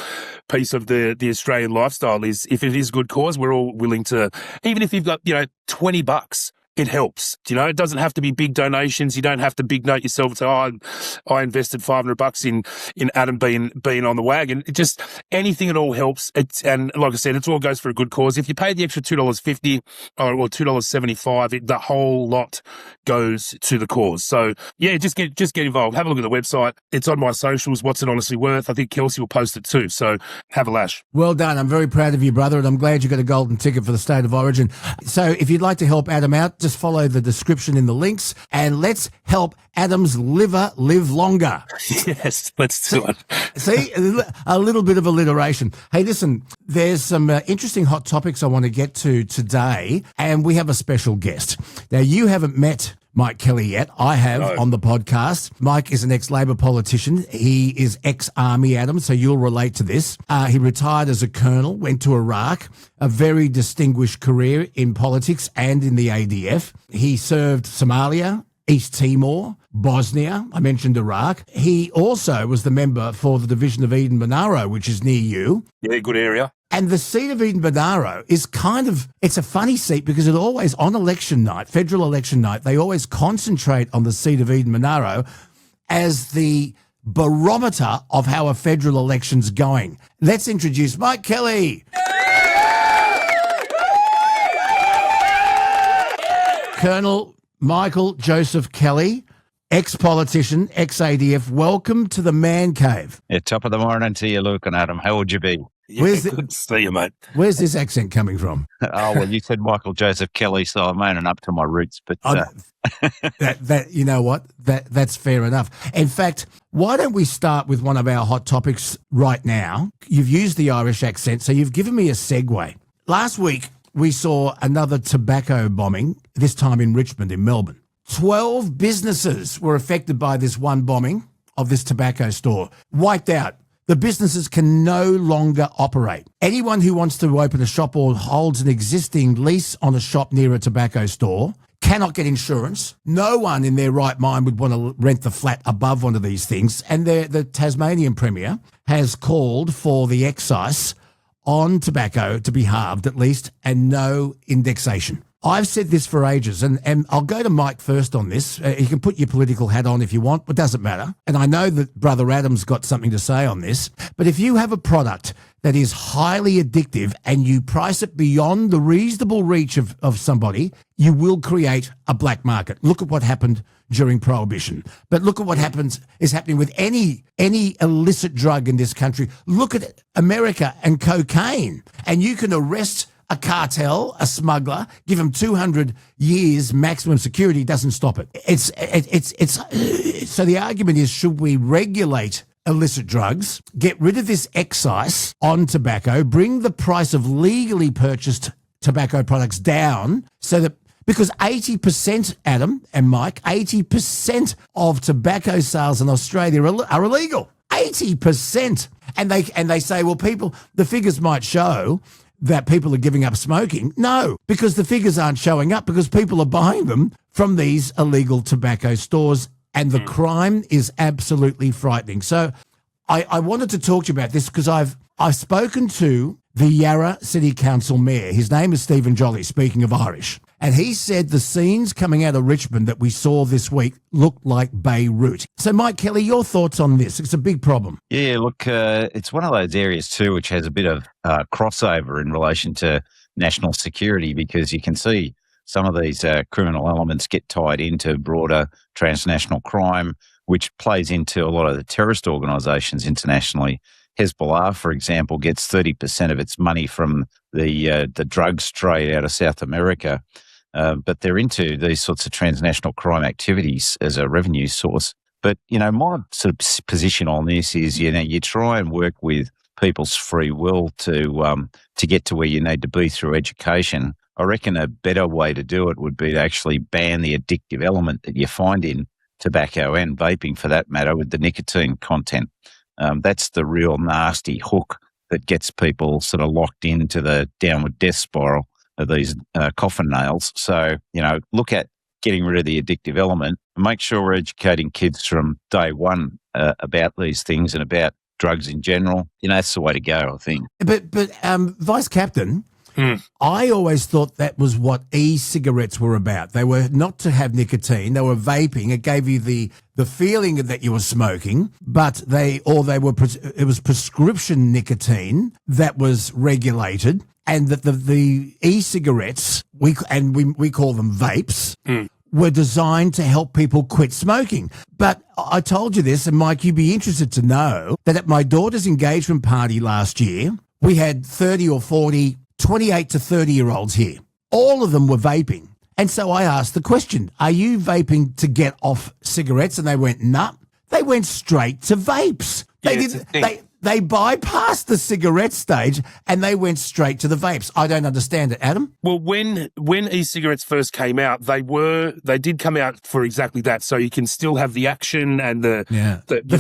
piece of the Australian lifestyle is if it is a good cause, we're all willing to, even if you've got, $20, it helps. It doesn't have to be big donations. You don't have to big note yourself and say, I invested $500 in Adam being on the wagon. It just, anything at all helps. And like I said, it all goes for a good cause. If you pay the extra $2.50 or $2.75, the whole lot goes to the cause. So yeah, just get involved. Have a look at the website. It's on my socials. What's it honestly worth? I think Kelsey will post it too. So have a lash. Well done. I'm very proud of you, brother, and I'm glad you got a golden ticket for the State of Origin. So if you'd like to help Adam out, just follow the description in the links, and let's help Adam's liver live longer. Yes, let's do it. See, a little bit of alliteration. Hey, listen, there's some interesting hot topics I want to get to today, and we have a special guest. Now, you haven't met Mike Kelly yet. I have on the podcast. Mike is an ex-Labor politician. He is ex-Army, Adam, so you'll relate to this. He retired as a colonel, went to Iraq, a very distinguished career in politics and in the ADF. He served Somalia, East Timor, Bosnia, I mentioned Iraq. He also was the member for the Division of Eden Monaro, which is near you. Yeah, good area. And the seat of Eden Monaro is it's a funny seat because it always, on election night, federal election night, they always concentrate on the seat of Eden Monaro as the barometer of how a federal election's going. Let's introduce Mike Kelly. Colonel Michael Joseph Kelly, ex-politician, ex-ADF, welcome to the Man Cave. Yeah, top of the morning to you, Luke and Adam. How would you be? Yeah, good to see you, mate. Where's this accent coming from? Oh, well, you said Michael Joseph Kelly, so I'm owning up to my roots. But that you know what? That's fair enough. In fact, why don't we start with one of our hot topics right now? You've used the Irish accent, so you've given me a segue. Last week, we saw another tobacco bombing, this time in Richmond in Melbourne. 12 businesses were affected by this one bombing of this tobacco store. Wiped out. The businesses can no longer operate. Anyone who wants to open a shop or holds an existing lease on a shop near a tobacco store cannot get insurance. No one in their right mind would want to rent the flat above one of these things. And the Tasmanian Premier has called for the excise on tobacco to be halved at least, and no indexation. I've said this for ages, and I'll go to Mike first on this. You can put your political hat on if you want, but it doesn't matter. And I know that Brother Adam's got something to say on this, but if you have a product that is highly addictive and you price it beyond the reasonable reach of somebody, you will create a black market. Look at what happened during Prohibition. But look at what is happening with any illicit drug in this country. Look at America and cocaine, and you can arrest a cartel, a smuggler, give him 200 years maximum security, doesn't stop it. So the argument is, should we regulate illicit drugs, get rid of this excise on tobacco, bring the price of legally purchased tobacco products down so that, because 80%, Adam and Mike, 80% of tobacco sales in Australia are illegal. 80%. And they say, well, the figures might show that people are giving up smoking. No, because the figures aren't showing up because people are buying them from these illegal tobacco stores, and the crime is absolutely frightening. So I wanted to talk to you about this because I've spoken to the Yarra City Council Mayor. His name is Stephen Jolly, speaking of Irish. And he said the scenes coming out of Richmond that we saw this week looked like Beirut. So, Mike Kelly, your thoughts on this? It's a big problem. Yeah, look, it's one of those areas too which has a bit of crossover in relation to national security, because you can see some of these criminal elements get tied into broader transnational crime, which plays into a lot of the terrorist organisations internationally. Hezbollah, for example, gets 30% of its money from the drugs trade out of South America, but they're into these sorts of transnational crime activities as a revenue source. But, my sort of position on this is, you try and work with people's free will to get to where you need to be through education. I reckon a better way to do it would be to actually ban the addictive element that you find in tobacco and vaping, for that matter, with the nicotine content. That's the real nasty hook that gets people sort of locked into the downward death spiral of these coffin nails. So, look at getting rid of the addictive element and make sure we're educating kids from day one about these things and about drugs in general. That's the way to go, I think. But Vice Captain, I always thought that was what e-cigarettes were about. They were not to have nicotine. They were vaping. It gave you the feeling that you were smoking, but it was prescription nicotine that was regulated, and that the e-cigarettes, we call them vapes, were designed to help people quit smoking. But I told you this, and Mike, you'd be interested to know that at my daughter's engagement party last year, we had 30 or 40 28 to 30-year-olds here. All of them were vaping. And so I asked the question, are you vaping to get off cigarettes? And they went, nah. They went straight to vapes. They bypassed the cigarette stage and they went straight to the vapes. I don't understand it, Adam. Well, when e-cigarettes first came out, they did come out for exactly that. So you can still have the action and the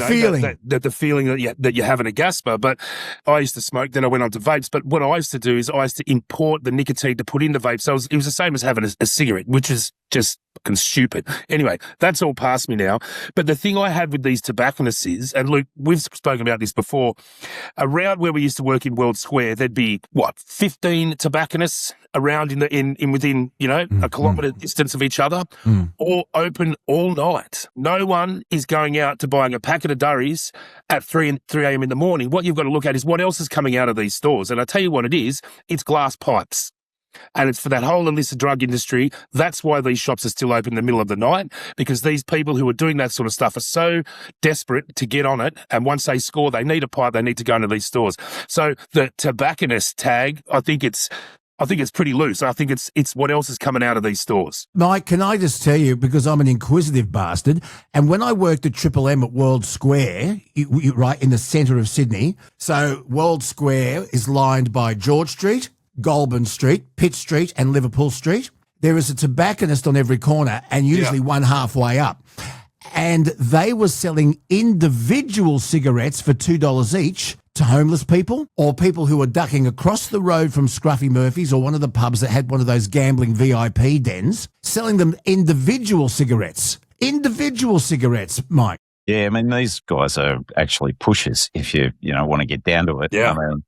feeling, the feeling that you're having a gasper. But I used to smoke, then I went on to vapes. But what I used to do is I used to import the nicotine to put into vapes. So it was the same as having a cigarette, which is just fucking stupid. Anyway, that's all past me now. But the thing I had with these tobacconists is, and Luke, we've spoken about this before, around where we used to work in World Square, there'd be 15 tobacconists around within a kilometre distance of each other, all open all night. No one is going out to buying a packet of durries at 3 a.m. in the morning. What you've got to look at is what else is coming out of these stores. And I tell you what it is, it's glass pipes. And it's for that whole illicit drug industry. That's why these shops are still open in the middle of the night, because these people who are doing that sort of stuff are so desperate to get on it. And once they score, they need a pipe, they need to go into these stores. So the tobacconist tag, I think it's pretty loose. I think it's what else is coming out of these stores. Mike, can I just tell you, because I'm an inquisitive bastard, and when I worked at Triple M at World Square, right in the centre of Sydney, so World Square is lined by George Street, Goulburn Street, Pitt Street and Liverpool Street. There is a tobacconist on every corner and usually one halfway up. And they were selling individual cigarettes for $2 each to homeless people or people who were ducking across the road from Scruffy Murphy's or one of the pubs that had one of those gambling VIP dens, selling them individual cigarettes. Individual cigarettes, Mike. Yeah, I mean, these guys are actually pushers if you want to get down to it. Yeah. I mean,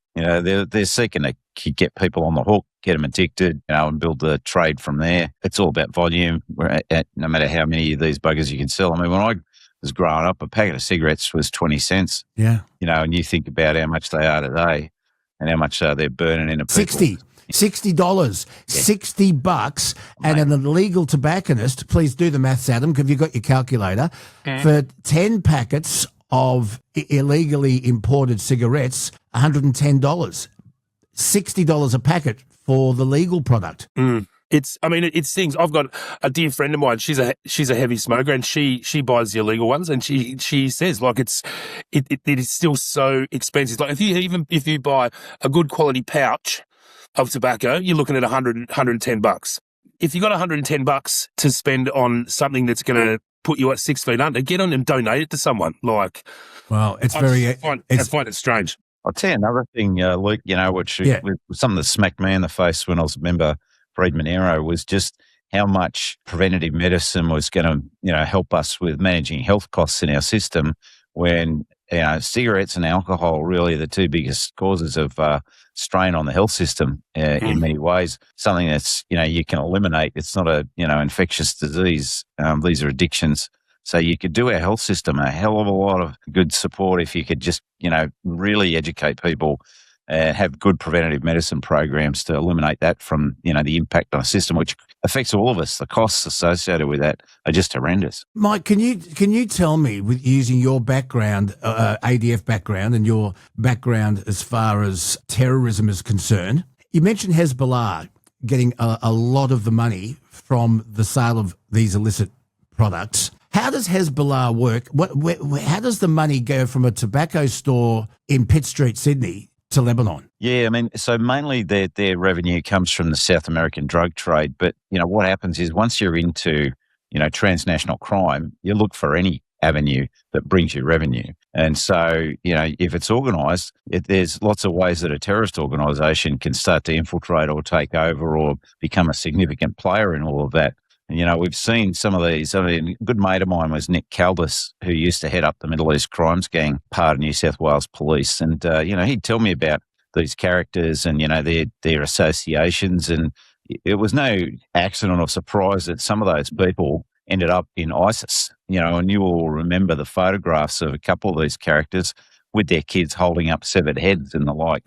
they're seeking to get people on the hook, get them addicted, and build the trade from there. It's all about volume, no matter how many of these buggers you can sell. I mean, when I was growing up, a packet of cigarettes was 20 cents. Yeah. And you think about how much they are today and how much they're burning into people. $60, $60, and an illegal tobacconist, please do the maths, Adam, because you've got your calculator, for 10 packets of illegally imported cigarettes, $110. $60 a packet for the legal product. It stings. I've got a dear friend of mine. She's a heavy smoker, and she buys the illegal ones. And she says it is still so expensive. Like if you buy a good quality pouch of tobacco, you're looking at $110. If you got $110 to spend on something that's going to put you at 6 feet under, get on and donate it to someone. I find it strange. I'll tell you another thing, Luke, which something that smacked me in the face when I was a member for Edmund Aero was just how much preventative medicine was going to, help us with managing health costs in our system when cigarettes and alcohol really are the two biggest causes of strain on the health system in many ways. Something that's, you can eliminate. It's not a, infectious disease. These are addictions. So you could do our health system a hell of a lot of good support if you could just, really educate people and have good preventative medicine programs to eliminate that from, the impact on the system, which affects all of us. The costs associated with that are just horrendous. Mike, can you tell me, with using your background, ADF background, and your background as far as terrorism is concerned, you mentioned Hezbollah getting a lot of the money from the sale of these illicit products. How does Hezbollah work? How does the money go from a tobacco store in Pitt Street, Sydney, to Lebanon? Yeah, I mean, so mainly their revenue comes from the South American drug trade. But, what happens is once you're into, transnational crime, you look for any avenue that brings you revenue. And so, if it's organised, there's lots of ways that a terrorist organisation can start to infiltrate or take over or become a significant player in all of that. And, we've seen some of these. I mean, a good mate of mine was Nick Caldas, who used to head up the Middle East Crimes Gang, part of New South Wales Police. And, he'd tell me about these characters and, their associations. And it was no accident or surprise that some of those people ended up in ISIS, and you will remember the photographs of a couple of these characters with their kids holding up severed heads and the like.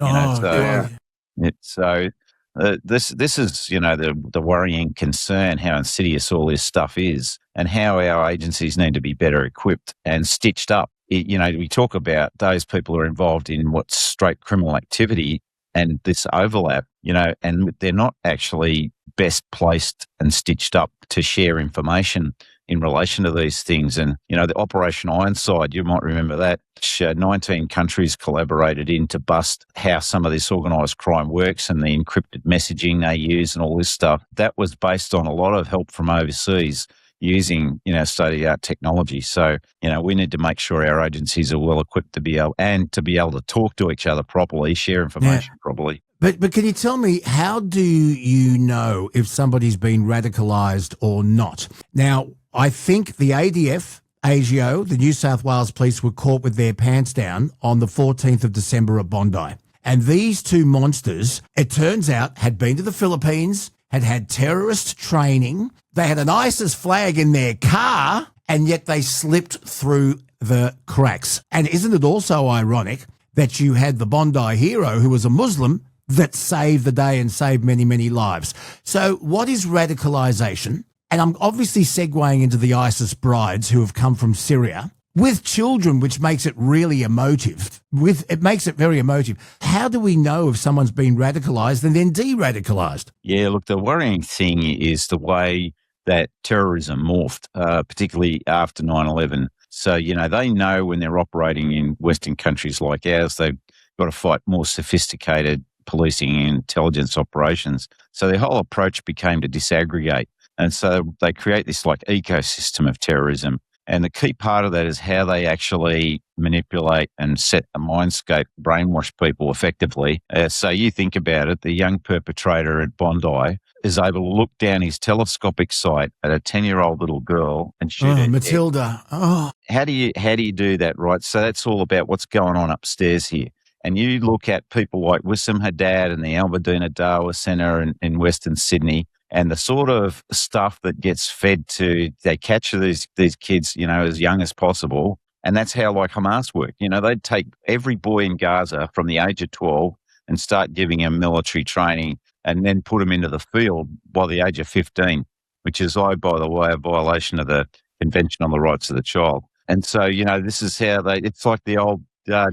This is, the worrying concern, how insidious all this stuff is and how our agencies need to be better equipped and stitched up. We talk about those people who are involved in what's straight criminal activity and this overlap, and they're not actually best placed and stitched up to share information in relation to these things. And, the Operation Ironside, you might remember that, 19 countries collaborated in to bust how some of this organised crime works and the encrypted messaging they use and all this stuff. That was based on a lot of help from overseas using, state-of-the-art technology. So, we need to make sure our agencies are well equipped to be able to talk to each other properly, share information properly. But can you tell me, how do you know if somebody's been radicalised or not? Now, I think the ADF, ASIO, the New South Wales Police, were caught with their pants down on the 14th of December at Bondi. And these two monsters, it turns out, had been to the Philippines, had terrorist training. They had an ISIS flag in their car, and yet they slipped through the cracks. And isn't it also ironic that you had the Bondi hero, who was a Muslim, that saved the day and saved many, many lives? So what is radicalisation? And I'm obviously segueing into the ISIS brides who have come from Syria with children, which makes it really emotive. It makes it very emotive. How do we know if someone's been radicalised and then de-radicalised? Yeah, look, the worrying thing is the way that terrorism morphed, particularly after 9/11. So, they know when they're operating in Western countries like ours, they've got to fight more sophisticated policing and intelligence operations. So their whole approach became to disaggregate. And so they create this ecosystem of terrorism. And the key part of that is how they actually manipulate and set a mindscape, brainwash people effectively. So you think about it, the young perpetrator at Bondi is able to look down his telescopic sight at a 10-year-old little girl and shoot her. Matilda. Oh. How do you do that, right? So that's all about what's going on upstairs here. And you look at people like Wissam Haddad and the Albertina Dawa Centre in Western Sydney, and the sort of stuff that gets fed to, they capture these kids, as young as possible. And that's how Hamas work. They'd take every boy in Gaza from the age of 12 and start giving them military training and then put them into the field by the age of 15, which is, by the way, a violation of the Convention on the Rights of the Child. And so, this is how it's like the old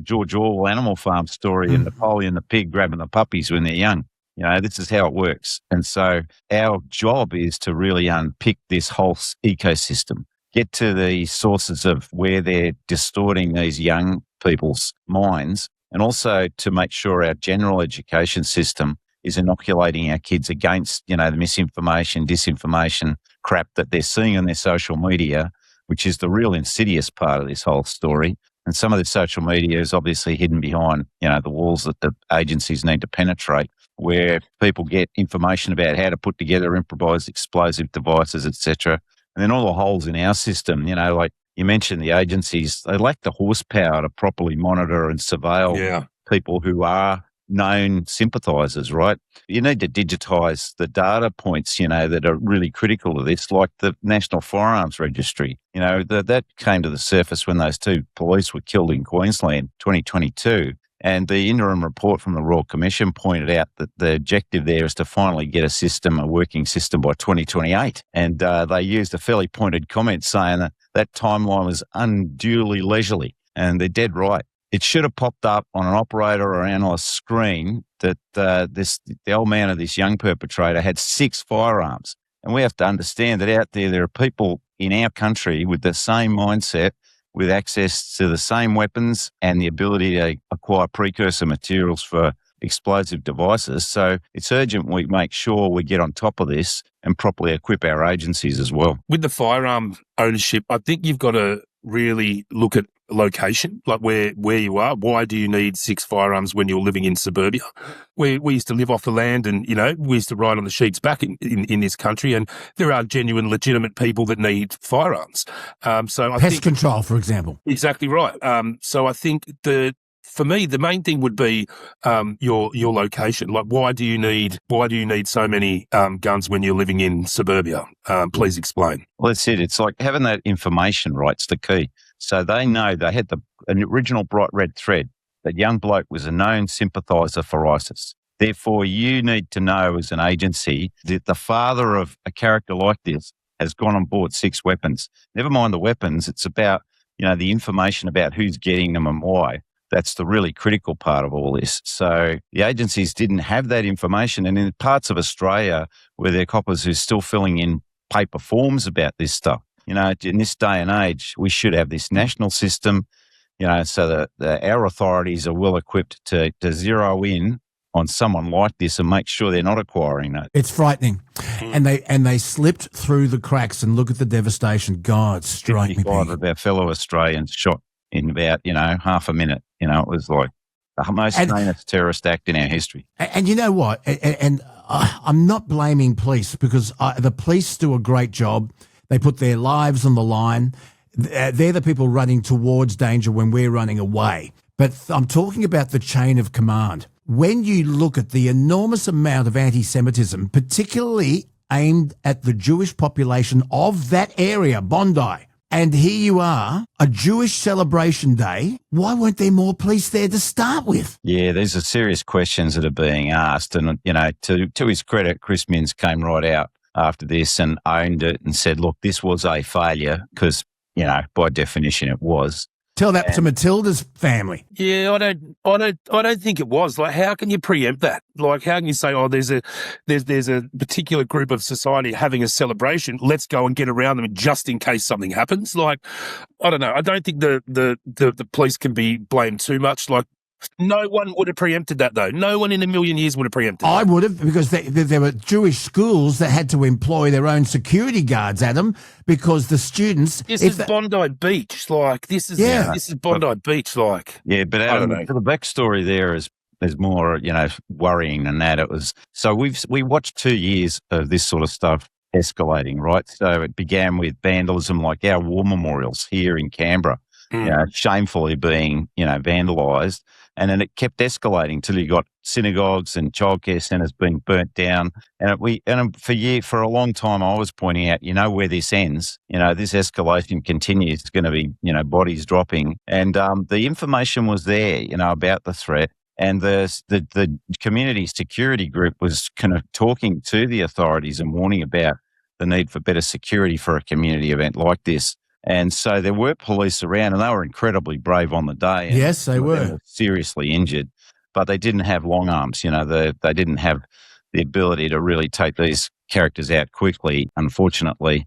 George Orwell Animal Farm story and Napoleon the pig grabbing the puppies when they're young. This is how it works. And so our job is to really unpick this whole ecosystem, get to the sources of where they're distorting these young people's minds, and also to make sure our general education system is inoculating our kids against, the misinformation, disinformation crap that they're seeing on their social media, which is the real insidious part of this whole story. And some of the social media is obviously hidden behind, the walls that the agencies need to penetrate, where people get information about how to put together improvised explosive devices, etc. And then all the holes in our system, you mentioned the agencies, they lack the horsepower to properly monitor and surveil people who are known sympathisers, right? You need to digitise the data points, that are really critical to this, like the National Firearms Registry. That came to the surface when those 2 police were killed in Queensland, 2022. And the interim report from the Royal Commission pointed out that the objective there is to finally get a working system by 2028. And they used a fairly pointed comment saying that timeline was unduly leisurely. And they're dead right. It should have popped up on an operator or analyst screen that the old man of this young perpetrator had 6 firearms. And we have to understand that out there are people in our country with the same mindset, with access to the same weapons and the ability to acquire precursor materials for explosive devices. So it's urgent we make sure we get on top of this and properly equip our agencies as well. With the firearm ownership, I think you've got to really look at location, like where you are. Why do you need 6 firearms when you're living in suburbia? We used to live off the land and, we used to ride on the sheep's back in this country, and there are genuine, legitimate people that need firearms. So I Pest control, for example. Exactly right. So I think for me, the main thing would be your location. Like, why do you need so many guns when you're living in suburbia? Please explain. Well, that's it. It's like having that information right's the key. So they know they had an original bright red thread. That young bloke was a known sympathiser for ISIS. Therefore, you need to know as an agency that the father of a character like this has gone on board 6 weapons. Never mind the weapons. It's about, the information about who's getting them and why. That's the really critical part of all this. So the agencies didn't have that information. And in parts of Australia where there are coppers who are still filling in paper forms about this stuff, in this day and age, we should have this national system, so that our authorities are well equipped to zero in on someone like this and make sure they're not acquiring that. It's frightening. And they slipped through the cracks, and look at the devastation. God, strike me. 55 of our fellow Australians shot in about, half a minute. It was like the most heinous terrorist act in our history. And you know what? And I'm not blaming police, because the police do a great job. They put their lives on the line. They're the people running towards danger when we're running away. But I'm talking about the chain of command. When you look at the enormous amount of anti-Semitism, particularly aimed at the Jewish population of that area, Bondi, and here you are, a Jewish celebration day, why weren't there more police there to start with? Yeah, these are serious questions that are being asked. And, to his credit, Chris Minns came right out after this and owned it and said, look, this was a failure, because, by definition it was. Tell that to Matilda's family. Yeah, I don't think it was. Like, how can you preempt that? Like, how can you say, there's a particular group of society having a celebration, let's go and get around them just in case something happens? Like, I don't know. I don't think the police can be blamed too much. Like, no one would have preempted that, though. No one in a million years would have preempted that. I would have, because there were Jewish schools that had to employ their own security guards, Adam, because the students... This is Bondi Beach. Like, this is Bondi Beach, like... Yeah, but Adam, the backstory there is more, worrying than that. It was... So we watched 2 years of this sort of stuff escalating, right? So it began with vandalism, like our war memorials here in Canberra, shamefully being, vandalised. And then it kept escalating till you got synagogues and childcare centres being burnt down. And for a long time, I was pointing out, where this ends, this escalation continues. It's going to be, bodies dropping. And the information was there, about the threat. And the community security group was kind of talking to the authorities and warning about the need for better security for a community event like this. And so there were police around, and they were incredibly brave on the day. Yes, they were. Seriously injured, but they didn't have long arms. They didn't have the ability to really take these characters out quickly, unfortunately.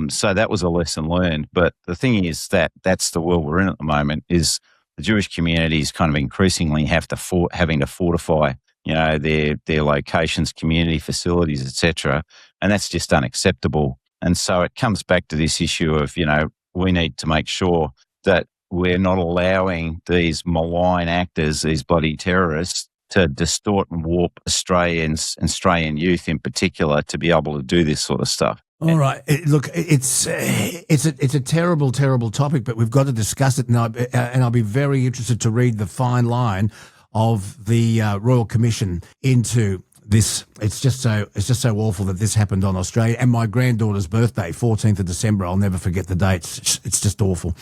So that was a lesson learned. But the thing is that's the world we're in at the moment, is the Jewish communities kind of increasingly having to fortify, their locations, community facilities, etc. And that's just unacceptable. And so it comes back to this issue of, we need to make sure that we're not allowing these malign actors, these bloody terrorists, to distort and warp Australian youth in particular to be able to do this sort of stuff. All right. It's a terrible, terrible topic, but we've got to discuss it, and I'll be very interested to read the fine line of the Royal Commission into this. It's just so awful that this happened on Australia, and my granddaughter's birthday, 14th of December. I'll never forget the date. It's just awful.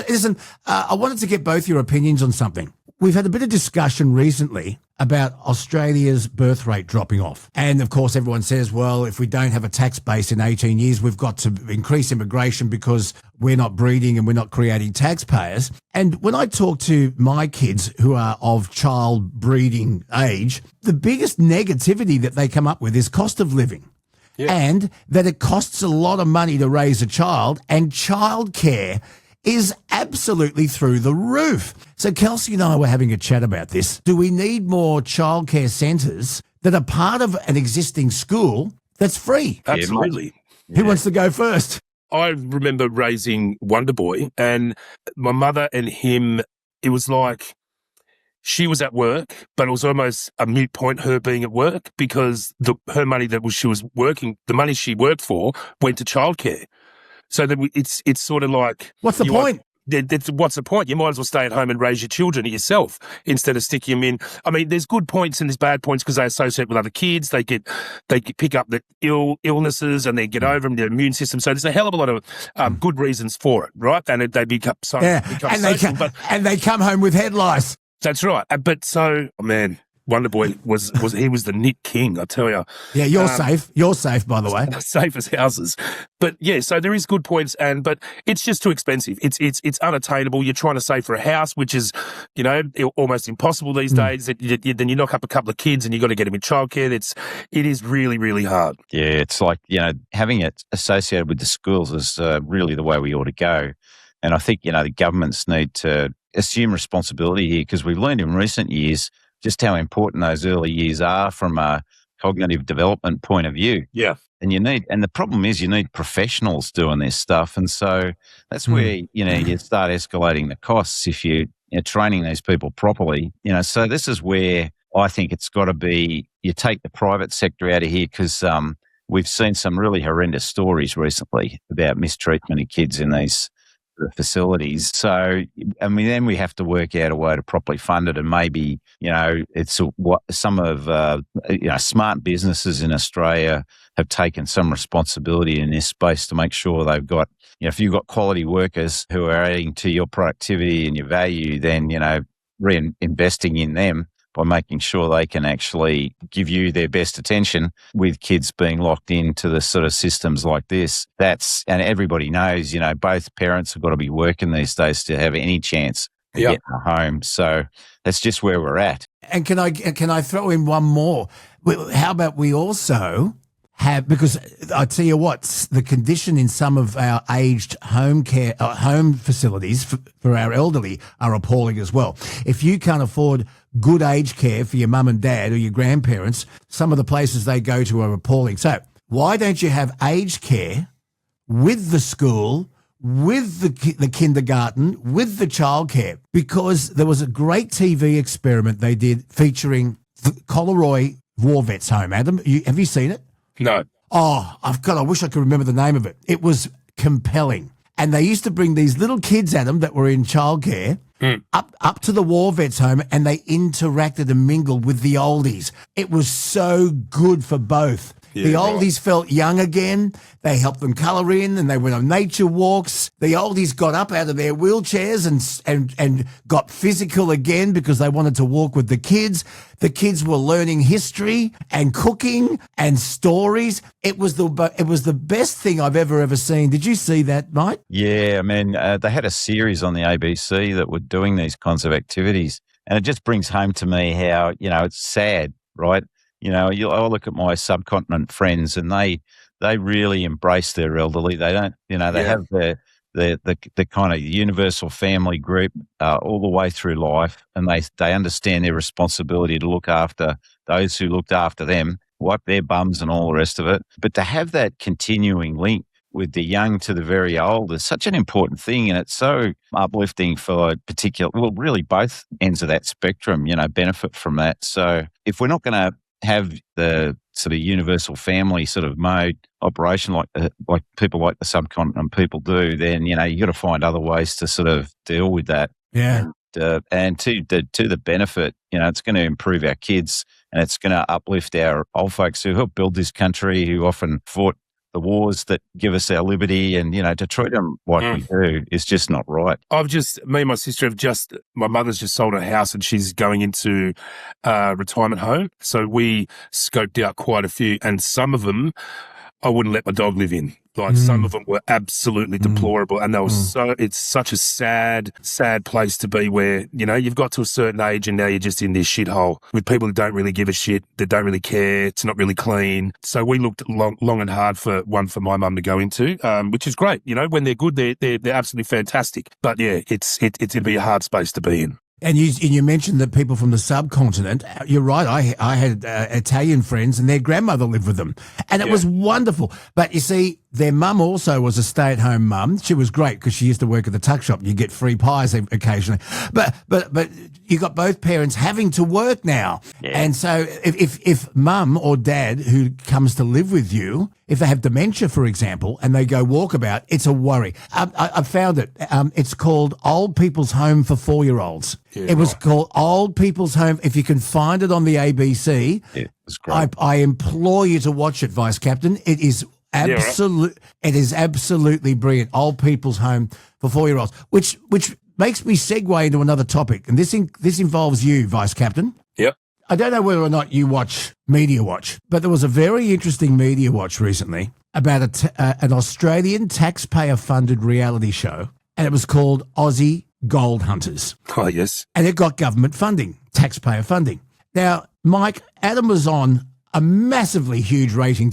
Listen, I wanted to get both your opinions on something. We've had a bit of discussion recently about Australia's birth rate dropping off. And, of course, everyone says, well, if we don't have a tax base in 18 years, we've got to increase immigration because we're not breeding and we're not creating taxpayers. And when I talk to my kids who are of child breeding age, the biggest negativity that they come up with is cost of living. Yeah. And that it costs a lot of money to raise a child, and childcare is absolutely through the roof. So Kelsey and I were having a chat about this. Do we need more childcare centres that are part of an existing school that's free? Absolutely. Who wants to go first? I remember raising Wonder Boy, and my mother and him, it was like she was at work, but it was almost a moot point her being at work, because her money she was working, the money she worked for went to childcare. So that it's sort of like, what's the point? What's the point? You might as well stay at home and raise your children yourself instead of sticking them in. I mean, there's good points and there's bad points because they associate with other kids. They pick up the illnesses and they get over them, their immune system. So there's a hell of a lot of good reasons for it, right? And they become and they come home with head lice. That's right. But so, man, Wonder Boy was the knit king, I tell you. Yeah, you're safe. You're safe, by the way. Safe as houses. But yeah, so there is good points, but it's just too expensive. It's unattainable. You're trying to save for a house, which is, almost impossible these days. Then you knock up a couple of kids and you got to get them in childcare. It is really, really hard. Yeah, it's like, having it associated with the schools is really the way we ought to go. And I think, the governments need to assume responsibility here, because we've learned in recent years just how important those early years are from a cognitive development point of view. Yeah. And the problem is you need professionals doing this stuff. And so that's where, you start escalating the costs if you're training these people properly. So this is where I think it's got to be, you take the private sector out of here, because we've seen some really horrendous stories recently about mistreatment of kids in these facilities. So, then we have to work out a way to properly fund it, and maybe, it's what some of, smart businesses in Australia have taken some responsibility in this space to make sure they've got, if you've got quality workers who are adding to your productivity and your value, then, reinvesting in them by making sure they can actually give you their best attention, with kids being locked into the sort of systems like this. And everybody knows, both parents have got to be working these days to have any chance of getting a home. So that's just where we're at. And can I throw in one more? How about we also have, because I tell you what, the condition in some of our aged home facilities for our elderly are appalling as well. If you can't afford good aged care for your mum and dad or your grandparents, some of the places they go to are appalling. So why don't you have aged care with the school, with the kindergarten, with the childcare? Because there was a great TV experiment they did featuring the Collaroy War Vets Home. Adam, have you seen it? No. Oh, I wish I could remember the name of it. It was compelling. And they used to bring these little kids, Adam, that were in childcare up to the War Vets Home, and they interacted and mingled with the oldies. It was so good for both. Yeah, the oldies felt young again. They helped them colour in, and they went on nature walks. The oldies got up out of their wheelchairs and got physical again because they wanted to walk with the kids. The kids were learning history and cooking and stories. It was the best thing I've ever seen. Did you see that, Mike? Yeah, they had a series on the ABC that were doing these kinds of activities, and it just brings home to me how, it's sad, right? I look at my subcontinent friends, and they really embrace their elderly. They don't, they have the kind of universal family group all the way through life, and they understand their responsibility to look after those who looked after them, wipe their bums and all the rest of it. But to have that continuing link with the young to the very old is such an important thing, and it's so uplifting for really both ends of that spectrum, benefit from that. So if we're not going to have the sort of universal family sort of mode operation like people like the subcontinent people do, then, you got to find other ways to sort of deal with that. Yeah. And to the benefit, it's going to improve our kids and it's going to uplift our old folks who helped build this country, who often fought the wars that give us our liberty, and, to treat them like we do is just not right. Me and my sister my mother's just sold her house and she's going into a retirement home. So we scoped out quite a few, and some of them I wouldn't let my dog live in. Like some of them were absolutely deplorable, and they were it's such a sad place to be where, you've got to a certain age and now you're just in this shithole with people that don't really give a shit, that don't really care, it's not really clean. So we looked long and hard for one for my mum to go into, which is great. When they're good, they're absolutely fantastic. But yeah, it'd be a hard space to be in. And you mentioned that people from the subcontinent. You're right. I had Italian friends, and their grandmother lived with them, and it was wonderful. But you see, their mum also was a stay-at-home mum. She was great because she used to work at the tuck shop. You get free pies occasionally. But you got both parents having to work now, and so if mum or dad who comes to live with you, if they have dementia, for example, and they go walkabout, it's a worry. I found it. It's called Old People's Home for 4-year-olds. Yeah, it was called Old People's Home. If you can find it on the ABC, it's great. I implore you to watch it, Vice Captain. It is It is absolutely brilliant. Old People's Home for 4-year-olds, which makes me segue into another topic, and this involves you, Vice Captain. Yep. I don't know whether or not you watch Media Watch, but there was a very interesting Media Watch recently about an Australian taxpayer-funded reality show, and it was called Aussie Gold Hunters. Oh, yes. And it got government funding, taxpayer funding. Now, Mike, Adam was on a massively huge rating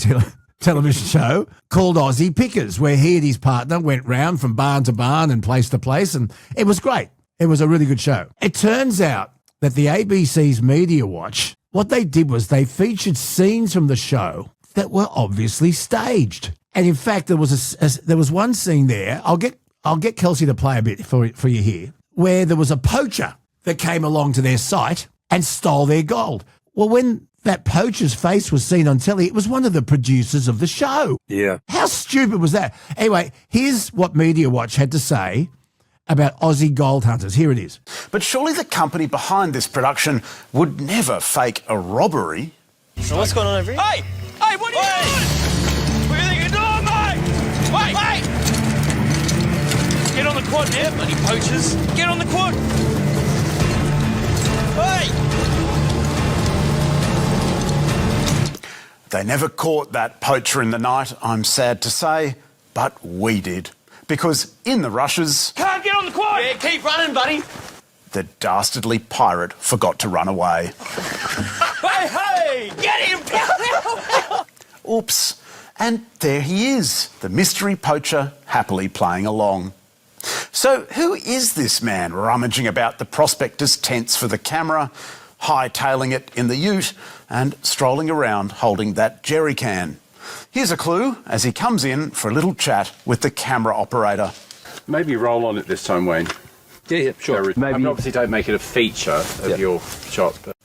television show called Aussie Pickers, where he and his partner went round from barn to barn and place to place, and it was great. It was a really good show. It turns out that the ABC's Media Watch, what they did was they featured scenes from the show that were obviously staged. And in fact, there was one scene there. I'll get Kelsey to play a bit for you here, where there was a poacher that came along to their site and stole their gold. Well, when that poacher's face was seen on telly, it was one of the producers of the show. Yeah. How stupid was that? Anyway, here's what Media Watch had to say about Aussie Gold Hunters. Here it is. But surely the company behind this production would never fake a robbery. So what's going on over here? Hey! Hey, what are you doing? What do you think you're doing, mate? Wait! Wait! Get on the quad, yeah, bloody poachers. Get on the quad. Hey! They never caught that poacher in the night, I'm sad to say, but we did. Because in the rushes... Can't get on the quad! Yeah, keep running, buddy. The dastardly pirate forgot to run away. Hey, hey! Get him! Oops. And there he is, the mystery poacher happily playing along. So who is this man rummaging about the prospectors' tents for the camera, hightailing it in the ute and strolling around holding that jerry can? Here's a clue as he comes in for a little chat with the camera operator. Maybe roll on it this time, Wayne. Yeah, sure. Maybe. I mean, obviously don't make it a feature of your shot. But...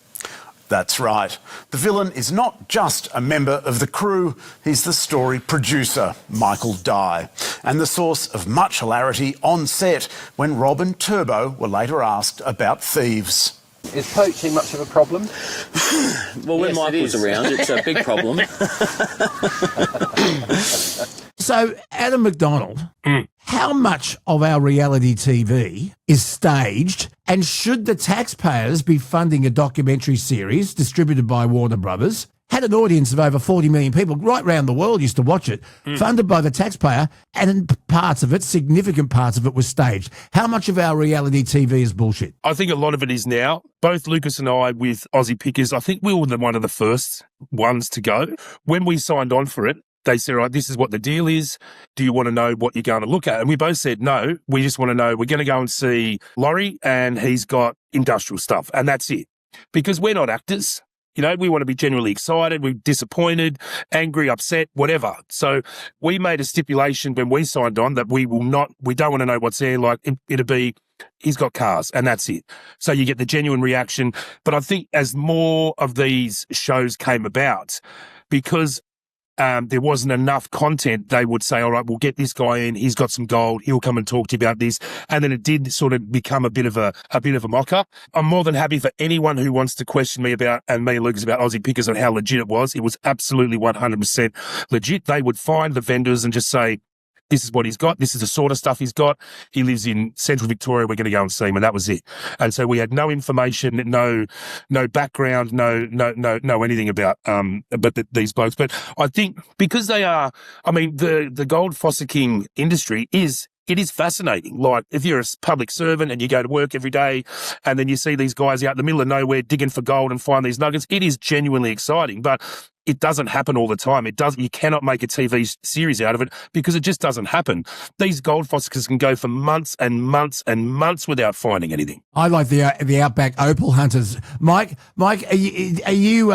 That's right. The villain is not just a member of the crew, he's the story producer, Michael Dye, and the source of much hilarity on set when Rob and Turbo were later asked about thieves. Is poaching much of a problem? Well, when Michael's around, it's a big problem. So, Adam McDonald, how much of our reality TV is staged, and should the taxpayers be funding a documentary series distributed by Warner Brothers, had an audience of over 40 million people right around the world used to watch it, funded by the taxpayer, and parts of it, significant parts of it, was staged? How much of our reality TV is bullshit? I think a lot of it is now. Both Lucas and I with Aussie Pickers, I think we were one of the first ones to go. When we signed on for it, they said, right, this is what the deal is. Do you want to know what you're going to look at? And we both said, no, we just want to know. We're going to go and see Laurie, and he's got industrial stuff, and that's it. Because we're not actors. You know, we want to be genuinely excited, we're disappointed, angry, upset, whatever. So we made a stipulation when we signed on that we don't want to know what's there. Like it'll be, he's got cars and that's it. So you get the genuine reaction. But I think as more of these shows came about, because there wasn't enough content, they would say, all right, we'll get this guy in. He's got some gold. He'll come and talk to you about this. And then it did sort of become a bit of a mocker. I'm more than happy for anyone who wants to question me about, and me and Lucas, about Aussie Pickers and how legit it was. It was absolutely 100% legit. They would find the vendors and just say, this is what he's got. This is the sort of stuff he's got. He lives in central Victoria. We're going to go and see him. And that was it. And so we had no information, no background, no anything about these blokes. But I think because they are, I mean, the gold fossicking industry is fascinating. Like if you're a public servant and you go to work every day and then you see these guys out in the middle of nowhere digging for gold and find these nuggets, it is genuinely exciting. But it doesn't happen all the time. You cannot make a TV series out of it because it just doesn't happen. These gold fossickers can go for months and months and months without finding anything. I like the outback opal hunters. Mike, are you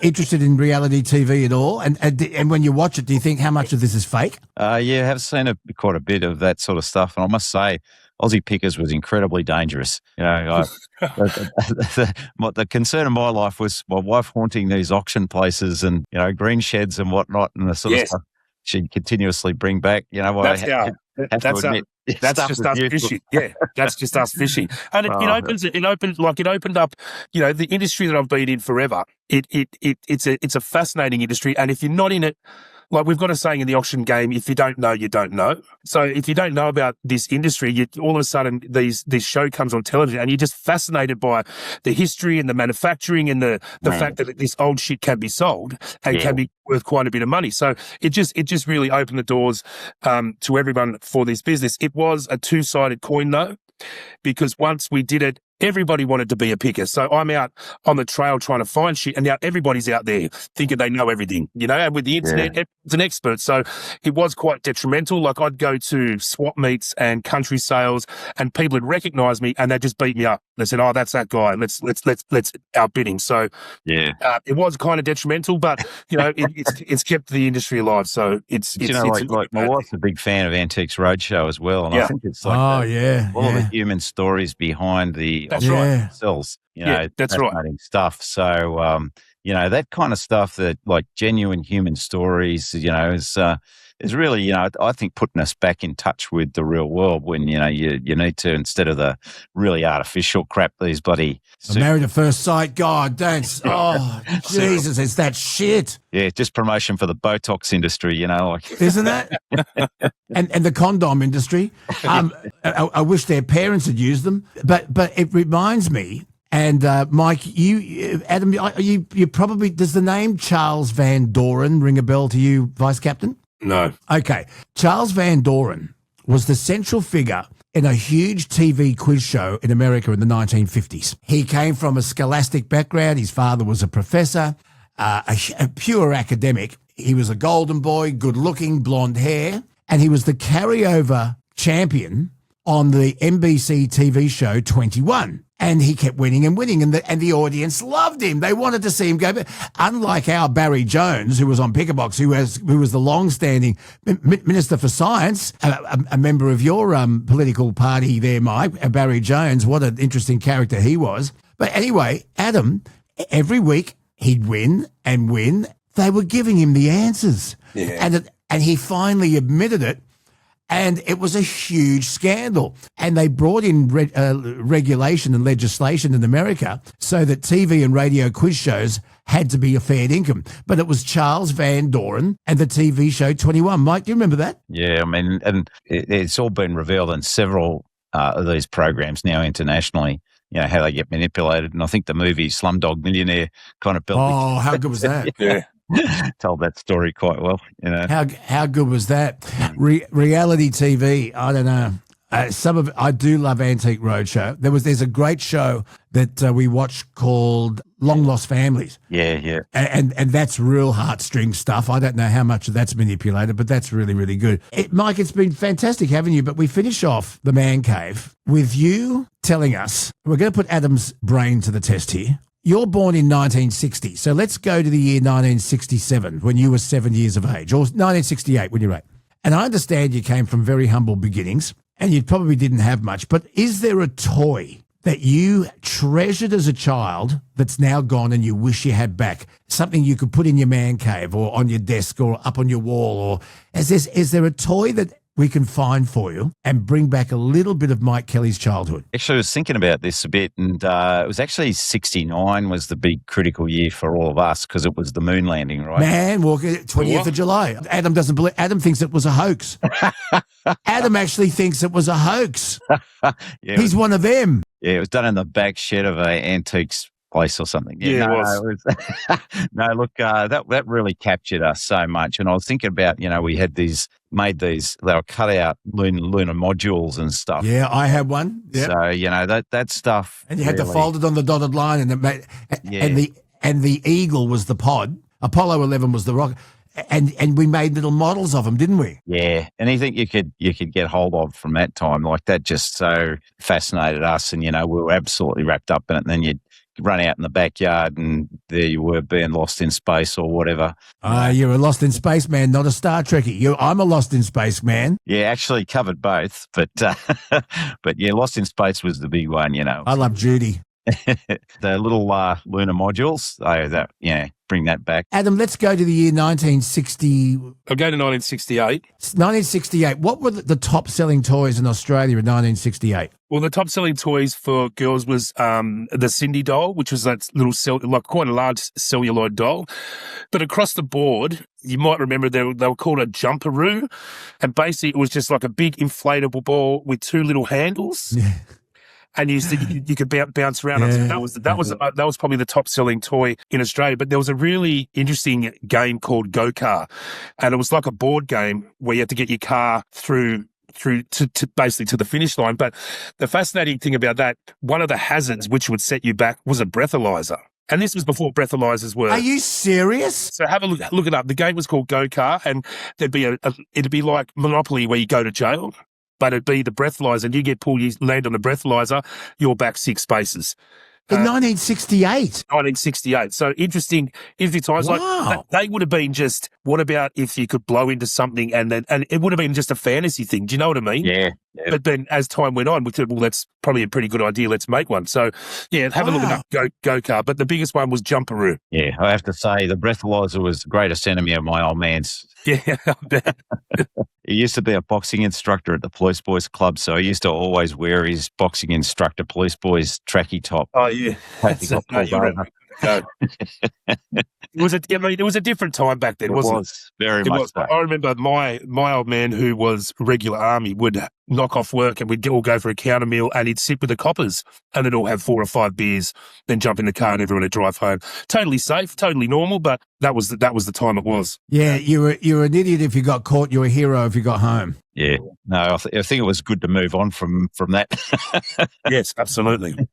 interested in reality TV at all? And when you watch it, do you think how much of this is fake? Yeah, I have seen quite a bit of that sort of stuff, and I must say, Aussie Pickers was incredibly dangerous. You know, the concern of my life was my wife haunting these auction places and, you know, green sheds and whatnot, and the sort of stuff she'd continuously bring back. You know, that's just us fishing. Yeah, that's just us fishing. And it opened up, you know, the industry that I've been in forever. It's a fascinating industry, and if you're not in it, like we've got a saying in the auction game, if you don't know, you don't know. So if you don't know about this industry, all of a sudden this show comes on television and you're just fascinated by the history and the manufacturing and the fact that this old shit can be sold and can be worth quite a bit of money. So it just really opened the doors to everyone for this business. It was a two-sided coin though, because once we did it, everybody wanted to be a picker. So I'm out on the trail trying to find shit, and now everybody's out there thinking they know everything, you know, and with the internet, everyone's an expert. So it was quite detrimental. Like I'd go to swap meets and country sales and people would recognize me and they'd just beat me up. They said, oh, that's that guy. Let's outbid him. So it was kind of detrimental, but you know, it's kept the industry alive. So it's like my wife's a big fan of Antiques Roadshow as well. And I think it's like all the human stories behind the cells, you know, that's right. Stuff. So, you know, that kind of stuff, that like genuine human stories, you know, is really, you know, I think putting us back in touch with the real world when, you know, you need to, instead of the really artificial crap, these bloody... Married at First Sight, God, don't... Oh, Jesus, it's that shit. Yeah, just promotion for the Botox industry, you know. Like. Isn't that? and the condom industry. I wish their parents had used them. But it reminds me... And Mike, Adam, you probably, does the name Charles Van Doren ring a bell to you, Vice Captain? No. Okay. Charles Van Doren was the central figure in a huge TV quiz show in America in the 1950s. He came from a scholastic background. His father was a professor, a pure academic. He was a golden boy, good-looking, blonde hair, and he was the carryover champion on the NBC TV show 21. And he kept winning and winning, and the audience loved him. They wanted to see him go. But unlike our Barry Jones, who was on Pickerbox, who was the long-standing Minister for Science, a member of your political party there, Mike, Barry Jones, what an interesting character he was. But anyway, Adam, every week he'd win and win. They were giving him the answers. Yeah. And he finally admitted it. And it was a huge scandal. And they brought in regulation and legislation in America so that TV and radio quiz shows had to be a fair income. But it was Charles Van Doren and the TV show 21. Mike, do you remember that? Yeah, I mean, and it's all been revealed in several of these programs now internationally, you know, how they get manipulated. And I think the movie Slumdog Millionaire kind of built... Oh, how good was that? Yeah. Told that story quite well, you know. How good was that? Reality TV, I don't know. I do love Antique Roadshow. There's a great show that we watched called Long Lost Families. Yeah. And that's real heartstring stuff. I don't know how much of that's manipulated, but that's really, really good. Mike, it's been fantastic having you, but we finish off the Man Cave with you telling us, we're going to put Adam's brain to the test here. you're born in 1960. So let's go to the year 1967 when you were 7 years of age, or 1968 when you're 8. And I understand you came from very humble beginnings and you probably didn't have much, but is there a toy that you treasured as a child that's now gone and you wish you had back? Something you could put in your man cave or on your desk or up on your wall? Or is there a toy that we can find for you and bring back a little bit of Mike Kelly's childhood? Actually, I was thinking about this a bit, and it was actually 69 was the big critical year for all of us because it was the moon landing, right? Man, 20th of July. Adam doesn't believe. Adam thinks it was a hoax. Adam actually thinks it was a hoax. Yeah, He's one of them. Yeah, it was done in the back shed of an antiques place or something. Yeah, no, it was. it was no, look, that really captured us so much. And I was thinking about, we had made these, they were cut out lunar modules and stuff. Yeah, I had one. Yep. So, that stuff. And you had to really, fold it on the dotted line, and it made, and the eagle was the pod. Apollo 11 was the rocket. And we made little models of them, didn't we? Yeah, anything you could get hold of from that time, like that just so fascinated us. And, we were absolutely wrapped up in it. And then you'd run out in the backyard and there you were being lost in space or whatever. You're a lost in space man, not a Star Trekkie. I'm a lost in space man. Yeah, actually covered both. But, but yeah, lost in space was the big one, I love Judy. The little lunar modules, bring that back. Adam, let's go to the year 1960. I'll go to 1968. 1968. What were the top-selling toys in Australia in 1968? Well, the top-selling toys for girls was the Cindy doll, which was that little quite a large celluloid doll. But across the board, you might remember they were called a jumperoo, and basically it was just like a big inflatable ball with two little handles. Yeah. And you could bounce around. Yeah. That was probably the top selling toy in Australia. But there was a really interesting game called Go Car, and it was like a board game where you had to get your car through to basically to the finish line. But the fascinating thing about that, one of the hazards which would set you back was a breathalyzer. And this was before breathalyzers were. Are you serious? So have a look it up. The game was called Go Car, and there'd be it'd be like Monopoly where you go to jail. But it'd be the breathalyzer, and you get pulled, you land on the breathalyzer, you're back 6 spaces. In 1968? 1968. So interesting times. Wow. Like, they would have been just, what about if you could blow into something and it would have been just a fantasy thing. Do you know what I mean? Yeah. But then as time went on, we thought, well, that's probably a pretty good idea. Let's make one. So, yeah, have a look at that go-kart. But the biggest one was Jumperoo. Yeah, I have to say the breathalyzer was the greatest enemy of my old man's. Yeah, I bet. He used to be a boxing instructor at the Police Boys Club, so he used to always wear his boxing instructor Police Boys trackie top. Oh, yeah. It was a different time back then, wasn't it? It was very much so. I remember my old man, who was regular army, would knock off work and we'd all go for a counter meal, and he'd sit with the coppers and they'd all have 4 or 5 beers, then jump in the car and everyone would drive home. Totally safe, totally normal, but that was the time it was. Yeah, you were an idiot if you got caught. You were a hero if you got home. Yeah, no, I think it was good to move on from that. Yes, absolutely.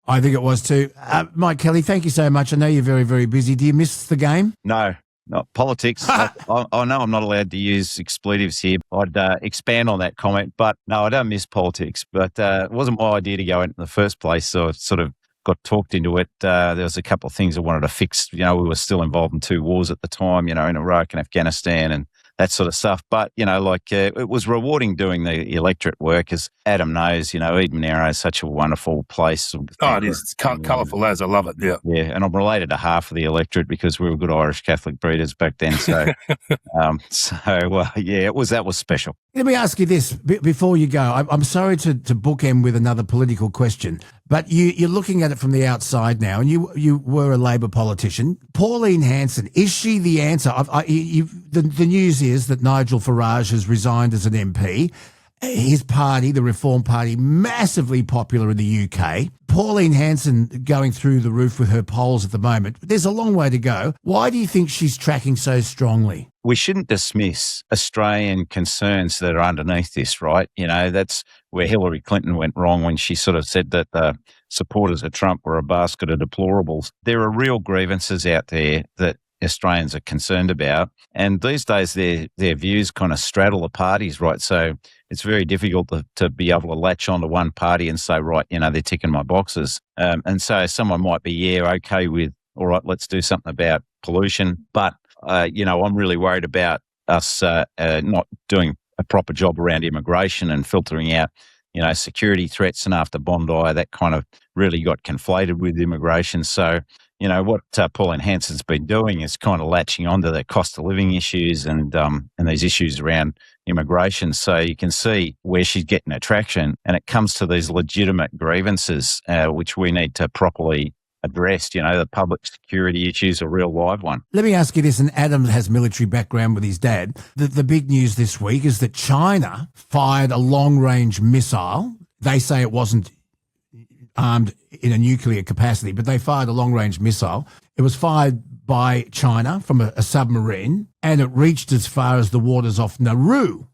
I think it was too. Mike Kelly, thank you so much. I know you're very, very busy. Do you miss the game? No, not politics. I know I'm not allowed to use expletives here. I'd expand on that comment, but no, I don't miss politics. But it wasn't my idea to go in the first place, so I sort of got talked into it. There was a couple of things I wanted to fix. We were still involved in 2 wars at the time, in Iraq and Afghanistan and that sort of stuff. But, it was rewarding doing the electorate work. As Adam knows, Eden Narrow is such a wonderful place. Oh, it is. It's colourful as. I love it, yeah. Yeah, and I'm related to half of the electorate because we were good Irish Catholic breeders back then. So, that was special. Let me ask you this before you go. I'm sorry to bookend with another political question, but you're looking at it from the outside now, and you were a Labor politician. Pauline Hanson, is she the answer? The news is that Nigel Farage has resigned as an MP. His party, the Reform Party, massively popular in the UK. Pauline Hanson going through the roof with her polls at the moment. There's a long way to go. Why do you think she's tracking so strongly? We shouldn't dismiss Australian concerns that are underneath this, right? That's where Hillary Clinton went wrong when she sort of said that the supporters of Trump were a basket of deplorables. There are real grievances out there that Australians are concerned about. And these days, their views kind of straddle the parties, right? So it's very difficult to be able to latch onto one party and say, right, they're ticking my boxes. And so someone might be, okay with, all right, let's do something about pollution. But, I'm really worried about us not doing a proper job around immigration and filtering out, security threats. And after Bondi, that kind of really got conflated with immigration. So, what Pauline Hanson's been doing is kind of latching onto the cost of living issues and these issues around immigration. So you can see where she's getting her traction, and it comes to these legitimate grievances, which we need to properly address. The public security issue is a real live one. Let me ask you this, and Adam has military background with his dad. The big news this week is that China fired a long-range missile. They say it wasn't armed in a nuclear capacity, but they fired a long-range missile. It was fired by China from a submarine, and it reached as far as the waters off Nauru.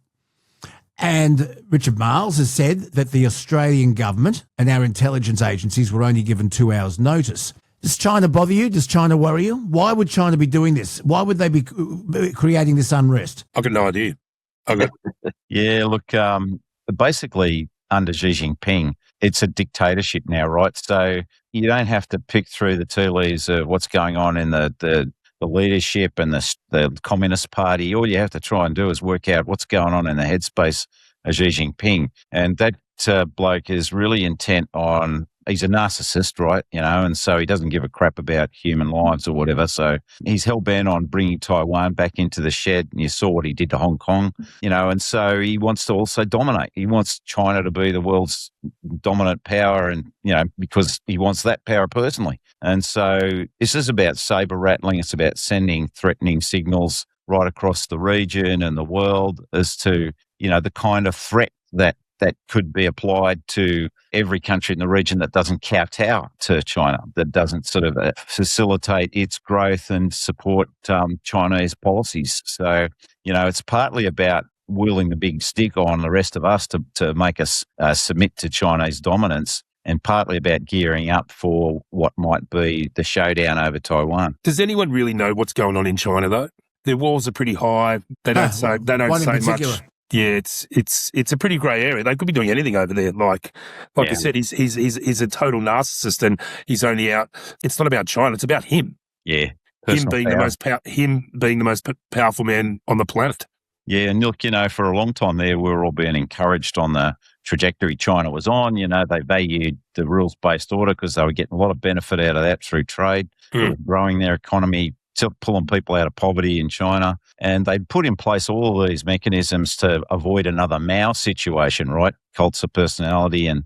And Richard Marles has said that the Australian government and our intelligence agencies were only given 2 hours' notice. Does China bother you? Does China worry you? Why would China be doing this? Why would they be creating this unrest? I've got no idea. Yeah, look, basically under Xi Jinping, it's a dictatorship now, right? So you don't have to pick through the tea leaves of what's going on in the leadership and the Communist Party. All you have to try and do is work out what's going on in the headspace of Xi Jinping. And that bloke is really intent on, he's a narcissist, right? And so he doesn't give a crap about human lives or whatever. So he's hell-bent on bringing Taiwan back into the shed. And you saw what he did to Hong Kong, and so he wants to also dominate. He wants China to be the world's dominant power and, because he wants that power personally. And so this is about saber rattling. It's about sending threatening signals right across the region and the world as to, the kind of threat that could be applied to every country in the region that doesn't kowtow to China, that doesn't sort of facilitate its growth and support Chinese policies. So, it's partly about wielding the big stick on the rest of us to make us submit to Chinese dominance, and partly about gearing up for what might be the showdown over Taiwan. Does anyone really know what's going on in China, though? Their walls are pretty high. They don't say much. Yeah, it's a pretty grey area. They could be doing anything over there. Like I said, he's a total narcissist, and he's only out. It's not about China. It's about him. Yeah, him being the most powerful man on the planet. Yeah, and look, for a long time there, we were all being encouraged on the trajectory China was on. They valued the rules-based order because they were getting a lot of benefit out of that through trade, growing their economy, pulling people out of poverty in China. And they put in place all of these mechanisms to avoid another Mao situation, right? Cults of personality and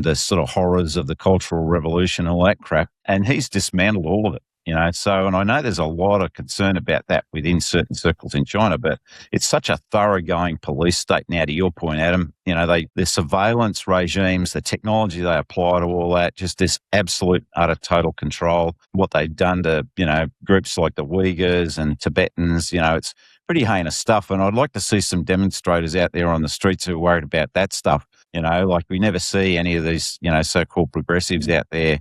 the sort of horrors of the Cultural Revolution, all that crap. And he's dismantled all of it. So, and I know there's a lot of concern about that within certain circles in China, but it's such a thoroughgoing police state now, to your point, Adam. The surveillance regimes, the technology they apply to all that, just this absolute, utter, total control. What they've done to, groups like the Uyghurs and Tibetans, it's pretty heinous stuff. And I'd like to see some demonstrators out there on the streets who are worried about that stuff. Like we never see any of these, so-called progressives out there,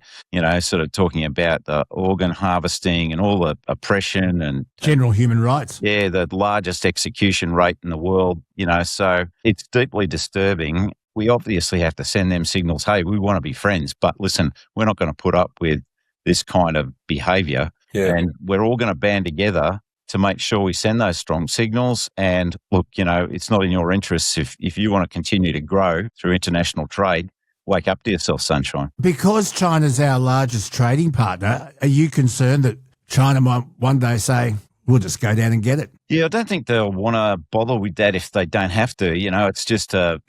sort of talking about the organ harvesting and all the oppression and general human rights. Yeah, the largest execution rate in the world, so it's deeply disturbing. We obviously have to send them signals, hey, we want to be friends, but listen, we're not going to put up with this kind of behaviour. Yeah. And we're all going to band together to make sure we send those strong signals. And look, it's not in your interests if you want to continue to grow through international trade. Wake up to yourself, sunshine. Because China's our largest trading partner, are you concerned that China might one day say, we'll just go down and get it? Yeah, I don't think they'll want to bother with that if they don't have to. It's just to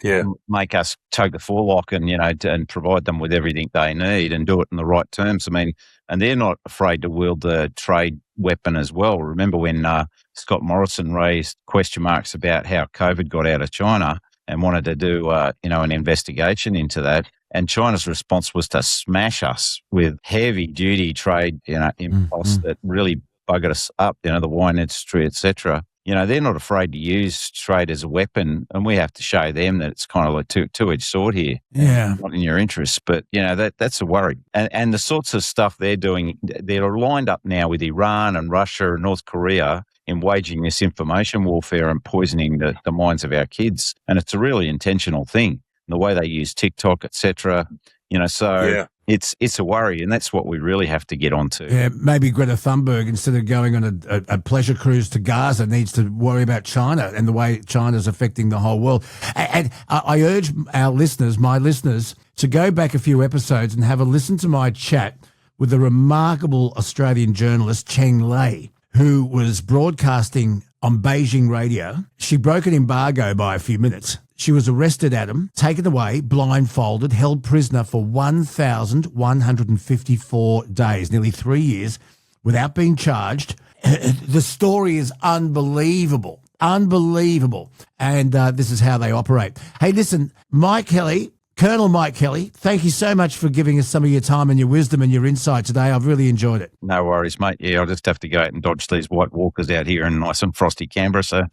make us toke the forelock and, and provide them with everything they need and do it in the right terms. I mean, and they're not afraid to wield the trade weapon as well. Remember when Scott Morrison raised question marks about how COVID got out of China and wanted to do, an investigation into that. And China's response was to smash us with heavy-duty trade, imposts that really buggered us up, the wine industry, etc. they're not afraid to use trade as a weapon, and we have to show them that it's kind of like a two-edged sword here. Yeah. Not in your interest, but, that's a worry. And the sorts of stuff they're doing, they're lined up now with Iran and Russia and North Korea in waging this information warfare and poisoning the minds of our kids. And it's a really intentional thing, the way they use TikTok, etc. It's a worry, and that's what we really have to get onto. Yeah, maybe Greta Thunberg, instead of going on a pleasure cruise to Gaza, needs to worry about China and the way China's affecting the whole world. And I urge our listeners, my listeners, to go back a few episodes and have a listen to my chat with the remarkable Australian journalist Cheng Lei, who was broadcasting on Beijing radio. She broke an embargo by a few minutes. She was arrested, Adam, taken away, blindfolded, held prisoner for 1,154 days, nearly 3 years, without being charged. The story is unbelievable, unbelievable. And this is how they operate. Hey, listen, Mike Kelly, Colonel Mike Kelly, thank you so much for giving us some of your time and your wisdom and your insight today. I've really enjoyed it. No worries, mate. Yeah, I'll just have to go out and dodge these white walkers out here in nice and frosty Canberra. So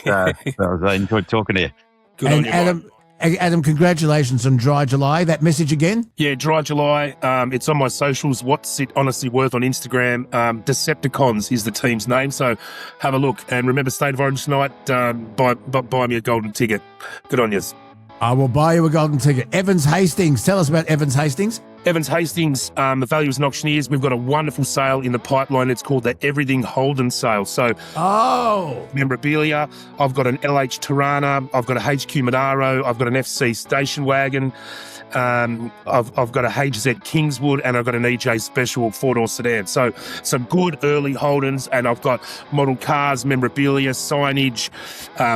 I enjoyed talking to you. Good on you, Adam, congratulations on Dry July. That message again? Yeah, Dry July. It's on my socials. What's it honestly worth on Instagram? Decepticons is the team's name. So have a look. And remember, State of Origin night, buy me a golden ticket. Good on you. I will buy you a golden ticket. Evans Hastings. Tell us about Evans Hastings. Evans Hastings, the Valuers and Auctioneers, we've got a wonderful sale in the pipeline. It's called the Everything Holden sale. So, Memorabilia, I've got an LH Tirana, I've got a HQ Monaro, I've got an FC station wagon, I've got a HZ Kingswood, and I've got an EJ Special four-door sedan. So, some good early Holdens, and I've got model cars, memorabilia, signage,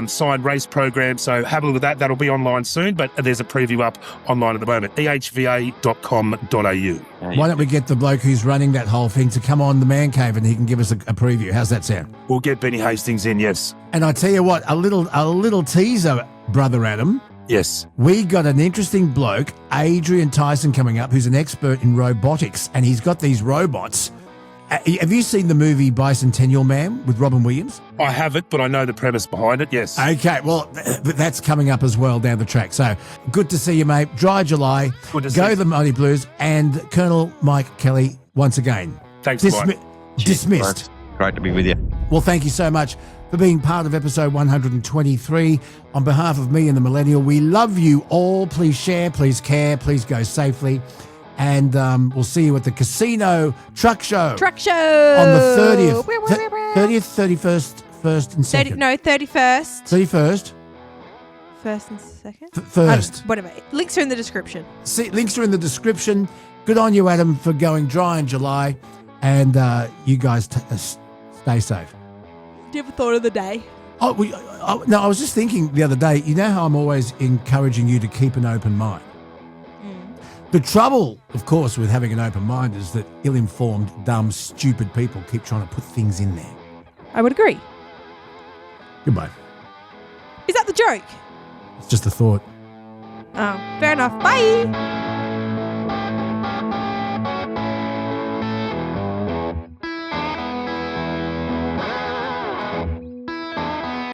signed race programs. So, have a look at that. That'll be online soon, but there's a preview up online at the moment. ehva.com.au. Why don't we get the bloke who's running that whole thing to come on the Man Cave and he can give us a preview? How's that sound? We'll get Benny Hastings in, yes. And I tell you what, a little teaser, Brother Adam. Yes. We got an interesting bloke, Adrian Tyson, coming up, who's an expert in robotics, and he's got these robots. Have you seen the movie Bicentennial Man with Robin Williams? I haven't, but I know the premise behind it, yes. Okay, well, that's coming up as well down the track. So, good to see you, mate. Dry July. Good to see Go the Mighty Blues. And Colonel Mike Kelly, once again. Thanks, Mike. Dismissed. Great to be with you. Well, thank you so much for being part of episode 123. On behalf of me and the Millennial, we love you all. Please share, please care, please go safely. And we'll see you at the Casino Truck Show. Truck Show. On the 30th. 30th, 31st, 1st and 2nd. 31st. 31st. 1st and 2nd? First. Whatever. Links are in the description. Links are in the description. Good on you, Adam, for going dry in July. And you guys stay safe. Do you have a thought of the day? No, I was just thinking the other day, you know how I'm always encouraging you to keep an open mind? The trouble, of course, with having an open mind is that ill-informed, dumb, stupid people keep trying to put things in there. I would agree. Goodbye. Is that the joke? It's just a thought. Oh, fair enough. Bye.